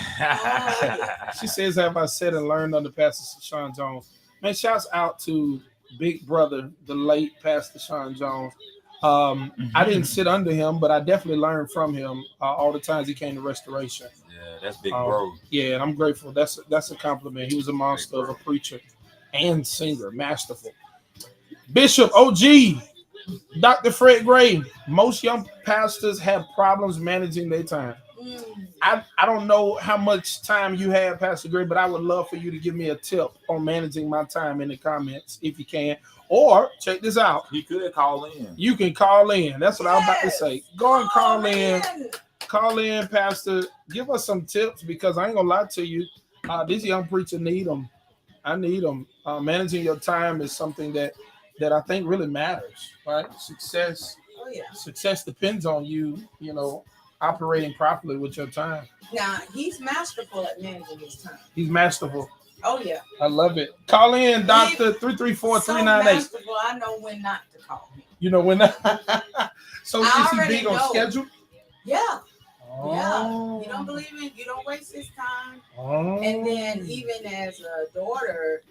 [SPEAKER 1] She says, have I said and learned under Pastor Sean Jones? Man, shouts out to Big Brother, the late Pastor Sean Jones. I didn't sit under him, but I definitely learned from him all the times he came to Restoration.
[SPEAKER 2] Yeah, that's big bro.
[SPEAKER 1] Yeah, and I'm grateful. That's a compliment. He was a monster of a preacher and singer, masterful. Bishop OG, Dr. Fred Gray. Most young pastors have problems managing their time. I don't know how much time you have, Pastor Gray, but I would love for you to give me a tip on managing my time in the comments if you can. Or check this out.
[SPEAKER 2] He could call in.
[SPEAKER 1] You can call in. That's what I was about to say. Go and call in.
[SPEAKER 3] Man.
[SPEAKER 1] Call in, Pastor. Give us some tips because I ain't gonna lie to you. This young preacher need them. I need them. Managing your time is something that I think really matters, right? Success depends on you, operating properly with your time.
[SPEAKER 3] Now he's masterful at managing his time.
[SPEAKER 1] He's masterful.
[SPEAKER 3] Oh yeah.
[SPEAKER 1] I love it. Call in, Doctor 334-398.
[SPEAKER 3] So masterful, I know when not to call him.
[SPEAKER 1] You know when. So
[SPEAKER 3] I
[SPEAKER 1] is he
[SPEAKER 3] already
[SPEAKER 1] big on
[SPEAKER 3] know.
[SPEAKER 1] schedule?
[SPEAKER 3] Yeah.
[SPEAKER 1] Oh.
[SPEAKER 3] Yeah. You don't believe in, you don't waste his time.
[SPEAKER 1] Oh.
[SPEAKER 3] And then even as a daughter,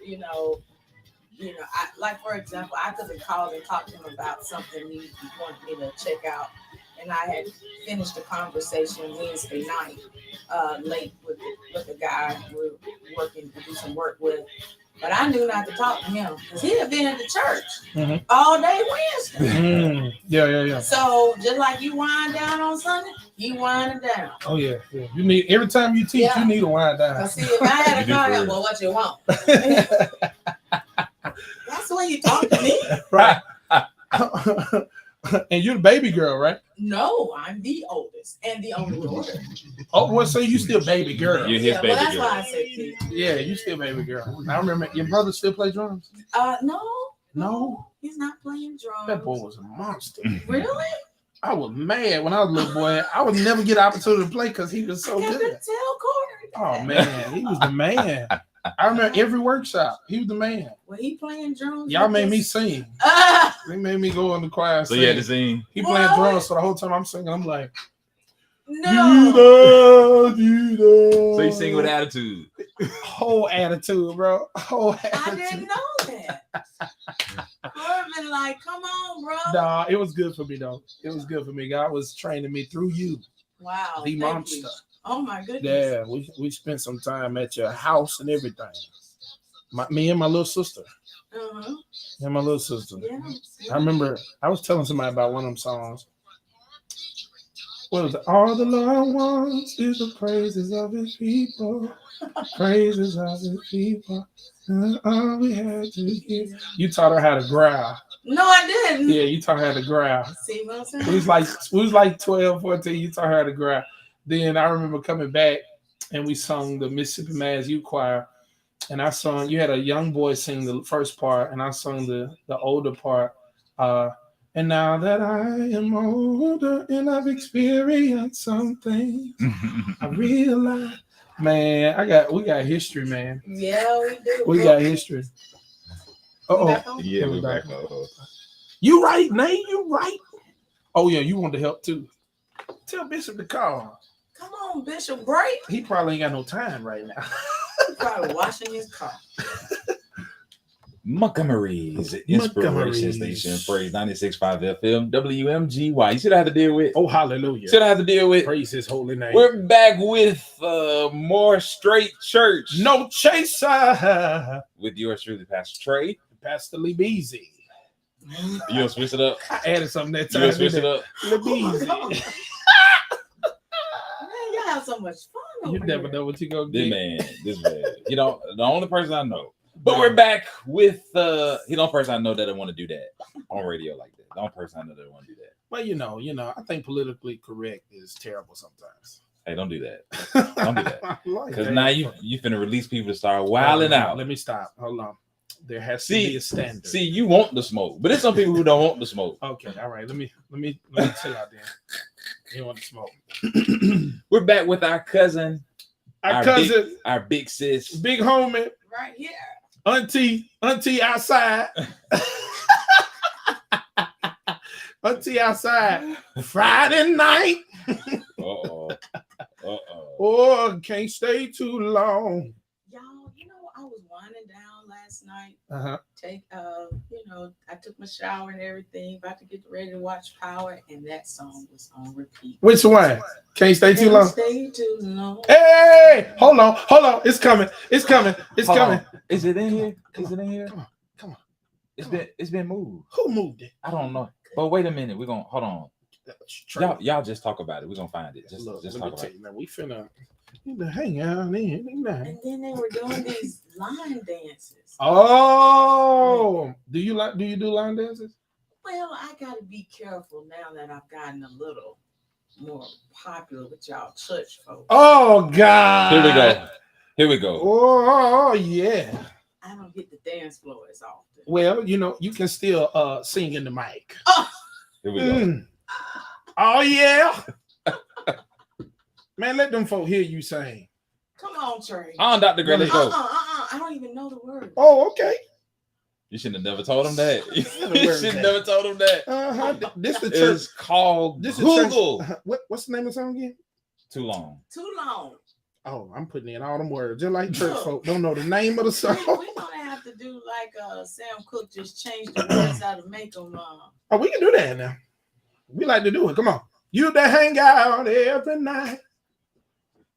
[SPEAKER 3] I, like for example, I could have called and talked to him about something he wanted me to check out, and I had finished the conversation Wednesday night, late with the guy we're working to do some work with. But I knew not to talk to him because he had been at the church all day Wednesday.
[SPEAKER 1] Yeah.
[SPEAKER 3] So just like you wind down on Sunday, he winding down.
[SPEAKER 1] Oh yeah. You need every time you teach, you need to wind down.
[SPEAKER 3] Cause see, if I had a car, well, what you want? That's the way you talk to me.
[SPEAKER 1] Right. And you're the baby girl, right?
[SPEAKER 3] No, I'm the oldest and the only daughter.
[SPEAKER 1] Oh, well, so you still baby girl.
[SPEAKER 2] You're his baby
[SPEAKER 3] well, that's
[SPEAKER 2] girl.
[SPEAKER 3] why I said kid.
[SPEAKER 1] Yeah, you still baby girl. I remember your brother still play drums.
[SPEAKER 3] No, he's not playing drums.
[SPEAKER 1] That boy was a monster.
[SPEAKER 3] Really?
[SPEAKER 1] I was mad when I was a little boy. I would never get an opportunity to play because he was so
[SPEAKER 3] I
[SPEAKER 1] good.
[SPEAKER 3] could tell Corey.
[SPEAKER 1] Oh man, he was the man. I remember every workshop. He was the man.
[SPEAKER 3] Well, he playing drums.
[SPEAKER 1] Y'all
[SPEAKER 3] with
[SPEAKER 1] made me
[SPEAKER 3] this-
[SPEAKER 1] sing.
[SPEAKER 3] Ah,
[SPEAKER 1] They made me go in the choir. And
[SPEAKER 2] So
[SPEAKER 1] sing.
[SPEAKER 2] you had to sing.
[SPEAKER 1] He playing
[SPEAKER 3] What?
[SPEAKER 1] drums, so the whole time I'm singing, I'm like,
[SPEAKER 3] no.
[SPEAKER 1] Jesus.
[SPEAKER 2] So you sing with attitude.
[SPEAKER 1] Whole attitude, bro. Whole
[SPEAKER 3] I
[SPEAKER 1] attitude.
[SPEAKER 3] didn't know that. Corey been like, come on, bro.
[SPEAKER 1] Nah, it was good for me though. It was good for me. God was training me through you,
[SPEAKER 3] Wow.
[SPEAKER 1] the
[SPEAKER 3] thank
[SPEAKER 1] monster.
[SPEAKER 3] you. Oh my goodness.
[SPEAKER 1] Yeah, we spent some time at your house and everything. Me and my little sister.
[SPEAKER 3] Uh-huh.
[SPEAKER 1] And my little sister.
[SPEAKER 3] Yeah.
[SPEAKER 1] I remember I was telling somebody about one of them songs. What was it? All the Lord wants is the praises of his people. Praises of his people. And all we had to give. You taught her how to growl.
[SPEAKER 3] No, I didn't.
[SPEAKER 1] Yeah, you taught her how to growl.
[SPEAKER 3] See what I'm saying?
[SPEAKER 1] We was like 12, 14. You taught her how to growl. Then I remember coming back and we sung the Mississippi Mass Youth Choir. And I sung, you had a young boy sing the first part, and I sung the older part. And now that I am older and I've experienced some things, I realize, man, we got history, man.
[SPEAKER 3] Yeah, we do.
[SPEAKER 1] We got history.
[SPEAKER 3] Back
[SPEAKER 1] Oh,
[SPEAKER 3] on?
[SPEAKER 2] Yeah,
[SPEAKER 1] we
[SPEAKER 2] we're
[SPEAKER 1] back.
[SPEAKER 2] back.
[SPEAKER 1] You right, Nate? You right? Oh yeah, you want the help too? Tell Bishop to call.
[SPEAKER 3] Come on, Bishop Bright.
[SPEAKER 1] He probably ain't got no time right now.
[SPEAKER 3] He's probably washing his car.
[SPEAKER 2] Montgomery's Inspiration
[SPEAKER 1] Montgomery's.
[SPEAKER 2] Station, Praise 96.5 FM, WMGY. You see what I had to deal with?
[SPEAKER 1] Oh, hallelujah!
[SPEAKER 2] See what I had to deal with?
[SPEAKER 1] Praise His holy name.
[SPEAKER 2] We're back with more straight church.
[SPEAKER 1] No chaser.
[SPEAKER 2] With yours truly, Pastor Trey.
[SPEAKER 1] Pastor Lebeezy.
[SPEAKER 2] You gonna switch it up?
[SPEAKER 1] I added something that
[SPEAKER 2] You
[SPEAKER 1] time.
[SPEAKER 2] gonna switch it up?
[SPEAKER 1] Lebeezy.
[SPEAKER 3] Man, y'all have so much fun.
[SPEAKER 1] You
[SPEAKER 3] over
[SPEAKER 1] never
[SPEAKER 3] here.
[SPEAKER 1] know what you gonna
[SPEAKER 2] This
[SPEAKER 1] get.
[SPEAKER 2] man. You know, the only person I know. But we're back with the only person I know that I want to do that on radio like that. The only person I know that want to do that.
[SPEAKER 1] Well, you know, I think politically correct is terrible sometimes.
[SPEAKER 2] Hey, don't do that. Don't do that.
[SPEAKER 1] I like
[SPEAKER 2] Because
[SPEAKER 1] that.
[SPEAKER 2] now you finna release people to start wilding out.
[SPEAKER 1] Let me stop. Hold on. There has to
[SPEAKER 2] See-
[SPEAKER 1] be a standard.
[SPEAKER 2] See, you want the smoke, but there's some people who don't want the smoke.
[SPEAKER 1] Okay, all right. Let me chill out there. You want to smoke?
[SPEAKER 2] We're back with our cousin,
[SPEAKER 1] Our
[SPEAKER 2] Our
[SPEAKER 1] cousin,
[SPEAKER 2] our big sis.
[SPEAKER 1] big homie,
[SPEAKER 3] Right here.
[SPEAKER 1] auntie outside. Auntie outside. Friday night.
[SPEAKER 2] Uh-oh.
[SPEAKER 1] Oh, can't stay too long.
[SPEAKER 3] Y'all, I was winding down last night.
[SPEAKER 1] Uh-huh.
[SPEAKER 3] I took my shower and everything, about to get ready to watch Power, and that song was on repeat.
[SPEAKER 1] Which one? Can't stay too
[SPEAKER 3] Can't
[SPEAKER 1] long.
[SPEAKER 3] stay too long.
[SPEAKER 1] Hey, hold on. It's coming. It's coming.
[SPEAKER 2] Hold
[SPEAKER 1] coming.
[SPEAKER 2] on. Is it in here? Is it in here?
[SPEAKER 1] Come on.
[SPEAKER 2] It's been moved.
[SPEAKER 1] Who moved it?
[SPEAKER 2] I don't know. But wait a minute. We're gonna hold on.
[SPEAKER 1] Trey.
[SPEAKER 2] Y'all just talk about it. We're gonna find it. Just
[SPEAKER 1] Look,
[SPEAKER 2] talk
[SPEAKER 1] let me
[SPEAKER 2] about
[SPEAKER 1] tell
[SPEAKER 2] it.
[SPEAKER 1] you, man, we finna hang out there.
[SPEAKER 3] And then they were doing these line dances.
[SPEAKER 1] Oh, do you do line dances?
[SPEAKER 3] Well, I gotta be careful now that I've gotten a little more popular with y'all church folks.
[SPEAKER 1] Oh God!
[SPEAKER 2] Here we go.
[SPEAKER 1] Oh yeah.
[SPEAKER 3] I don't hit the dance floor as often.
[SPEAKER 1] Well, you can still sing in the mic.
[SPEAKER 2] Here we go.
[SPEAKER 1] Mm. Oh yeah. Man, let them folk hear you sing.
[SPEAKER 3] Come on, Trey.
[SPEAKER 2] On, Dr. Gray, let's go.
[SPEAKER 3] I don't even know the word.
[SPEAKER 1] Oh, okay.
[SPEAKER 2] You shouldn't have never told him that. You
[SPEAKER 1] word
[SPEAKER 2] should have
[SPEAKER 1] that.
[SPEAKER 2] never told him that.
[SPEAKER 1] This the church.
[SPEAKER 2] It's called
[SPEAKER 1] This is church.
[SPEAKER 2] Google.
[SPEAKER 1] What's the name of the song again?
[SPEAKER 2] Too long.
[SPEAKER 3] Too long.
[SPEAKER 1] Oh, I'm putting in all them words. Just like church folk don't know the name of the song.
[SPEAKER 3] We're gonna have to do like Sam Cooke, just change the words out to make them.
[SPEAKER 1] Oh, we can do that now. We like to do it. Come on. You that hang out every night.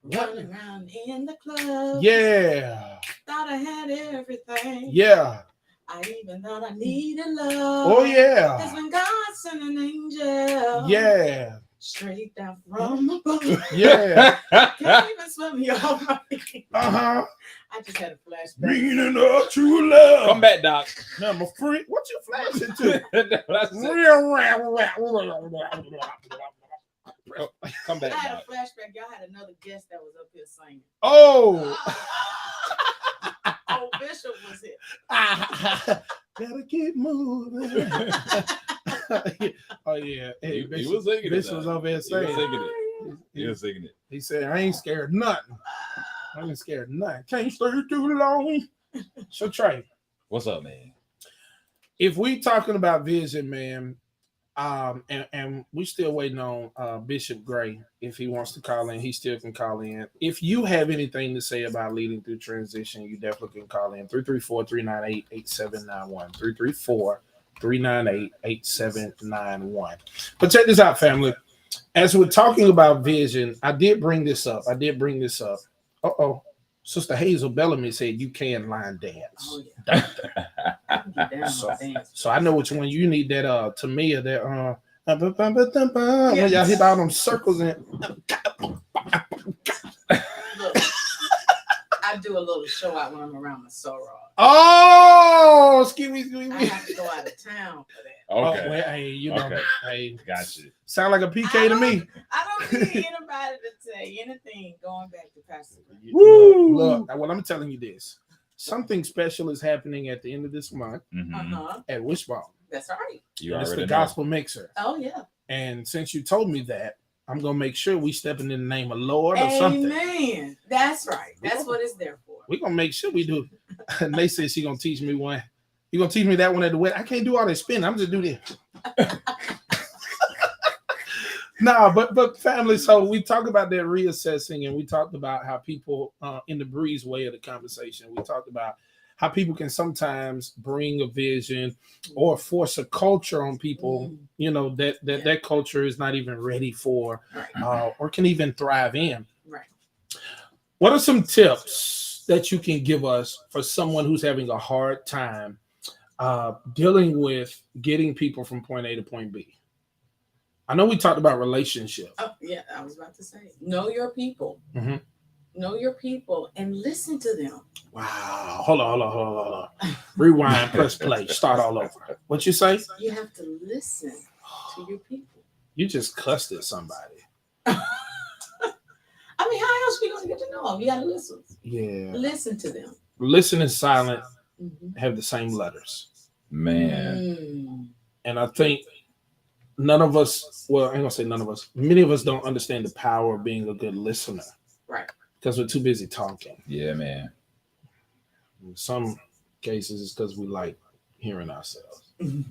[SPEAKER 3] Running around in the club.
[SPEAKER 1] Yeah.
[SPEAKER 3] Thought I had everything.
[SPEAKER 1] Yeah.
[SPEAKER 3] I even thought I needed love.
[SPEAKER 1] Oh, yeah.
[SPEAKER 3] That's when God sent an angel.
[SPEAKER 1] Yeah.
[SPEAKER 3] Straight down from above.
[SPEAKER 1] Yeah.
[SPEAKER 3] Can't even swim me all right.
[SPEAKER 1] Uh-huh.
[SPEAKER 3] I just had a flashback.
[SPEAKER 1] Meaning of true love.
[SPEAKER 2] Come back, Doc.
[SPEAKER 1] I'm a freak. What you flashing to?
[SPEAKER 2] Come
[SPEAKER 3] I
[SPEAKER 2] back,
[SPEAKER 3] had
[SPEAKER 2] Doc.
[SPEAKER 3] a flashback. Y'all had another guest that was up here singing.
[SPEAKER 1] Oh.
[SPEAKER 3] Oh, Bishop was here.
[SPEAKER 1] Gotta keep moving. Oh, yeah. Hey,
[SPEAKER 2] He
[SPEAKER 1] Bishop,
[SPEAKER 2] was singing it.
[SPEAKER 1] Bishop was over there
[SPEAKER 2] He was
[SPEAKER 1] saying.
[SPEAKER 2] singing it. He was singing it.
[SPEAKER 1] He said, I ain't scared of nothing. I ain't scared of nothing. Can't stay too long. So, Trey,
[SPEAKER 2] What's up, man?
[SPEAKER 1] if we talking about vision, man, and we still waiting on Bishop Gray. If he wants to call in, he still can call in. If you have anything to say about leading through transition, you definitely can call in 334-398-8791. 334-398-8791. But check this out, family. As we're talking about vision, I did bring this up. Uh-oh. Sister Hazel Bellamy said you can line dance.
[SPEAKER 3] Oh, yeah. I can get down
[SPEAKER 1] So,
[SPEAKER 3] on dance.
[SPEAKER 1] so I know which one you need. That Tamia, that when y'all hit all them circles and
[SPEAKER 3] Look, I I do a little show out when I'm around my soror.
[SPEAKER 1] Oh, excuse me.
[SPEAKER 3] I have to go out of town for that.
[SPEAKER 2] Okay.
[SPEAKER 1] Oh, well, hey, you know,
[SPEAKER 2] Okay.
[SPEAKER 1] hey,
[SPEAKER 2] Gotcha.
[SPEAKER 1] sound like a PK to me.
[SPEAKER 3] I don't need anybody to say anything going back to Pastor Green.
[SPEAKER 1] Woo! Look, well, I'm telling you this. Something special is happening at the end of this month
[SPEAKER 2] Mhm.
[SPEAKER 3] Uh-huh.
[SPEAKER 1] at Wishbone.
[SPEAKER 3] That's right.
[SPEAKER 2] You
[SPEAKER 1] It's
[SPEAKER 2] already
[SPEAKER 1] the
[SPEAKER 2] know.
[SPEAKER 1] gospel mixer.
[SPEAKER 3] Oh, yeah.
[SPEAKER 1] And since you told me that, I'm gonna make sure we stepping in the name of Lord or something.
[SPEAKER 3] Amen. That's right. That's what it's there for.
[SPEAKER 1] We're gonna make sure we do. And they said she gonna teach me one. You gonna teach me that one at the wedding? I can't do all that spinning. I'm just do this. Nah, but family. So we talked about that reassessing, and we talked about how people, in the breeze way of the conversation, we talked about how people can sometimes bring a vision or force a culture on people. You know that culture is not even ready for,
[SPEAKER 3] Right.
[SPEAKER 1] or can even thrive in.
[SPEAKER 3] Right.
[SPEAKER 1] What are some tips that you can give us for someone who's having a hard time dealing with getting people from point A to point B? I know we talked about relationships.
[SPEAKER 3] Oh, yeah. I was about to say, know your people.
[SPEAKER 1] Mhm.
[SPEAKER 3] Know your people and listen to them.
[SPEAKER 1] Wow. Hold on. Rewind, press play, start all over. What you say?
[SPEAKER 3] You have to listen to your people.
[SPEAKER 1] You just cussed at somebody.
[SPEAKER 3] I mean, how else are you going to get to know them? You got to listen.
[SPEAKER 1] Yeah.
[SPEAKER 3] Listen to them.
[SPEAKER 1] Listen and silent
[SPEAKER 3] Mhm.
[SPEAKER 1] have the same letters.
[SPEAKER 2] Man.
[SPEAKER 3] Mm.
[SPEAKER 1] And I think none of us, well, I ain't gonna say none of us, many of us don't understand the power of being a good listener.
[SPEAKER 3] Right.
[SPEAKER 1] Because we're too busy talking.
[SPEAKER 2] Yeah, man.
[SPEAKER 1] In some cases, it's because we like hearing ourselves.
[SPEAKER 3] Mhm.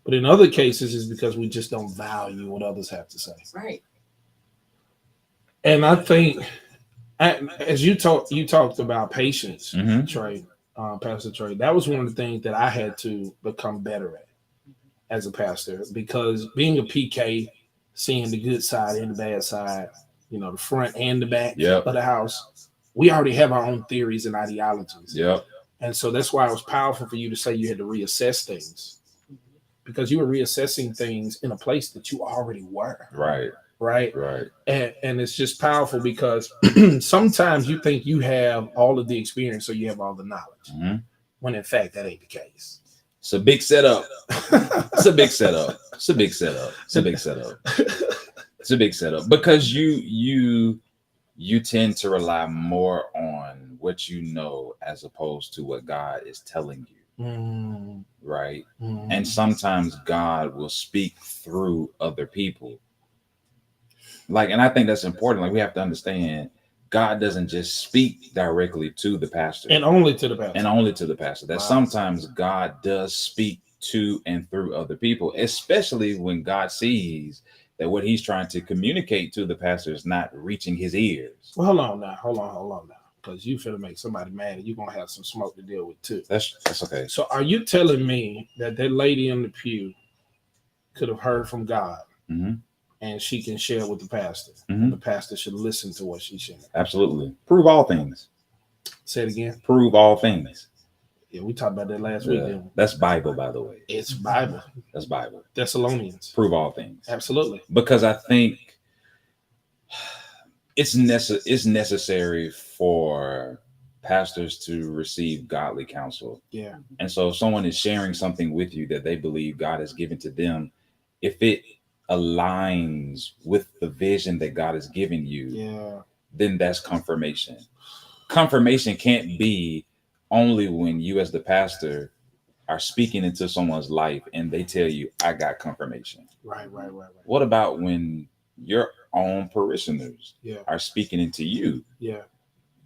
[SPEAKER 1] But in other cases, it's because we just don't value what others have to say.
[SPEAKER 3] Right.
[SPEAKER 1] And I think, as you talked about patience,
[SPEAKER 2] Mhm.
[SPEAKER 1] Trey, Pastor Trey. That was one of the things that I had to become better at as a pastor, because being a PK, seeing the good side and the bad side, you know, the front and the back
[SPEAKER 2] Yep.
[SPEAKER 1] of the house, we already have our own theories and ideologies.
[SPEAKER 2] Yep.
[SPEAKER 1] And so that's why it was powerful for you to say you had to reassess things, because you were reassessing things in a place that you already were.
[SPEAKER 2] Right.
[SPEAKER 1] Right.
[SPEAKER 2] Right.
[SPEAKER 1] And it's just powerful because sometimes you think you have all of the experience, so you have all the knowledge,
[SPEAKER 2] Mhm.
[SPEAKER 1] when in fact that ain't the case.
[SPEAKER 2] It's a big setup. It's a big setup. It's a big setup. It's a big setup. It's a big setup because you tend to rely more on what you know as opposed to what God is telling you,
[SPEAKER 1] Mm,
[SPEAKER 2] right?
[SPEAKER 1] mm.
[SPEAKER 2] And sometimes God will speak through other people. Like, and I think that's important. Like, we have to understand God doesn't just speak directly to the pastor
[SPEAKER 1] And only to the pastor.
[SPEAKER 2] and only to the pastor. That
[SPEAKER 1] Wow.
[SPEAKER 2] sometimes God does speak to and through other people, especially when God sees that what he's trying to communicate to the pastor is not reaching his ears.
[SPEAKER 1] Well, hold on now, because you finna make somebody mad, and you're gonna have some smoke to deal with too.
[SPEAKER 2] That's okay.
[SPEAKER 1] So, are you telling me that lady in the pew could have heard from God,
[SPEAKER 2] Mhm.
[SPEAKER 1] and she can share with the pastor,
[SPEAKER 2] Mhm.
[SPEAKER 1] and the pastor should listen to what she's sharing?
[SPEAKER 2] Absolutely. Prove all things.
[SPEAKER 1] Say it again.
[SPEAKER 2] Prove all things.
[SPEAKER 1] Yeah, we talked about that last week.
[SPEAKER 2] Yeah.
[SPEAKER 1] Didn't we?
[SPEAKER 2] That's Bible, by the way.
[SPEAKER 1] It's Bible,
[SPEAKER 2] That's Bible.
[SPEAKER 1] Thessalonians.
[SPEAKER 2] Prove all things.
[SPEAKER 1] Absolutely.
[SPEAKER 2] Because I think it's necessary for pastors to receive godly counsel.
[SPEAKER 1] Yeah.
[SPEAKER 2] And so if someone is sharing something with you that they believe God has given to them, if it aligns with the vision that God has given you,
[SPEAKER 1] Yeah.
[SPEAKER 2] then that's confirmation. Confirmation can't be only when you as the pastor are speaking into someone's life and they tell you, I got confirmation.
[SPEAKER 1] Right.
[SPEAKER 2] What about when your own parishioners
[SPEAKER 1] Yeah.
[SPEAKER 2] are speaking into you?
[SPEAKER 1] Yeah.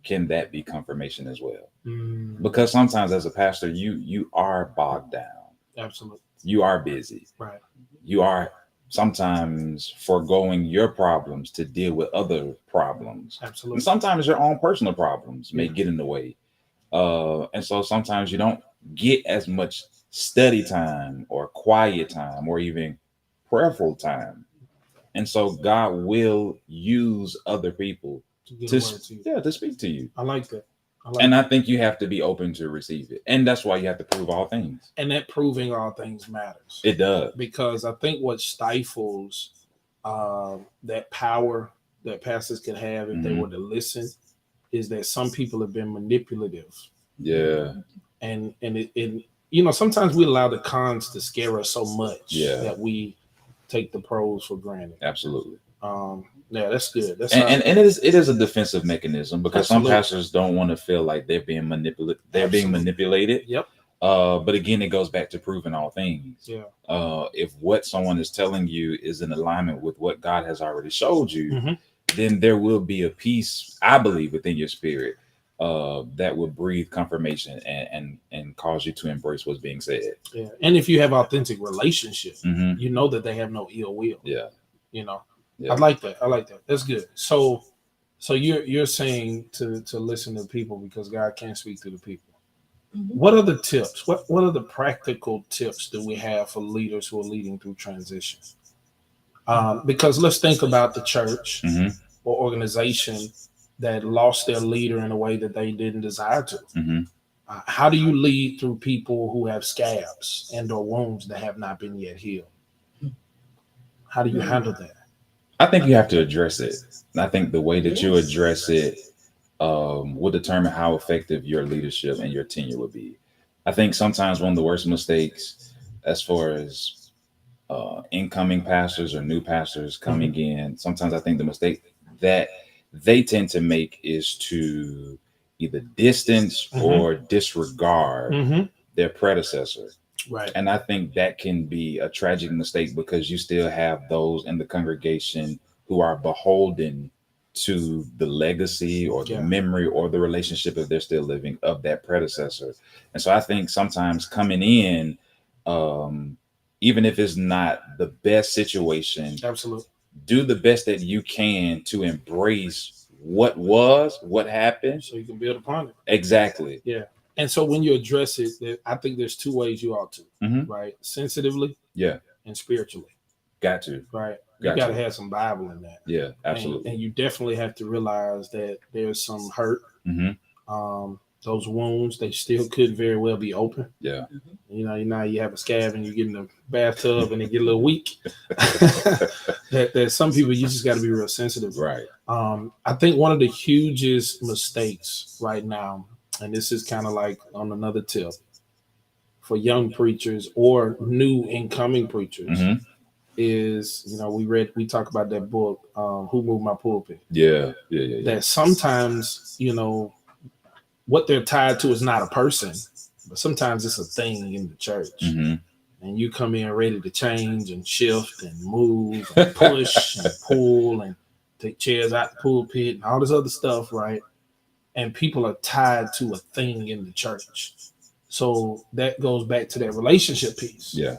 [SPEAKER 2] Can that be confirmation as well?
[SPEAKER 1] Mm,
[SPEAKER 2] Because sometimes as a pastor, you are bogged down.
[SPEAKER 1] absolutely.
[SPEAKER 2] You are busy.
[SPEAKER 1] Right.
[SPEAKER 2] You are sometimes foregoing your problems to deal with other problems.
[SPEAKER 1] Absolutely.
[SPEAKER 2] And sometimes your own personal problems may
[SPEAKER 1] Yeah.
[SPEAKER 2] get in the way. And so sometimes you don't get as much study time or quiet time or even prayerful time. And so God will use other people
[SPEAKER 1] To get
[SPEAKER 2] to,
[SPEAKER 1] a word to you.
[SPEAKER 2] to speak to you.
[SPEAKER 1] I like that.
[SPEAKER 2] And I think you have to be open to receive it. And that's why you have to prove all things.
[SPEAKER 1] And that proving all things matters.
[SPEAKER 2] It does.
[SPEAKER 1] Because I think what stifles that power that pastors could have if they
[SPEAKER 2] Mhm.
[SPEAKER 1] were to listen is that some people have been manipulative,
[SPEAKER 2] Yeah.
[SPEAKER 1] and it you know, sometimes we allow the cons to scare us so much that we take the pros for granted.
[SPEAKER 2] Absolutely.
[SPEAKER 1] Yeah, that's good. That's
[SPEAKER 2] And it is a defensive mechanism because
[SPEAKER 1] Absolutely.
[SPEAKER 2] some pastors don't want to feel like they're being manipulated. They're being
[SPEAKER 1] Absolutely.
[SPEAKER 2] manipulated.
[SPEAKER 1] Yep.
[SPEAKER 2] But again, it goes back to proving all things.
[SPEAKER 1] Yeah.
[SPEAKER 2] If what someone is telling you is in alignment with what God has already showed you,
[SPEAKER 1] Mhm.
[SPEAKER 2] then there will be a peace, I believe, within your spirit that will breathe confirmation and cause you to embrace what's being said.
[SPEAKER 1] Yeah. And if you have authentic relationship,
[SPEAKER 2] Mhm.
[SPEAKER 1] you know that they have no ill will.
[SPEAKER 2] Yeah.
[SPEAKER 1] You know.
[SPEAKER 2] Yeah.
[SPEAKER 1] I like that. That's good. So you're saying to listen to people because God can't speak to the people.
[SPEAKER 3] Mhm.
[SPEAKER 1] What are the tips? What are the practical tips that we have for leaders who are leading through transition? Because let's think about the church
[SPEAKER 2] Mhm.
[SPEAKER 1] or organization that lost their leader in a way that they didn't desire to.
[SPEAKER 2] Mhm.
[SPEAKER 1] How do you lead through people who have scabs and or wounds that have not been yet healed? How do you handle that?
[SPEAKER 2] I think you have to address it. And I think the way that you
[SPEAKER 3] Yes.
[SPEAKER 2] address it will determine how effective your leadership and your tenure will be. I think sometimes one of the worst mistakes, as far as incoming pastors or new pastors coming in, sometimes I think the mistake that they tend to make is to either distance or disregard
[SPEAKER 1] Mm-hmm.
[SPEAKER 2] their predecessor.
[SPEAKER 1] Right.
[SPEAKER 2] And I think that can be a tragic mistake because you still have those in the congregation who are beholden to the legacy or the
[SPEAKER 1] Yeah.
[SPEAKER 2] memory or the relationship, if they're still living, of that predecessor. And so I think sometimes coming in, even if it's not the best situation,
[SPEAKER 1] Absolutely.
[SPEAKER 2] do the best that you can to embrace what was, what happened.
[SPEAKER 1] So you can build upon it.
[SPEAKER 2] Exactly.
[SPEAKER 1] Yeah. And so when you address it, I think there's two ways you ought to,
[SPEAKER 2] Mhm.
[SPEAKER 1] right? Sensitively,
[SPEAKER 2] Yeah.
[SPEAKER 1] and spiritually,
[SPEAKER 2] Got to.
[SPEAKER 1] right? You
[SPEAKER 2] Got
[SPEAKER 1] got to
[SPEAKER 2] to.
[SPEAKER 1] have some Bible in that.
[SPEAKER 2] Yeah, absolutely.
[SPEAKER 1] And you definitely have to realize that there's some hurt.
[SPEAKER 2] Mhm.
[SPEAKER 1] Those wounds, they still could very well be open.
[SPEAKER 2] Yeah.
[SPEAKER 1] You know, now you have a scab and you get in the bathtub and they get a little weak. There's some people you just got to be real sensitive.
[SPEAKER 2] Right.
[SPEAKER 1] I think one of the hugest mistakes right now, and this is kind of like on another tip for young preachers or new incoming preachers,
[SPEAKER 2] Mhm.
[SPEAKER 1] is, you know, we talk about that book, Who Moved My Pulpit.
[SPEAKER 2] Yeah.
[SPEAKER 1] That sometimes, you know, what they're tied to is not a person, but sometimes it's a thing in the church.
[SPEAKER 2] Mhm.
[SPEAKER 1] And you come in ready to change and shift and move and push and pull and take chairs out the pulpit and all this other stuff, right? And people are tied to a thing in the church. So that goes back to that relationship piece.
[SPEAKER 2] Yeah.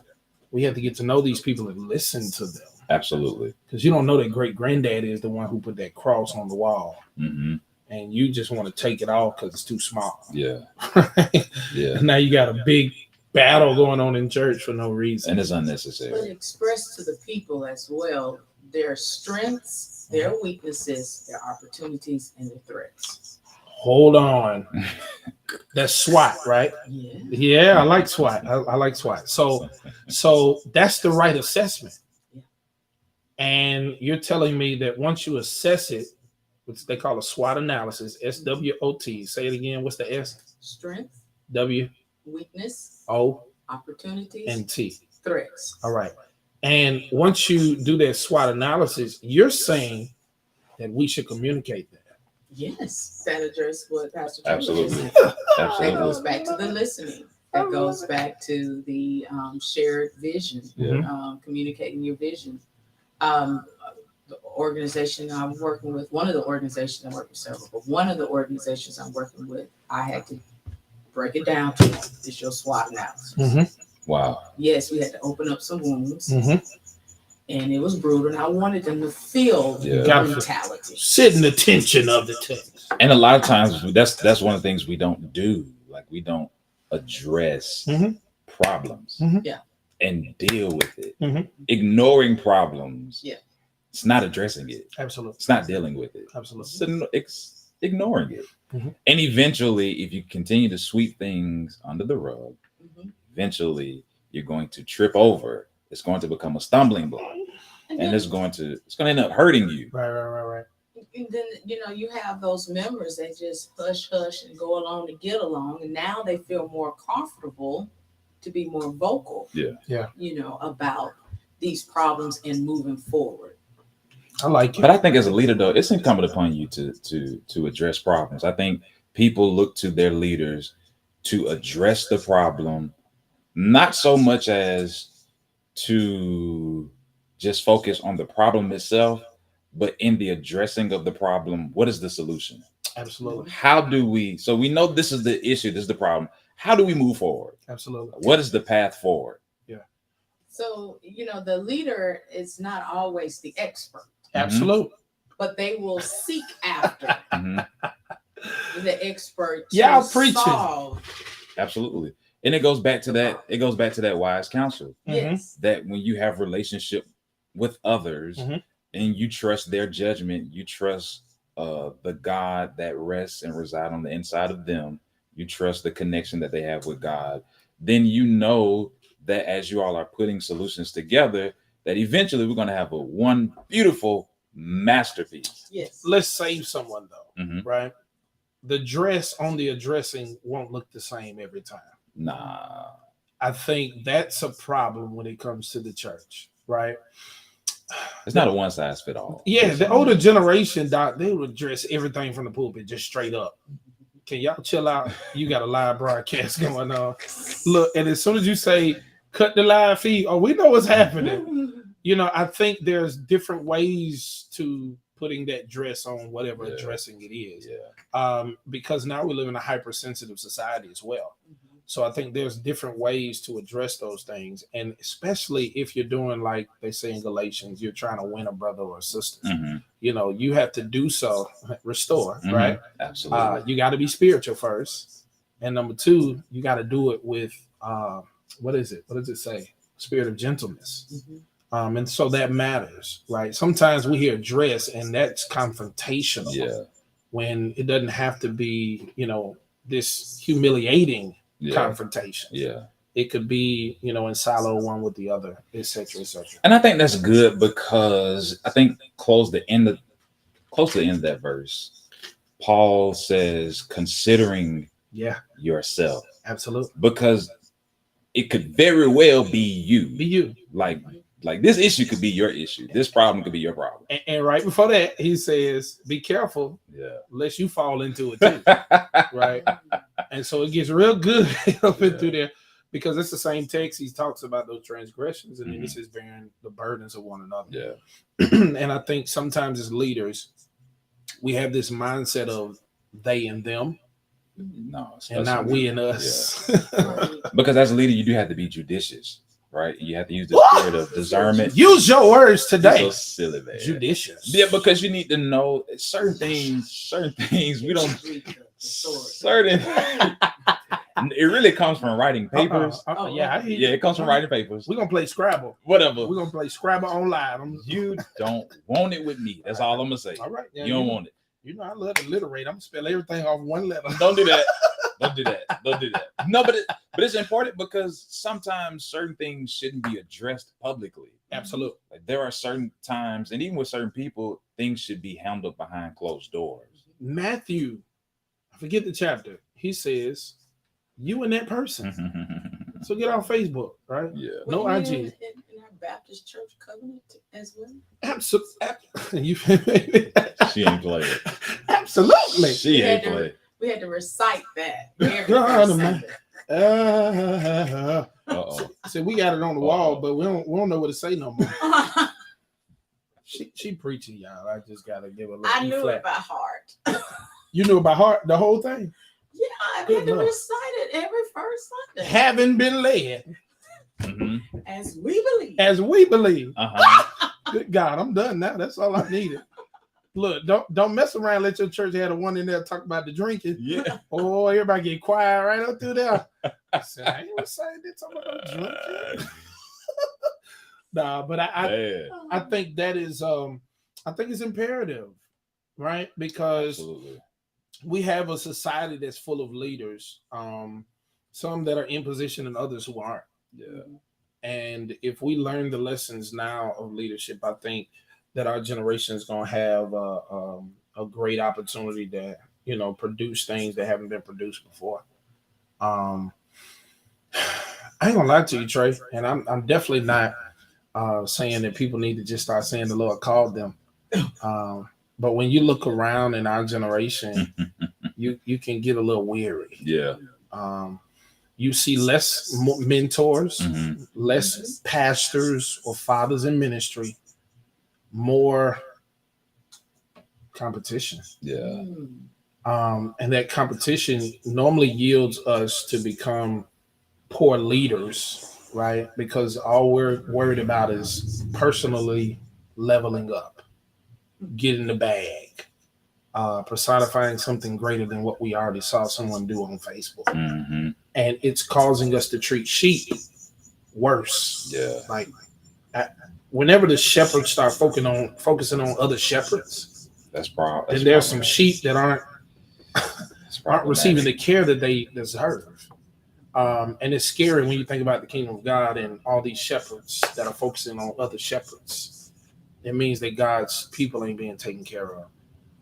[SPEAKER 1] We have to get to know these people and listen to them.
[SPEAKER 2] Absolutely.
[SPEAKER 1] Because you don't know that great granddad is the one who put that cross on the wall.
[SPEAKER 2] Mm-hmm.
[SPEAKER 1] And you just want to take it off because it's too small.
[SPEAKER 2] Yeah.
[SPEAKER 1] Right?
[SPEAKER 2] Yeah.
[SPEAKER 1] And now you got a big battle going on in church for no reason.
[SPEAKER 2] And it's
[SPEAKER 3] But
[SPEAKER 2] unnecessary.
[SPEAKER 3] express to the people as well their strengths, their weaknesses, their opportunities, and their threats.
[SPEAKER 1] Hold on. That's SWAT, right?
[SPEAKER 3] Yeah.
[SPEAKER 1] Yeah, I like SWAT. I like SWAT. So that's the right assessment.
[SPEAKER 3] Yeah.
[SPEAKER 1] And you're telling me that once you assess it, which they call a SWOT analysis, SWOT. Say it again. What's the S?
[SPEAKER 3] Strength,
[SPEAKER 1] W
[SPEAKER 3] weakness,
[SPEAKER 1] O
[SPEAKER 3] opportunities,
[SPEAKER 1] and T.
[SPEAKER 3] threats.
[SPEAKER 1] All right. And once you do that SWOT analysis, you're saying that we should communicate that.
[SPEAKER 3] Yes, that addresses what Pastor Troy
[SPEAKER 2] Absolutely.
[SPEAKER 3] said. That
[SPEAKER 2] Absolutely.
[SPEAKER 3] goes back to the listening. That goes back to the shared vision,
[SPEAKER 2] Yeah.
[SPEAKER 3] communicating your vision. The organization I'm working with, one of the organizations I work with several, but one of the organizations I'm working with, I had to break it down to is your SWOT analysis.
[SPEAKER 1] Mm-hmm.
[SPEAKER 2] Wow.
[SPEAKER 3] Yes, we had to open up some wounds,
[SPEAKER 1] Mm-hmm.
[SPEAKER 3] and it was brutal. And I wanted them to feel
[SPEAKER 2] Yeah.
[SPEAKER 3] the
[SPEAKER 1] Got to
[SPEAKER 3] brutality.
[SPEAKER 1] sit in the tension of the text.
[SPEAKER 2] And a lot of times that's one of the things we don't do. Like we don't address
[SPEAKER 1] Mhm.
[SPEAKER 2] problems
[SPEAKER 1] Mhm.
[SPEAKER 3] Yeah.
[SPEAKER 2] and deal with it.
[SPEAKER 1] Mhm.
[SPEAKER 2] Ignoring problems.
[SPEAKER 3] Yeah.
[SPEAKER 2] It's not addressing it.
[SPEAKER 1] Absolutely.
[SPEAKER 2] It's not dealing with it.
[SPEAKER 1] Absolutely.
[SPEAKER 2] It's ignoring it.
[SPEAKER 1] Mhm.
[SPEAKER 2] And eventually, if you continue to sweep things under the rug,
[SPEAKER 3] Mhm.
[SPEAKER 2] eventually you're going to trip over. It's going to become a stumbling block. And
[SPEAKER 3] then-
[SPEAKER 2] it's going to end up hurting you.
[SPEAKER 1] Right.
[SPEAKER 3] and then you have those members that just hush and go along to get along, and now they feel more comfortable to be more vocal.
[SPEAKER 2] Yeah.
[SPEAKER 3] About these problems and moving forward.
[SPEAKER 1] I like it.
[SPEAKER 2] But I think as a leader, though, it's incumbent upon you to address problems. I think people look to their leaders to address the problem, not so much as to just focus on the problem itself, but in the addressing of the problem, what is the solution?
[SPEAKER 1] Absolutely.
[SPEAKER 2] How do we? So we know this is the issue, this is the problem. How do we move forward?
[SPEAKER 1] Absolutely.
[SPEAKER 2] What is the path forward?
[SPEAKER 3] So, the leader is not always the expert,
[SPEAKER 1] Absolutely.
[SPEAKER 3] but they will seek after
[SPEAKER 2] Mhm.
[SPEAKER 3] the expert to
[SPEAKER 1] Y'all preaching.
[SPEAKER 3] solve.
[SPEAKER 2] Absolutely. And it goes back to that. It goes back to that wise counsel.
[SPEAKER 3] Yes.
[SPEAKER 2] That when you have relationship with others
[SPEAKER 1] Mhm.
[SPEAKER 2] and you trust their judgment, you trust the God that rests and reside on the inside of them, you trust the connection that they have with God, then you know that as you all are putting solutions together, that eventually we're going to have one beautiful masterpiece.
[SPEAKER 3] Yes.
[SPEAKER 1] Let's save someone though,
[SPEAKER 2] Mhm.
[SPEAKER 1] right? The dress on the addressing won't look the same every time.
[SPEAKER 2] Nah.
[SPEAKER 1] I think that's a problem when it comes to the church, right?
[SPEAKER 2] It's not a one size fit all.
[SPEAKER 1] Yeah, the older generation, Doc, they would dress everything from the pulpit just straight up. Can y'all chill out? You got a live broadcast going on. Look, and as soon as you say cut the live feed, we know what's happening. I think there's different ways to putting that dress on whatever
[SPEAKER 2] Yeah.
[SPEAKER 1] dressing it is.
[SPEAKER 2] Yeah.
[SPEAKER 1] Because now we live in a hypersensitive society as well. So I think there's different ways to address those things. And especially if you're doing, like they say in Galatians, you're trying to win a brother or a sister.
[SPEAKER 2] Mhm.
[SPEAKER 1] You have to do so, restore,
[SPEAKER 2] Mhm.
[SPEAKER 1] right?
[SPEAKER 2] Absolutely.
[SPEAKER 1] You got to be spiritual first. And number two, you got to do it with, what is it? What does it say? Spirit of gentleness. And so that matters, right? Sometimes we hear dress and that's confrontational.
[SPEAKER 2] Yeah.
[SPEAKER 1] When it doesn't have to be, this humiliating
[SPEAKER 2] Yeah.
[SPEAKER 1] confrontation.
[SPEAKER 2] Yeah.
[SPEAKER 1] It could be, in silo one with the other, et cetera, et cetera.
[SPEAKER 2] And I think that's good because I think close to the end of that verse, Paul says, considering
[SPEAKER 1] Yeah,
[SPEAKER 2] yourself,
[SPEAKER 1] absolutely.
[SPEAKER 2] because it could very well be you.
[SPEAKER 1] Be you.
[SPEAKER 2] Like this issue could be your issue. This problem could be your problem.
[SPEAKER 1] And right before that, he says, be careful
[SPEAKER 2] Yeah.
[SPEAKER 1] lest you fall into it too. Right. And so it gets real good up into there because it's the same text. He talks about those transgressions and then he says bearing the burdens of one another.
[SPEAKER 2] Yeah.
[SPEAKER 1] And I think sometimes as leaders, we have this mindset of they and them
[SPEAKER 2] No, it's
[SPEAKER 1] and
[SPEAKER 2] us
[SPEAKER 1] not
[SPEAKER 2] and
[SPEAKER 1] we
[SPEAKER 2] them.
[SPEAKER 1] and us.
[SPEAKER 2] Because as a leader, you do have to be judicious, right? You have to use the spirit of discernment.
[SPEAKER 1] Use your words today.
[SPEAKER 2] So silly, man.
[SPEAKER 1] Judicious.
[SPEAKER 2] Yeah, because you need to know certain things we don't. Certain. It really comes from writing papers.
[SPEAKER 1] Yeah, I hear you.
[SPEAKER 2] Yeah, it comes from writing papers.
[SPEAKER 1] We're gonna play Scrabble.
[SPEAKER 2] Whatever.
[SPEAKER 1] We're gonna play Scrabble online.
[SPEAKER 2] You don't want it with me. That's all I'm gonna say.
[SPEAKER 1] All right. Yeah,
[SPEAKER 2] You don't want it.
[SPEAKER 1] I love to alliterate. I'm gonna spell everything off one letter.
[SPEAKER 2] Don't do that. Don't do that. Don't do that. No, but it's important because sometimes certain things shouldn't be addressed publicly.
[SPEAKER 1] Absolutely.
[SPEAKER 2] Like there are certain times, and even with certain people, things should be handled behind closed doors.
[SPEAKER 1] Matthew, I forget the chapter. He says, "You and that person." So get on Facebook, right?
[SPEAKER 2] Yeah.
[SPEAKER 1] No
[SPEAKER 3] Were you
[SPEAKER 1] IG.
[SPEAKER 3] in our Baptist church covenant as well.
[SPEAKER 1] Absolutely.
[SPEAKER 2] She ain't played.
[SPEAKER 1] Absolutely.
[SPEAKER 2] She ain't
[SPEAKER 3] Yeah,
[SPEAKER 2] played.
[SPEAKER 3] We had to recite that every
[SPEAKER 1] God,
[SPEAKER 3] first
[SPEAKER 1] man.
[SPEAKER 3] Sunday.
[SPEAKER 2] Uh-oh.
[SPEAKER 1] So we got it on the wall, but we don't know what to say no more.
[SPEAKER 3] I
[SPEAKER 1] She preaching, y'all. I just gotta give a little.
[SPEAKER 3] knew
[SPEAKER 1] flat.
[SPEAKER 3] it by heart.
[SPEAKER 1] You knew it by heart the whole thing.
[SPEAKER 3] Yeah, I had
[SPEAKER 1] Good
[SPEAKER 3] to
[SPEAKER 1] Lord.
[SPEAKER 3] recite it every first Sunday.
[SPEAKER 1] Having been led,
[SPEAKER 2] Mhm.
[SPEAKER 3] As we believe.
[SPEAKER 1] as we believe.
[SPEAKER 2] Uh-huh.
[SPEAKER 1] Good God, I'm done now. That's all I needed. Look, don't mess around. Let your church have the one in there talk about the drinking.
[SPEAKER 2] Yeah.
[SPEAKER 1] Oh, everybody get quiet right up through there. I said, I ain't saying this talking about no drinking. Nah, but I think that is I think it's imperative, right? Because
[SPEAKER 2] Absolutely.
[SPEAKER 1] we have a society that's full of leaders, some that are in position and others who aren't.
[SPEAKER 2] Yeah.
[SPEAKER 1] And if we learn the lessons now of leadership, I think that our generation is going to have a great opportunity to, produce things that haven't been produced before. I ain't gonna lie to you, Trey, and I'm definitely not saying that people need to just start saying the Lord called them. But when you look around in our generation, you can get a little weary.
[SPEAKER 2] Yeah.
[SPEAKER 1] You see less mentors,
[SPEAKER 2] Mhm.
[SPEAKER 1] less pastors or fathers in ministry, more competition.
[SPEAKER 2] Yeah.
[SPEAKER 1] And that competition normally yields us to become poor leaders, right? Because all we're worried about is personally leveling up, getting the bag, personifying something greater than what we already saw someone do on Facebook.
[SPEAKER 2] Mhm.
[SPEAKER 1] And it's causing us to treat sheep worse.
[SPEAKER 2] Yeah.
[SPEAKER 1] Like whenever the shepherds start focusing on other shepherds,
[SPEAKER 2] That's problem.
[SPEAKER 1] then there's some sheep that aren't
[SPEAKER 2] problematic.
[SPEAKER 1] receiving the care that they deserve. And it's scary when you think about the kingdom of God and all these shepherds that are focusing on other shepherds. It means that God's people ain't being taken care of.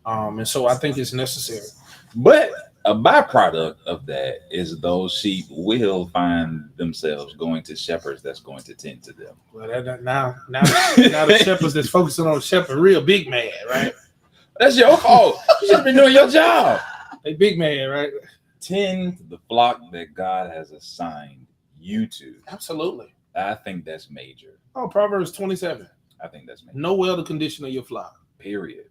[SPEAKER 1] And so I think it's necessary.
[SPEAKER 2] But a byproduct of that is those sheep will find themselves going to shepherds that's going to tend to them.
[SPEAKER 1] Well, now the shepherds that's focusing on shepherd real big mad, right?
[SPEAKER 2] That's your fault. You should have been doing your job.
[SPEAKER 1] They big mad, right?
[SPEAKER 2] Tend to the flock that God has assigned you to.
[SPEAKER 1] Absolutely.
[SPEAKER 2] I think that's major.
[SPEAKER 1] Oh, Proverbs 27.
[SPEAKER 2] I think that's major.
[SPEAKER 1] Know well the condition of your flock.
[SPEAKER 2] Period.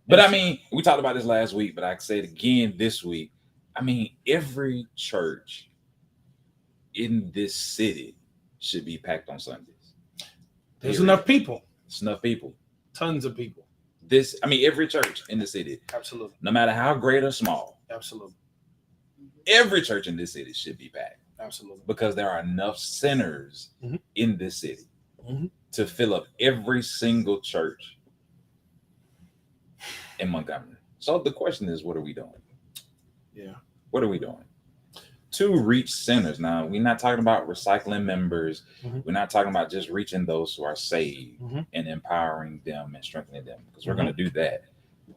[SPEAKER 2] But I mean, we talked about this last week, but I can say it again this week. I mean, every church in this city should be packed on Sundays.
[SPEAKER 1] There's
[SPEAKER 2] Period.
[SPEAKER 1] enough people.
[SPEAKER 2] It's enough people.
[SPEAKER 1] Tons of people.
[SPEAKER 2] Every church in the city,
[SPEAKER 1] Absolutely.
[SPEAKER 2] no matter how great or small,
[SPEAKER 1] Absolutely.
[SPEAKER 2] every church in this city should be packed.
[SPEAKER 1] Absolutely.
[SPEAKER 2] Because there are enough sinners in this city to fill up every single church in Montgomery. So the question is, what are we doing?
[SPEAKER 1] Yeah.
[SPEAKER 2] What are we doing to reach sinners? Now, we're not talking about recycling members. We're not talking about just reaching those who are saved and empowering them and strengthening them, because we're going to do that.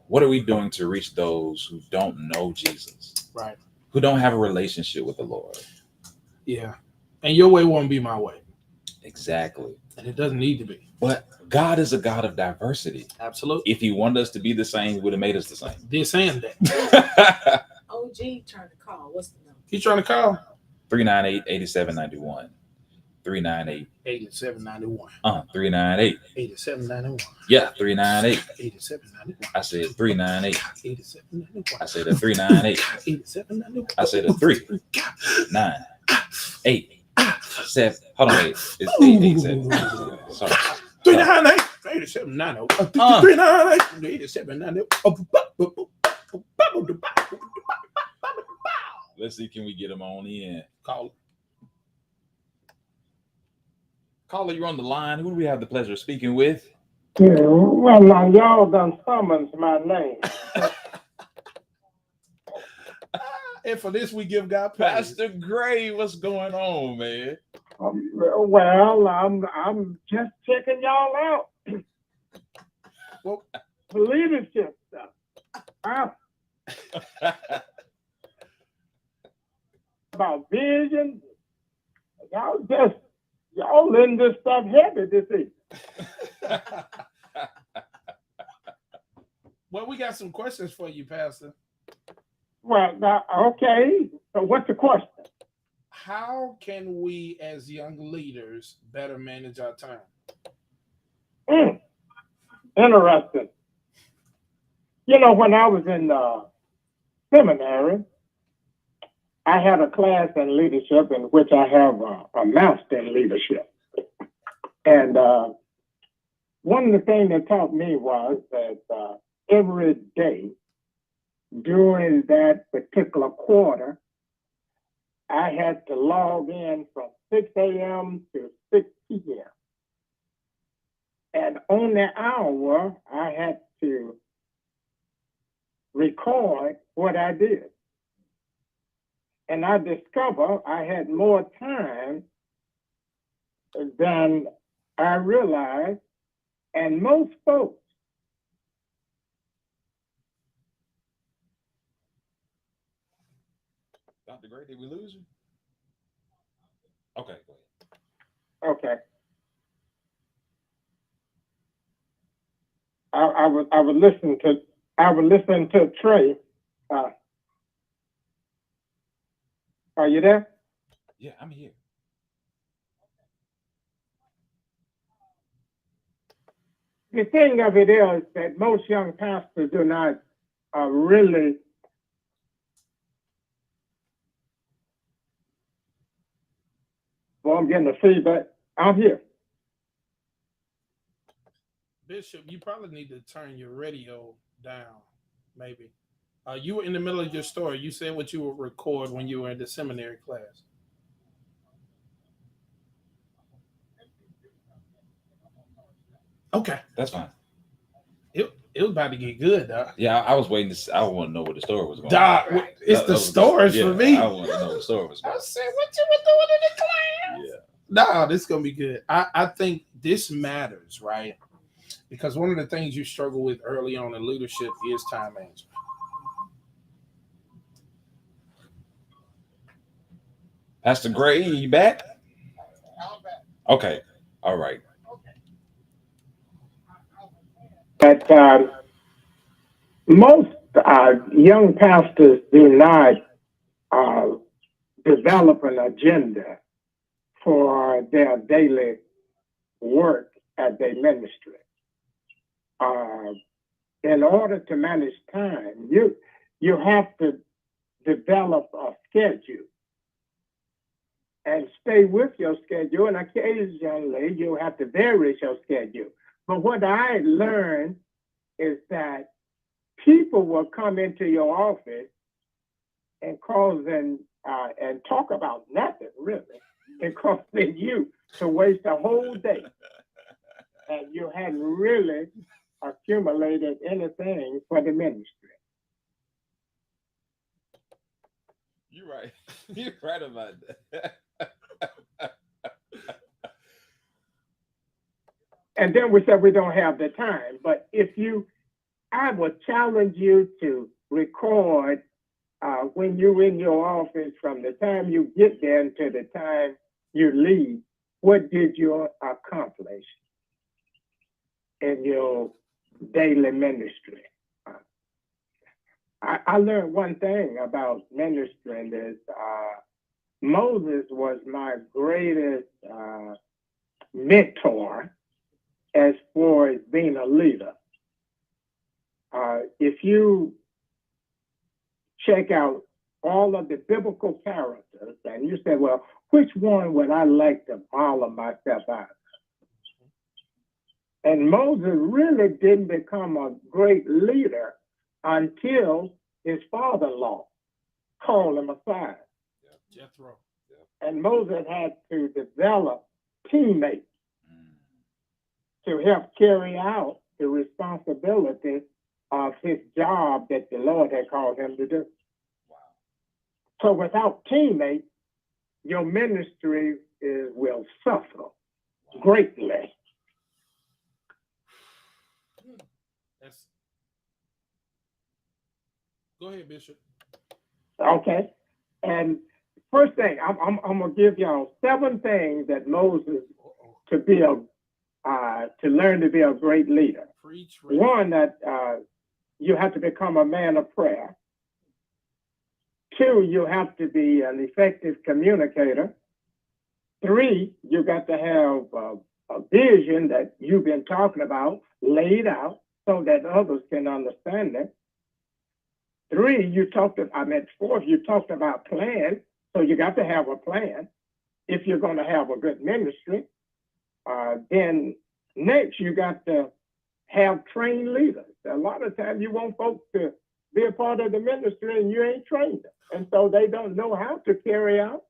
[SPEAKER 2] What are we doing to reach those who don't know Jesus?
[SPEAKER 1] Right.
[SPEAKER 2] Who don't have a relationship with the Lord?
[SPEAKER 1] Yeah. And your way won't be my way.
[SPEAKER 2] Exactly.
[SPEAKER 1] And it doesn't need to be.
[SPEAKER 2] But God is a God of diversity.
[SPEAKER 1] Absolutely.
[SPEAKER 2] If he wanted us to be the same, he would have made us the same.
[SPEAKER 1] This and that.
[SPEAKER 3] OG trying to call. What's the number?
[SPEAKER 1] You trying to call?
[SPEAKER 2] 398-8791. 398.
[SPEAKER 1] 8791.
[SPEAKER 2] 398.
[SPEAKER 1] 8791.
[SPEAKER 2] Yeah, 398.
[SPEAKER 1] 8791.
[SPEAKER 2] I said 398.
[SPEAKER 1] 8791.
[SPEAKER 2] I said a 398.
[SPEAKER 1] 8791.
[SPEAKER 2] I said a 3, 9, 8, 7. Hold on, wait. It's 887. Sorry.
[SPEAKER 1] 398. 8790. 398. 8790.
[SPEAKER 2] Let's see, can we get him on in?
[SPEAKER 1] Call.
[SPEAKER 2] Caller, you're on the line. Who do we have the pleasure of speaking with?
[SPEAKER 6] Yeah, well, now y'all done summons my name.
[SPEAKER 1] And for this, we give God praise.
[SPEAKER 2] Pastor Gray, what's going on, man?
[SPEAKER 6] Well, I'm just checking y'all out.
[SPEAKER 1] Well,
[SPEAKER 6] the leadership stuff. About vision. Y'all in this stuff heavy this evening.
[SPEAKER 1] Well, we got some questions for you, Pastor.
[SPEAKER 6] Well, now, okay. So what's the question?
[SPEAKER 1] How can we, as young leaders, better manage our time?
[SPEAKER 6] Interesting. You know, when I was in seminary, I had a class in leadership in which I have a master in leadership. And one of the things they taught me was that every day during that particular quarter, I had to log in from 6 a.m. to 6 p.m. And on the hour, I had to record what I did. And I discovered I had more time than I realized. And most folks
[SPEAKER 2] Gray, did we lose you? Okay, go ahead.
[SPEAKER 6] Okay. I was listening to Trey. Are you there?
[SPEAKER 2] Yeah, I'm here.
[SPEAKER 6] The thing of it is that most young pastors do not really well, I'm getting the feedback. I'm here.
[SPEAKER 1] Bishop, you probably need to turn your radio down, maybe. You were in the middle of your story. You said what you would record when you were in the seminary class. Okay.
[SPEAKER 2] That's fine.
[SPEAKER 1] It was about to get good, Doc.
[SPEAKER 2] Yeah, I was waiting to. I want to know what the story was going.
[SPEAKER 1] Doc, it's
[SPEAKER 2] That
[SPEAKER 1] the
[SPEAKER 2] was-
[SPEAKER 1] stories
[SPEAKER 2] yeah,
[SPEAKER 1] for me.
[SPEAKER 2] I want to know what the story was
[SPEAKER 1] I
[SPEAKER 2] going.
[SPEAKER 1] said, what you were doing in the class?
[SPEAKER 2] Yeah.
[SPEAKER 1] No, this is gonna be good. I think this matters, right? Because one of the things you struggle with early on in leadership is time management.
[SPEAKER 2] Pastor Gray, you back? Okay. All right.
[SPEAKER 6] That most young pastors do not develop an agenda for their daily work at their ministry. In order to manage time, you have to develop a schedule and stay with your schedule, and occasionally you have to vary your schedule. But what I learned is that people will come into your office and and talk about nothing really, and causing you to waste a whole day, and you hadn't really accumulated anything for the ministry.
[SPEAKER 2] You're right. You're right about that.
[SPEAKER 6] And then we said we don't have the time. But I would challenge you to record when you're in your office from the time you get there until the time you leave. What did you accomplish in your daily ministry? I learned one thing about ministering is Moses was my greatest mentor as far as being a leader. If you check out all of the biblical characters and you say, well, which one would I like to follow myself out? And Moses really didn't become a great leader until his father-in-law called him aside.
[SPEAKER 1] Jethro.
[SPEAKER 6] And Moses had to develop teammates to help carry out the responsibility of his job that the Lord had called him to do.
[SPEAKER 2] Wow.
[SPEAKER 6] So without teammates, your ministry will suffer greatly.
[SPEAKER 1] Go ahead, Bishop.
[SPEAKER 6] Okay. And first thing, I'm gonna give y'all 7 things that Moses to learn to be a great leader.
[SPEAKER 1] Preach.
[SPEAKER 6] One, that you have to become a man of prayer. 2, you have to be an effective communicator. 3, you got to have a vision that you've been talking about laid out so that others can understand it. 3, 4, you talked about plan, so you got to have a plan if you're going to have a good ministry. Then next, you got to have trained leaders. A lot of times you want folks to be a part of the ministry and you ain't trained them. And so they don't know how to carry out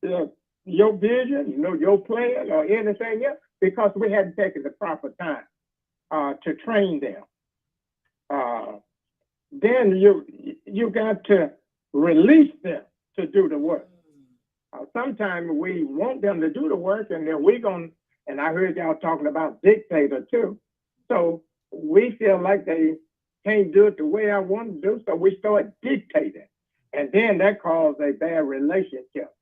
[SPEAKER 6] your vision, your plan or anything else because we hadn't taken the proper time to train them. Then you got to release them to do the work. Sometimes we want them to do the work and then and I heard y'all talking about dictator too. So we feel like they can't do it the way I want to do, so we start dictating. And then that caused a bad relationship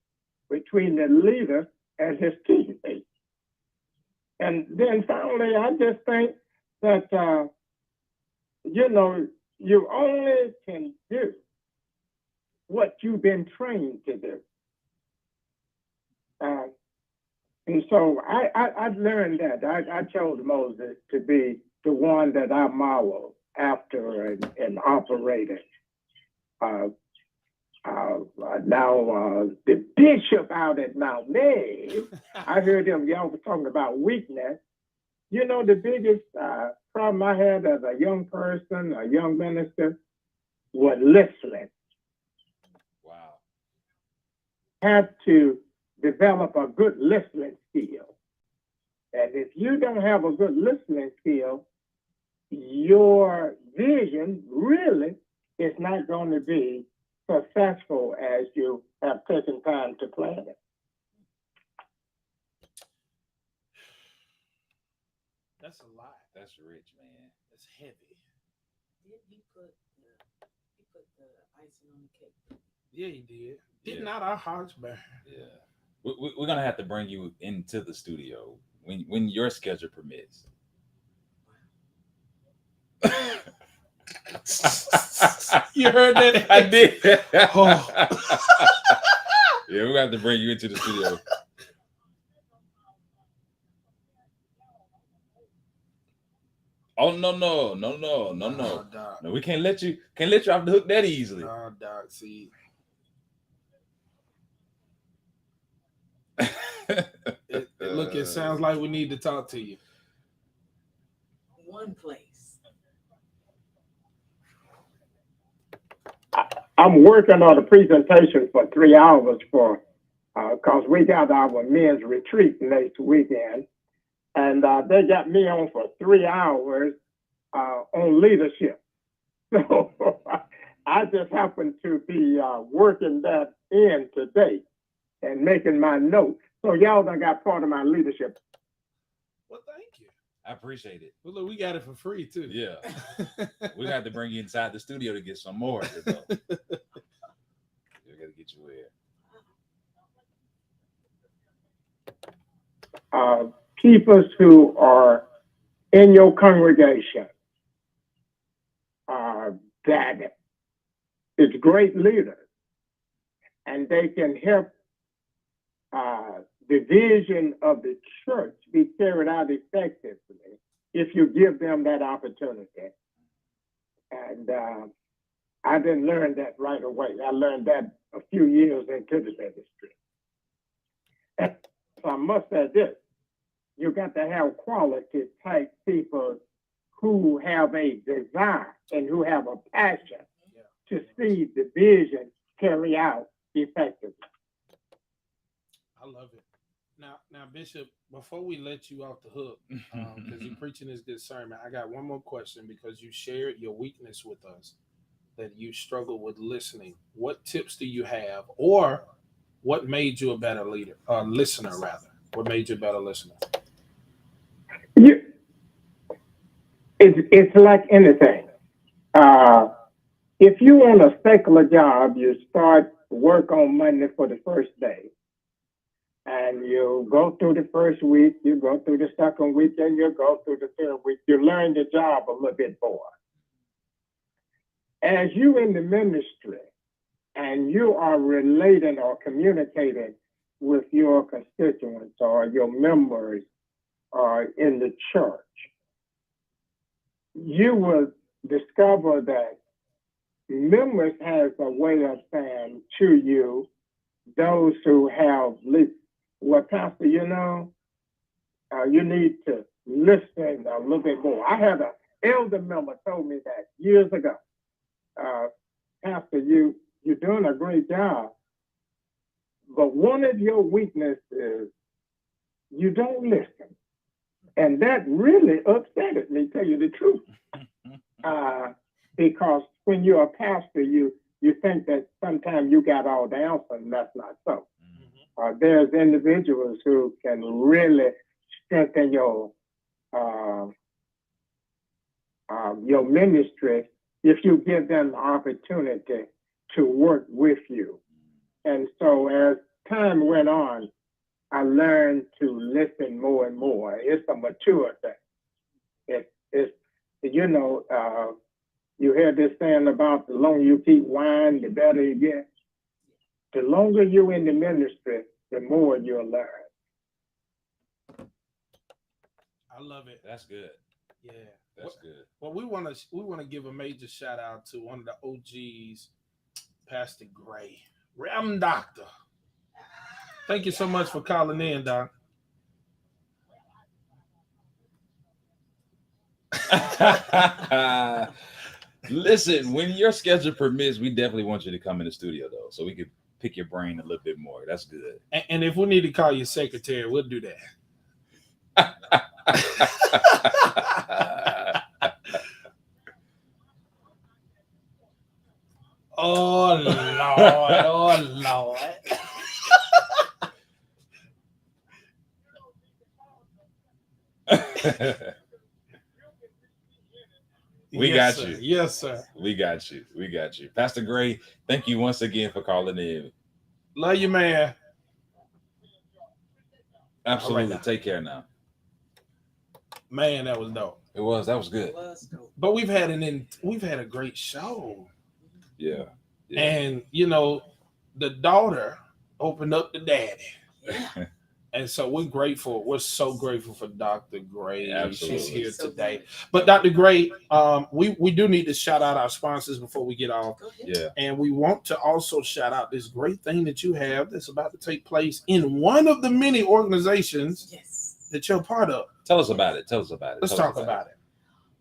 [SPEAKER 6] between the leader and his teammates. And then finally, I just think that, you only can do what you've been trained to do. And so I learned that. I chose Moses to be the one that I modeled after and operated. Now, the bishop out at Mount Nave, I heard him, y'all was talking about weakness. You know, the biggest problem I had as a young person, a young minister, was listening.
[SPEAKER 2] Wow.
[SPEAKER 6] Had to develop a good listening skill. And if you don't have a good listening skill, your vision really is not going to be successful as you have taken time to plan it.
[SPEAKER 1] That's a lot.
[SPEAKER 2] That's rich, man.
[SPEAKER 1] That's heavy.
[SPEAKER 3] Did he put the icing on the cake?
[SPEAKER 1] Yeah, he did. Did
[SPEAKER 2] Yeah.
[SPEAKER 1] not our hearts burn?
[SPEAKER 2] Yeah. We're gonna have to bring you into the studio when your schedule permits.
[SPEAKER 1] You heard that?
[SPEAKER 2] I did.
[SPEAKER 1] Oh.
[SPEAKER 2] Yeah, we're gonna have to bring you into the studio. Oh no,
[SPEAKER 1] Doc.
[SPEAKER 2] no! We can't let you off the hook that easily.
[SPEAKER 1] No, Doc. See, look, it sounds like we need to talk to you.
[SPEAKER 3] One place.
[SPEAKER 6] I'm working on a presentation for 3 hours because we got our men's retreat next weekend. And they got me on for 3 hours on leadership. So I just happen to be working that in today and making my notes. So y'all done got part of my leadership.
[SPEAKER 1] Well, thank you.
[SPEAKER 2] I appreciate it.
[SPEAKER 1] Well, look, we got it for free too.
[SPEAKER 2] Yeah, we got to bring you inside the studio to get some more. We got to get you in.
[SPEAKER 6] People who are in your congregation that is great leaders, and they can help the vision of the church be carried out effectively if you give them that opportunity. And I didn't learn that right away. I learned that a few years into the ministry. And so I must say this. You got to have quality type people who have a desire and who have a passion to see the vision carry out effectively.
[SPEAKER 1] I love it. Now, Bishop, before we let you off the hook, because you're preaching this good sermon, I got one more question because you shared your weakness with us, that you struggle with listening. What tips do you have, or what made you a better listener rather? What made you a better listener?
[SPEAKER 6] It's like anything. If you want a secular job, you start work on Monday for the first day. And you go through the first week, you go through the second week, and you go through the third week. You learn the job a little bit more. As you in the ministry and you are relating or communicating with your constituents or your members or in the church, you will discover that members has a way of saying to you, those who have listened, well, Pastor, you need to listen a little bit more. I had an elder member told me that years ago. Pastor, you're doing a great job, but one of your weaknesses is you don't listen. And that really upset me, tell you the truth. Because when you're a pastor, you think that sometimes you got all the answers, and that's not so. There's individuals who can really strengthen your ministry if you give them the opportunity to work with you. And so as time went on, I learned to listen more and more. It's a mature thing. It's you know, you hear this saying about the longer you keep wine, the better you get. The longer you're in the ministry, the more you'll learn.
[SPEAKER 1] I love it.
[SPEAKER 2] That's good.
[SPEAKER 1] Yeah.
[SPEAKER 2] That's good.
[SPEAKER 1] Well, we want to give a major shout out to one of the OGs, Pastor Gray, Ram Doctor. Thank you so much for calling in, Doc.
[SPEAKER 2] Listen, when your schedule permits, we definitely want you to come in the studio though, so we could pick your brain a little bit more. That's good.
[SPEAKER 1] And if we need to call your secretary, we'll do that. Oh Lord, oh Lord.
[SPEAKER 2] We
[SPEAKER 1] Yes,
[SPEAKER 2] got
[SPEAKER 1] sir.
[SPEAKER 2] you.
[SPEAKER 1] Yes, sir.
[SPEAKER 2] We got you. We got you. Pastor Gray, thank you once again for calling in.
[SPEAKER 1] Love you, man.
[SPEAKER 2] Absolutely.
[SPEAKER 1] All right, now.
[SPEAKER 2] Take care now.
[SPEAKER 1] Man, that was dope.
[SPEAKER 2] That was good.
[SPEAKER 3] It was dope.
[SPEAKER 1] But we've had a great show.
[SPEAKER 2] Yeah.
[SPEAKER 1] And you know, the daughter opened up the daddy.
[SPEAKER 3] Yeah.
[SPEAKER 1] And so we're grateful. We're so grateful for Dr. Gray.
[SPEAKER 2] Absolutely.
[SPEAKER 1] She's here
[SPEAKER 3] So
[SPEAKER 1] today.
[SPEAKER 3] good.
[SPEAKER 1] But Dr. Gray, we do need to shout out our sponsors before we get off.
[SPEAKER 3] Go ahead.
[SPEAKER 2] Yeah.
[SPEAKER 1] And we want to also shout out this great thing that you have that's about to take place in one of the many organizations
[SPEAKER 3] Yes.
[SPEAKER 1] that you're part of.
[SPEAKER 2] Tell us about it. Tell us about it.
[SPEAKER 1] Let's
[SPEAKER 2] Tell us
[SPEAKER 1] talk about it.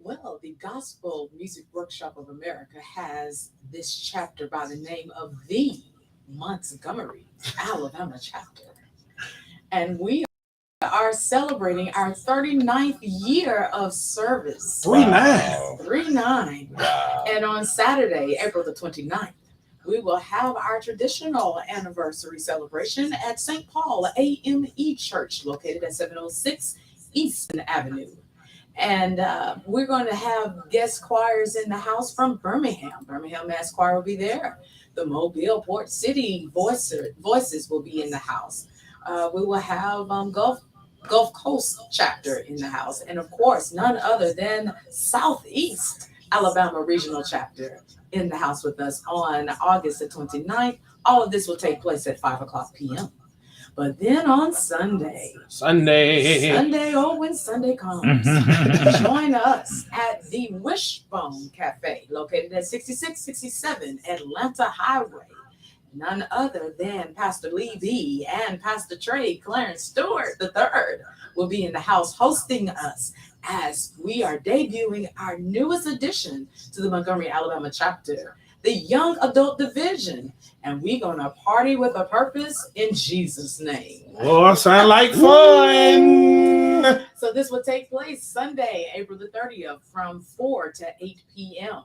[SPEAKER 3] Well, the Gospel Music Workshop of America has this chapter by the name of the Montgomery, Alabama chapter. And we are celebrating our 39th year of service.
[SPEAKER 1] 3-9.
[SPEAKER 2] Wow.
[SPEAKER 3] 39.
[SPEAKER 2] Wow.
[SPEAKER 3] And on Saturday, April the 29th, we will have our traditional anniversary celebration at St. Paul AME Church, located at 706 Eastern Avenue. And we're going to have guest choirs in the house from Birmingham. Birmingham Mass Choir will be there. The Mobile Port City Voices will be in the house. We will have Gulf Coast chapter in the house. And of course, none other than Southeast Alabama Regional Chapter in the house with us on August the 29th. All of this will take place at 5:00 p.m. But then on Sunday, when Sunday comes, join us at the Wishbone Cafe, located at 6667 Atlanta Highway. None other than Pastor Lee B and Pastor Trey Clarence Stewart III will be in the house hosting us as we are debuting our newest addition to the Montgomery, Alabama chapter, the Young Adult Division. And we're going to party with a purpose in Jesus' name.
[SPEAKER 1] Oh, sound like fun.
[SPEAKER 3] So this will take place Sunday, April the 30th from 4 to 8 p.m.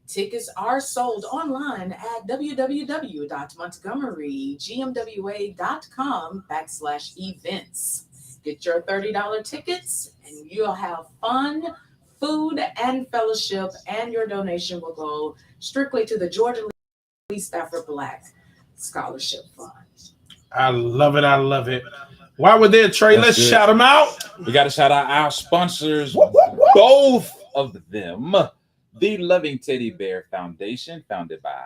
[SPEAKER 3] Tickets are sold online at www.montgomerygmwa.com/events. Get your $30 tickets and you'll have fun, food, and fellowship, and your donation will go strictly to the Georgia Lee Stafford Black Scholarship Fund.
[SPEAKER 1] I love it. I love it. While we're there, Trey,
[SPEAKER 2] That's
[SPEAKER 1] let's
[SPEAKER 2] good.
[SPEAKER 1] shout them out.
[SPEAKER 2] We got to shout out our sponsors,
[SPEAKER 1] Whoop, whoop, whoop.
[SPEAKER 2] both of them. The Loving Teddy Bear Foundation, founded by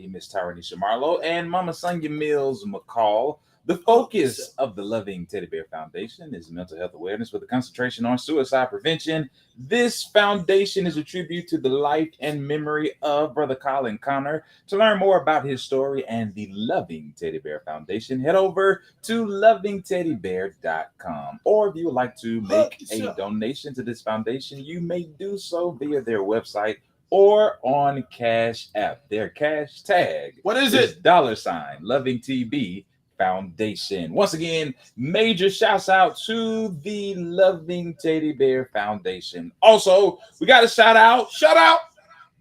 [SPEAKER 2] Miss Tyranisha Marlowe and Mama Sonia Mills McCall. The focus of the Loving Teddy Bear Foundation is mental health awareness with a concentration on suicide prevention. This foundation is a tribute to the life and memory of Brother Colin Connor. To learn more about his story and the Loving Teddy Bear Foundation, head over to lovingteddybear.com. Or if you would like to make a donation to this foundation, you may do so via their website or on Cash App. Their cash tag
[SPEAKER 1] What is
[SPEAKER 2] is
[SPEAKER 1] it?
[SPEAKER 2] $ Loving TB Foundation. Once again, major shouts out to the Loving Teddy Bear Foundation. Also, we got a shout out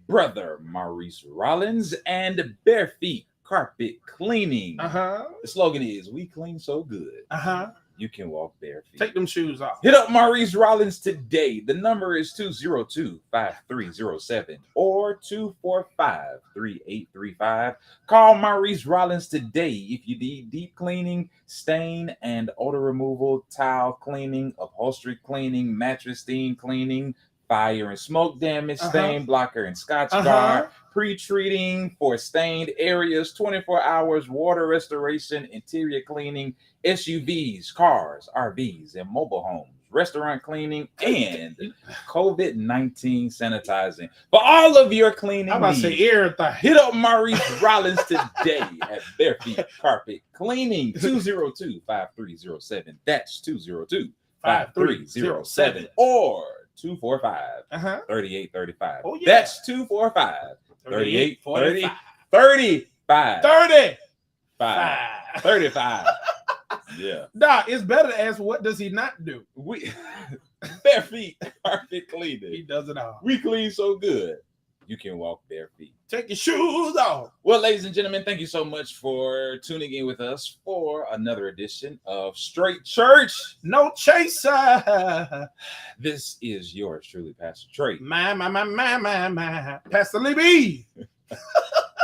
[SPEAKER 2] Brother Maurice Rollins and Bare Feet Carpet Cleaning.
[SPEAKER 1] Uh-huh.
[SPEAKER 2] The slogan is, we clean so good.
[SPEAKER 1] Uh-huh.
[SPEAKER 2] you can walk bare feet.
[SPEAKER 1] Take them shoes off.
[SPEAKER 2] Hit up Maurice Rollins today. The number is 202-5307 or 245-3835. Call Maurice Rollins today if you need deep cleaning, stain and odor removal, tile cleaning, upholstery cleaning, mattress stain cleaning, fire and smoke damage, stain blocker and Scotch guard, pre-treating for stained areas, 24 hours water restoration, interior cleaning, SUVs, cars, RVs, and mobile homes, restaurant cleaning, and COVID-19 sanitizing. For all of your cleaning
[SPEAKER 1] I'm about to
[SPEAKER 2] needs,
[SPEAKER 1] say everything.
[SPEAKER 2] hit up Maurice Rollins today at Bare Feet Carpet Cleaning, 202-5307. That's 202-5307 or 245-3835.
[SPEAKER 1] Oh, yeah.
[SPEAKER 2] That's 245-3835. 35. 35. Yeah.
[SPEAKER 1] Nah, it's better to ask what does he not do?
[SPEAKER 2] We Bare Feet Carpet
[SPEAKER 1] He
[SPEAKER 2] Cleaning.
[SPEAKER 1] does it all.
[SPEAKER 2] We clean so good. You can walk bare feet.
[SPEAKER 1] Take your shoes off.
[SPEAKER 2] Well, ladies and gentlemen, thank you so much for tuning in with us for another edition of Straight Church.
[SPEAKER 1] No chaser.
[SPEAKER 2] This is yours truly, Pastor Trey.
[SPEAKER 1] My. Pastor Libby.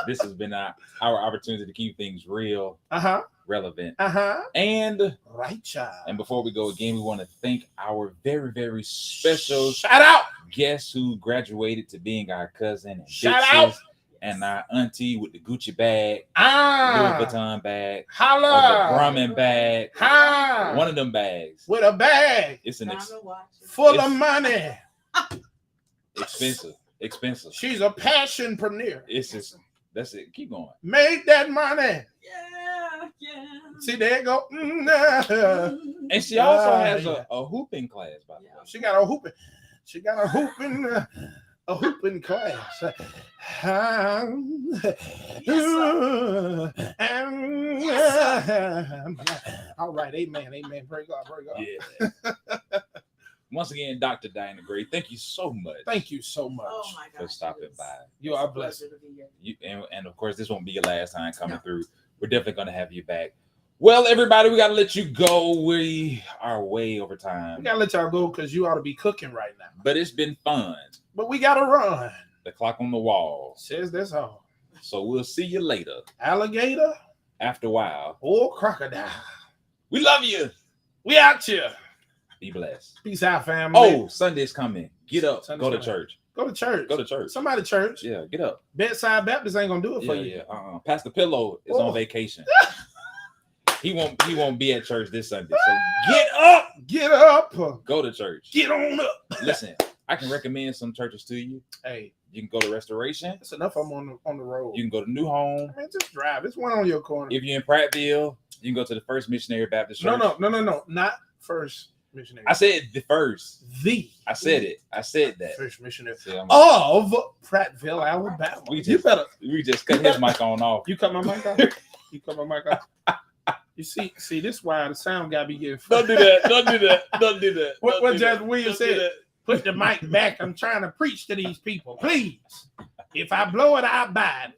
[SPEAKER 2] This has been our opportunity to keep things real,
[SPEAKER 1] Uh-huh.
[SPEAKER 2] relevant,
[SPEAKER 1] Uh-huh.
[SPEAKER 2] and
[SPEAKER 1] Right, child.
[SPEAKER 2] before we go again, we want to thank our very, very special
[SPEAKER 1] Shout out.
[SPEAKER 2] guest who graduated to being our cousin and
[SPEAKER 1] Shout
[SPEAKER 2] big
[SPEAKER 1] out.
[SPEAKER 2] sis, and our auntie with the Gucci bag, Louis
[SPEAKER 1] Ah.
[SPEAKER 2] Vuitton bag, or the
[SPEAKER 1] Holla.
[SPEAKER 2] Grumman bag,
[SPEAKER 1] Ha.
[SPEAKER 2] one of them bags.
[SPEAKER 1] With a bag
[SPEAKER 2] It's an
[SPEAKER 1] full of money.
[SPEAKER 2] expensive.
[SPEAKER 1] She's a passionpreneur.
[SPEAKER 2] It's just that's it. Keep going.
[SPEAKER 1] Make that money.
[SPEAKER 3] Yeah.
[SPEAKER 1] See, there you go.
[SPEAKER 2] And she also has
[SPEAKER 1] yeah.
[SPEAKER 2] a hooping class, by the way.
[SPEAKER 1] She got a hooping. She got a hooping class. All right, amen. Praise God.
[SPEAKER 2] Yeah. Once again, Dr. Diana Gray, thank you so much.
[SPEAKER 1] Thank you so much.
[SPEAKER 3] Oh my gosh.
[SPEAKER 2] for stopping by.
[SPEAKER 1] You are blessed.
[SPEAKER 2] And of course, this won't be your last time coming through. We're definitely going to have you back. Well, everybody, we got to let you go. We are way over time.
[SPEAKER 1] We gotta let y'all go because you ought to be cooking right now.
[SPEAKER 2] But it's been fun.
[SPEAKER 1] But we gotta run.
[SPEAKER 2] The clock on the wall.
[SPEAKER 1] Says that's all.
[SPEAKER 2] So we'll see you later.
[SPEAKER 1] Alligator
[SPEAKER 2] After a while.
[SPEAKER 1] or crocodile.
[SPEAKER 2] We love you.
[SPEAKER 1] We out here.
[SPEAKER 2] Be blessed.
[SPEAKER 1] Peace out, family.
[SPEAKER 2] Oh, Sunday's coming. Get up.
[SPEAKER 1] Sunday's
[SPEAKER 2] Go to
[SPEAKER 1] coming.
[SPEAKER 2] church.
[SPEAKER 1] Go to church.
[SPEAKER 2] Go to church.
[SPEAKER 1] Somebody church.
[SPEAKER 2] Yeah, get up.
[SPEAKER 1] Bedside Baptist ain't gonna do it for you.
[SPEAKER 2] Pastor Pillow is
[SPEAKER 1] Oh.
[SPEAKER 2] on vacation. He won't be at church this Sunday. So get up.
[SPEAKER 1] Get up.
[SPEAKER 2] Go to church.
[SPEAKER 1] Get on up.
[SPEAKER 2] Listen, I can recommend some churches to you.
[SPEAKER 1] Hey,
[SPEAKER 2] You can go to Restoration.
[SPEAKER 1] that's enough. I'm on the road.
[SPEAKER 2] You can go to New Home.
[SPEAKER 1] Man, just drive. There's one on your corner.
[SPEAKER 2] If you're in Prattville, you can go to the First Missionary Baptist Church.
[SPEAKER 1] No. Not First Missionary.
[SPEAKER 2] I said the first.
[SPEAKER 1] The
[SPEAKER 2] I said it. I said that.
[SPEAKER 1] First Missionary
[SPEAKER 2] See, I'm-
[SPEAKER 1] of Prattville, Alabama.
[SPEAKER 2] We
[SPEAKER 1] You
[SPEAKER 2] just-
[SPEAKER 1] better.
[SPEAKER 2] we just cut his mic on off.
[SPEAKER 1] You cut my mic off. You cut my mic off. You see, this is why the sound gotta be getting.
[SPEAKER 2] Don't do that. Don't do that. Don't do that.
[SPEAKER 1] What
[SPEAKER 2] Don't do
[SPEAKER 1] Judge
[SPEAKER 2] that.
[SPEAKER 1] Williams
[SPEAKER 2] Don't do
[SPEAKER 1] said.
[SPEAKER 2] that.
[SPEAKER 1] Put the mic back. I'm trying to preach to these people. Please. If I blow it, I buy it.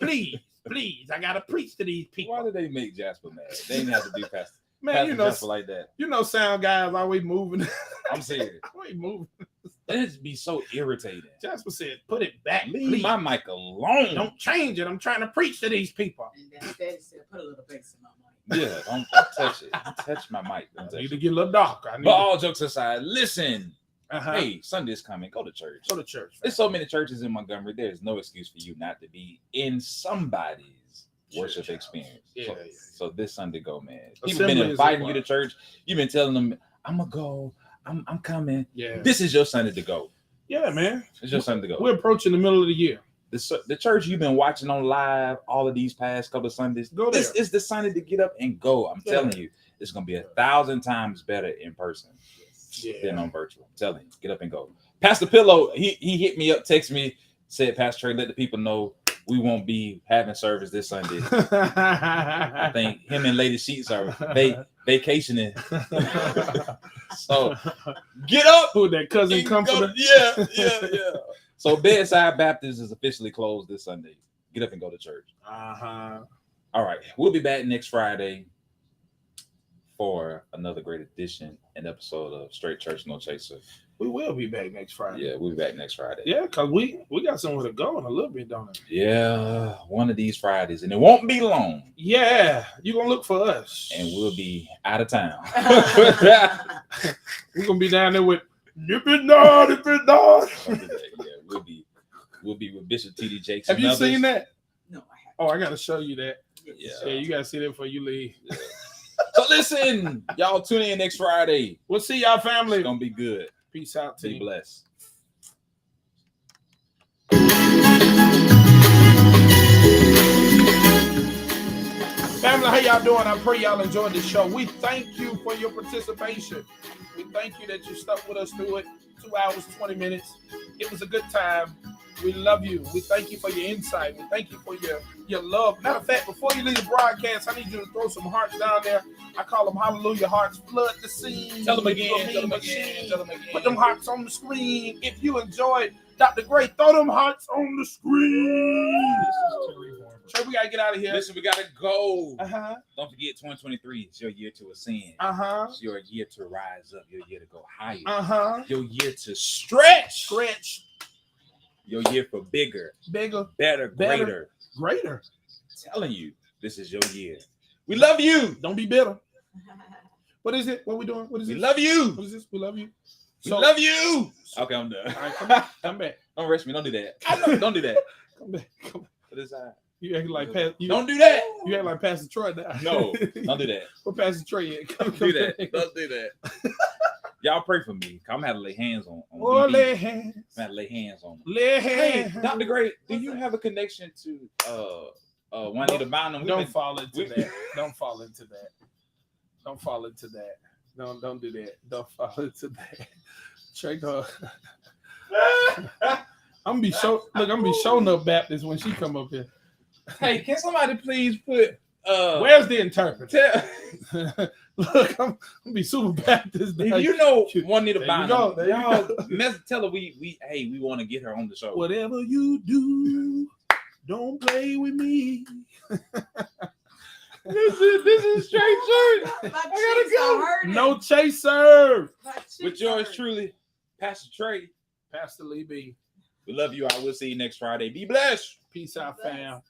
[SPEAKER 1] Please. I gotta preach to these people.
[SPEAKER 2] Why did they make Jasper mad? They didn't have to do Pastor,
[SPEAKER 1] Man,
[SPEAKER 2] Pastor
[SPEAKER 1] you know,
[SPEAKER 2] Jasper like that.
[SPEAKER 1] sound guys always moving.
[SPEAKER 2] I'm serious.
[SPEAKER 1] always moving.
[SPEAKER 2] It'd be so irritating.
[SPEAKER 1] Jasper said, put it back.
[SPEAKER 2] Leave
[SPEAKER 1] Please.
[SPEAKER 2] my mic alone.
[SPEAKER 1] Don't change it. I'm trying to preach to these people.
[SPEAKER 3] And then Daddy said, put a little bass in my mic.
[SPEAKER 2] Yeah, don't touch it. Don't touch my mic. Don't
[SPEAKER 1] I
[SPEAKER 2] touch
[SPEAKER 1] need to
[SPEAKER 2] it.
[SPEAKER 1] get a little darker. I need
[SPEAKER 2] But
[SPEAKER 1] to,
[SPEAKER 2] all jokes aside, listen.
[SPEAKER 1] uh-huh.
[SPEAKER 2] Hey, Sunday's coming. Go to church.
[SPEAKER 1] Go to church.
[SPEAKER 2] There's so many churches in Montgomery. There's no excuse for you not to be in somebody's worship
[SPEAKER 1] Church.
[SPEAKER 2] experience.
[SPEAKER 1] Yeah.
[SPEAKER 2] So this Sunday, go, man. People
[SPEAKER 1] Assembly
[SPEAKER 2] been
[SPEAKER 1] is
[SPEAKER 2] inviting you to
[SPEAKER 1] required.
[SPEAKER 2] church. You've been telling them, "I'm gonna go. I'm coming."
[SPEAKER 1] Yeah.
[SPEAKER 2] This is your Sunday to go.
[SPEAKER 1] Yeah, man.
[SPEAKER 2] It's your Sunday to go.
[SPEAKER 1] We're approaching the middle of the year.
[SPEAKER 2] The church you've been watching on live all of these past couple of Sundays.
[SPEAKER 1] Go
[SPEAKER 2] This
[SPEAKER 1] there.
[SPEAKER 2] is the Sunday to get up and go. I'm
[SPEAKER 1] Yeah.
[SPEAKER 2] telling you, it's gonna be 1,000 times better in person
[SPEAKER 1] Yeah.
[SPEAKER 2] than on virtual. I'm telling you, get up and go. Pastor Pillow, he hit me up, text me, said, "Pastor Trey, let the people know we won't be having service this Sunday." I think him and Lady Sheets are vacationing. So get up.
[SPEAKER 1] Who that cousin
[SPEAKER 2] and go-
[SPEAKER 1] comforter?
[SPEAKER 2] Yeah. So Bedside Baptist is officially closed this Sunday. Get up and go to church.
[SPEAKER 1] Uh-huh.
[SPEAKER 2] All right. We'll be back next Friday. for another great edition and episode of Straight Church No Chaser.
[SPEAKER 1] We will be back next Friday.
[SPEAKER 2] Yeah, we'll be back next Friday.
[SPEAKER 1] Yeah, because we got somewhere to go in a little bit, don't it?
[SPEAKER 2] Yeah, one of these Fridays, and it won't be long,
[SPEAKER 1] Yeah, you're going to look for us.
[SPEAKER 2] and we'll be out of town.
[SPEAKER 1] We're going to be down there with Nippin' Nod.
[SPEAKER 2] Yeah, we'll be with Bishop T.D. Jakes.
[SPEAKER 1] Have
[SPEAKER 2] and
[SPEAKER 1] you
[SPEAKER 2] others.
[SPEAKER 1] seen that?
[SPEAKER 3] No, I haven't.
[SPEAKER 1] Oh, I got to show you that.
[SPEAKER 2] Yeah.
[SPEAKER 1] Yeah, you got to see that before you leave.
[SPEAKER 2] So listen, y'all tune in next Friday.
[SPEAKER 1] We'll see y'all, family.
[SPEAKER 2] It's gonna be good.
[SPEAKER 1] Peace out,
[SPEAKER 2] Be
[SPEAKER 1] team.
[SPEAKER 2] blessed.
[SPEAKER 1] Family, how y'all doing? I pray y'all enjoyed the show. We thank you for your participation. We thank you that you stuck with us through it. 2 hours, 20 minutes. It was a good time. We love you. We thank you for your insight. We thank you for your love. Matter of fact, before you leave the broadcast, I need you to throw some hearts down there. I call them hallelujah hearts. Flood the scene.
[SPEAKER 2] Tell them
[SPEAKER 1] If you a
[SPEAKER 2] again.
[SPEAKER 1] mean
[SPEAKER 2] Tell them
[SPEAKER 1] machine,
[SPEAKER 2] again. Tell them again.
[SPEAKER 1] Put them hearts on the screen. If you enjoyed Dr. Gray, throw them hearts on the screen.
[SPEAKER 5] Terry Barber.
[SPEAKER 1] Trey, we got to get out of here.
[SPEAKER 2] Listen, we gotta go.
[SPEAKER 1] Uh-huh.
[SPEAKER 2] Don't forget, 2023 is your year to ascend.
[SPEAKER 1] Uh-huh.
[SPEAKER 2] It's your year to rise up. Your year to go higher.
[SPEAKER 1] Uh-huh.
[SPEAKER 2] Your year to stretch.
[SPEAKER 1] Stretch.
[SPEAKER 2] Your year for bigger,
[SPEAKER 1] Bigger.
[SPEAKER 2] better,
[SPEAKER 1] Better.
[SPEAKER 2] greater.
[SPEAKER 1] Greater.
[SPEAKER 2] Telling you, this is your year. We love you.
[SPEAKER 1] Don't be bitter. What is it? What we doing? What is
[SPEAKER 2] We
[SPEAKER 1] it?
[SPEAKER 2] love you.
[SPEAKER 1] What is this? We love you.
[SPEAKER 2] We love you. Okay, I'm done.
[SPEAKER 1] All right, come back. Come back.
[SPEAKER 2] Don't rush me. Don't do that. Don't do that.
[SPEAKER 1] Come back. Come back.
[SPEAKER 2] What is that?
[SPEAKER 1] You act like you
[SPEAKER 2] Don't do that.
[SPEAKER 1] act like Pastor Troy now.
[SPEAKER 2] No, don't do that.
[SPEAKER 1] What Pastor Troy at?
[SPEAKER 2] Don't do that. Don't do that. Y'all pray for me. I'm gonna have to lay hands on
[SPEAKER 1] Oh,
[SPEAKER 2] BB.
[SPEAKER 1] lay hands.
[SPEAKER 2] I'm gonna have to lay hands on them.
[SPEAKER 1] Lay
[SPEAKER 2] Hey,
[SPEAKER 1] hands.
[SPEAKER 2] Dr. Gray, do you have a connection to Juanita Bynum?
[SPEAKER 1] Don't fall into
[SPEAKER 2] we-
[SPEAKER 1] that. Don't fall into that. Don't fall into that. Don't do that. Don't fall into that. Trey, go. I'm gonna be showing up Baptist when she come up here.
[SPEAKER 2] Hey, can somebody please put
[SPEAKER 1] Where's the interpreter?
[SPEAKER 2] tell,
[SPEAKER 1] Look, I'm gonna be super Baptist.
[SPEAKER 2] if you know Juanita
[SPEAKER 1] There you go,
[SPEAKER 2] Bynum,
[SPEAKER 1] there you
[SPEAKER 2] y'all
[SPEAKER 1] go.
[SPEAKER 2] tell her we want to get her on the show.
[SPEAKER 1] Whatever you do, don't play with me.
[SPEAKER 2] This is straight church.
[SPEAKER 3] My
[SPEAKER 2] gotta
[SPEAKER 3] cheeks
[SPEAKER 2] go.
[SPEAKER 3] are hurting.
[SPEAKER 1] No chaser.
[SPEAKER 3] My cheeks
[SPEAKER 2] With
[SPEAKER 3] are
[SPEAKER 2] yours
[SPEAKER 3] hurting.
[SPEAKER 2] truly, Pastor Trey.
[SPEAKER 1] Pastor Lee B.
[SPEAKER 2] We love you. I will see you next Friday. Be blessed.
[SPEAKER 1] Peace out,
[SPEAKER 3] Bless.
[SPEAKER 1] fam.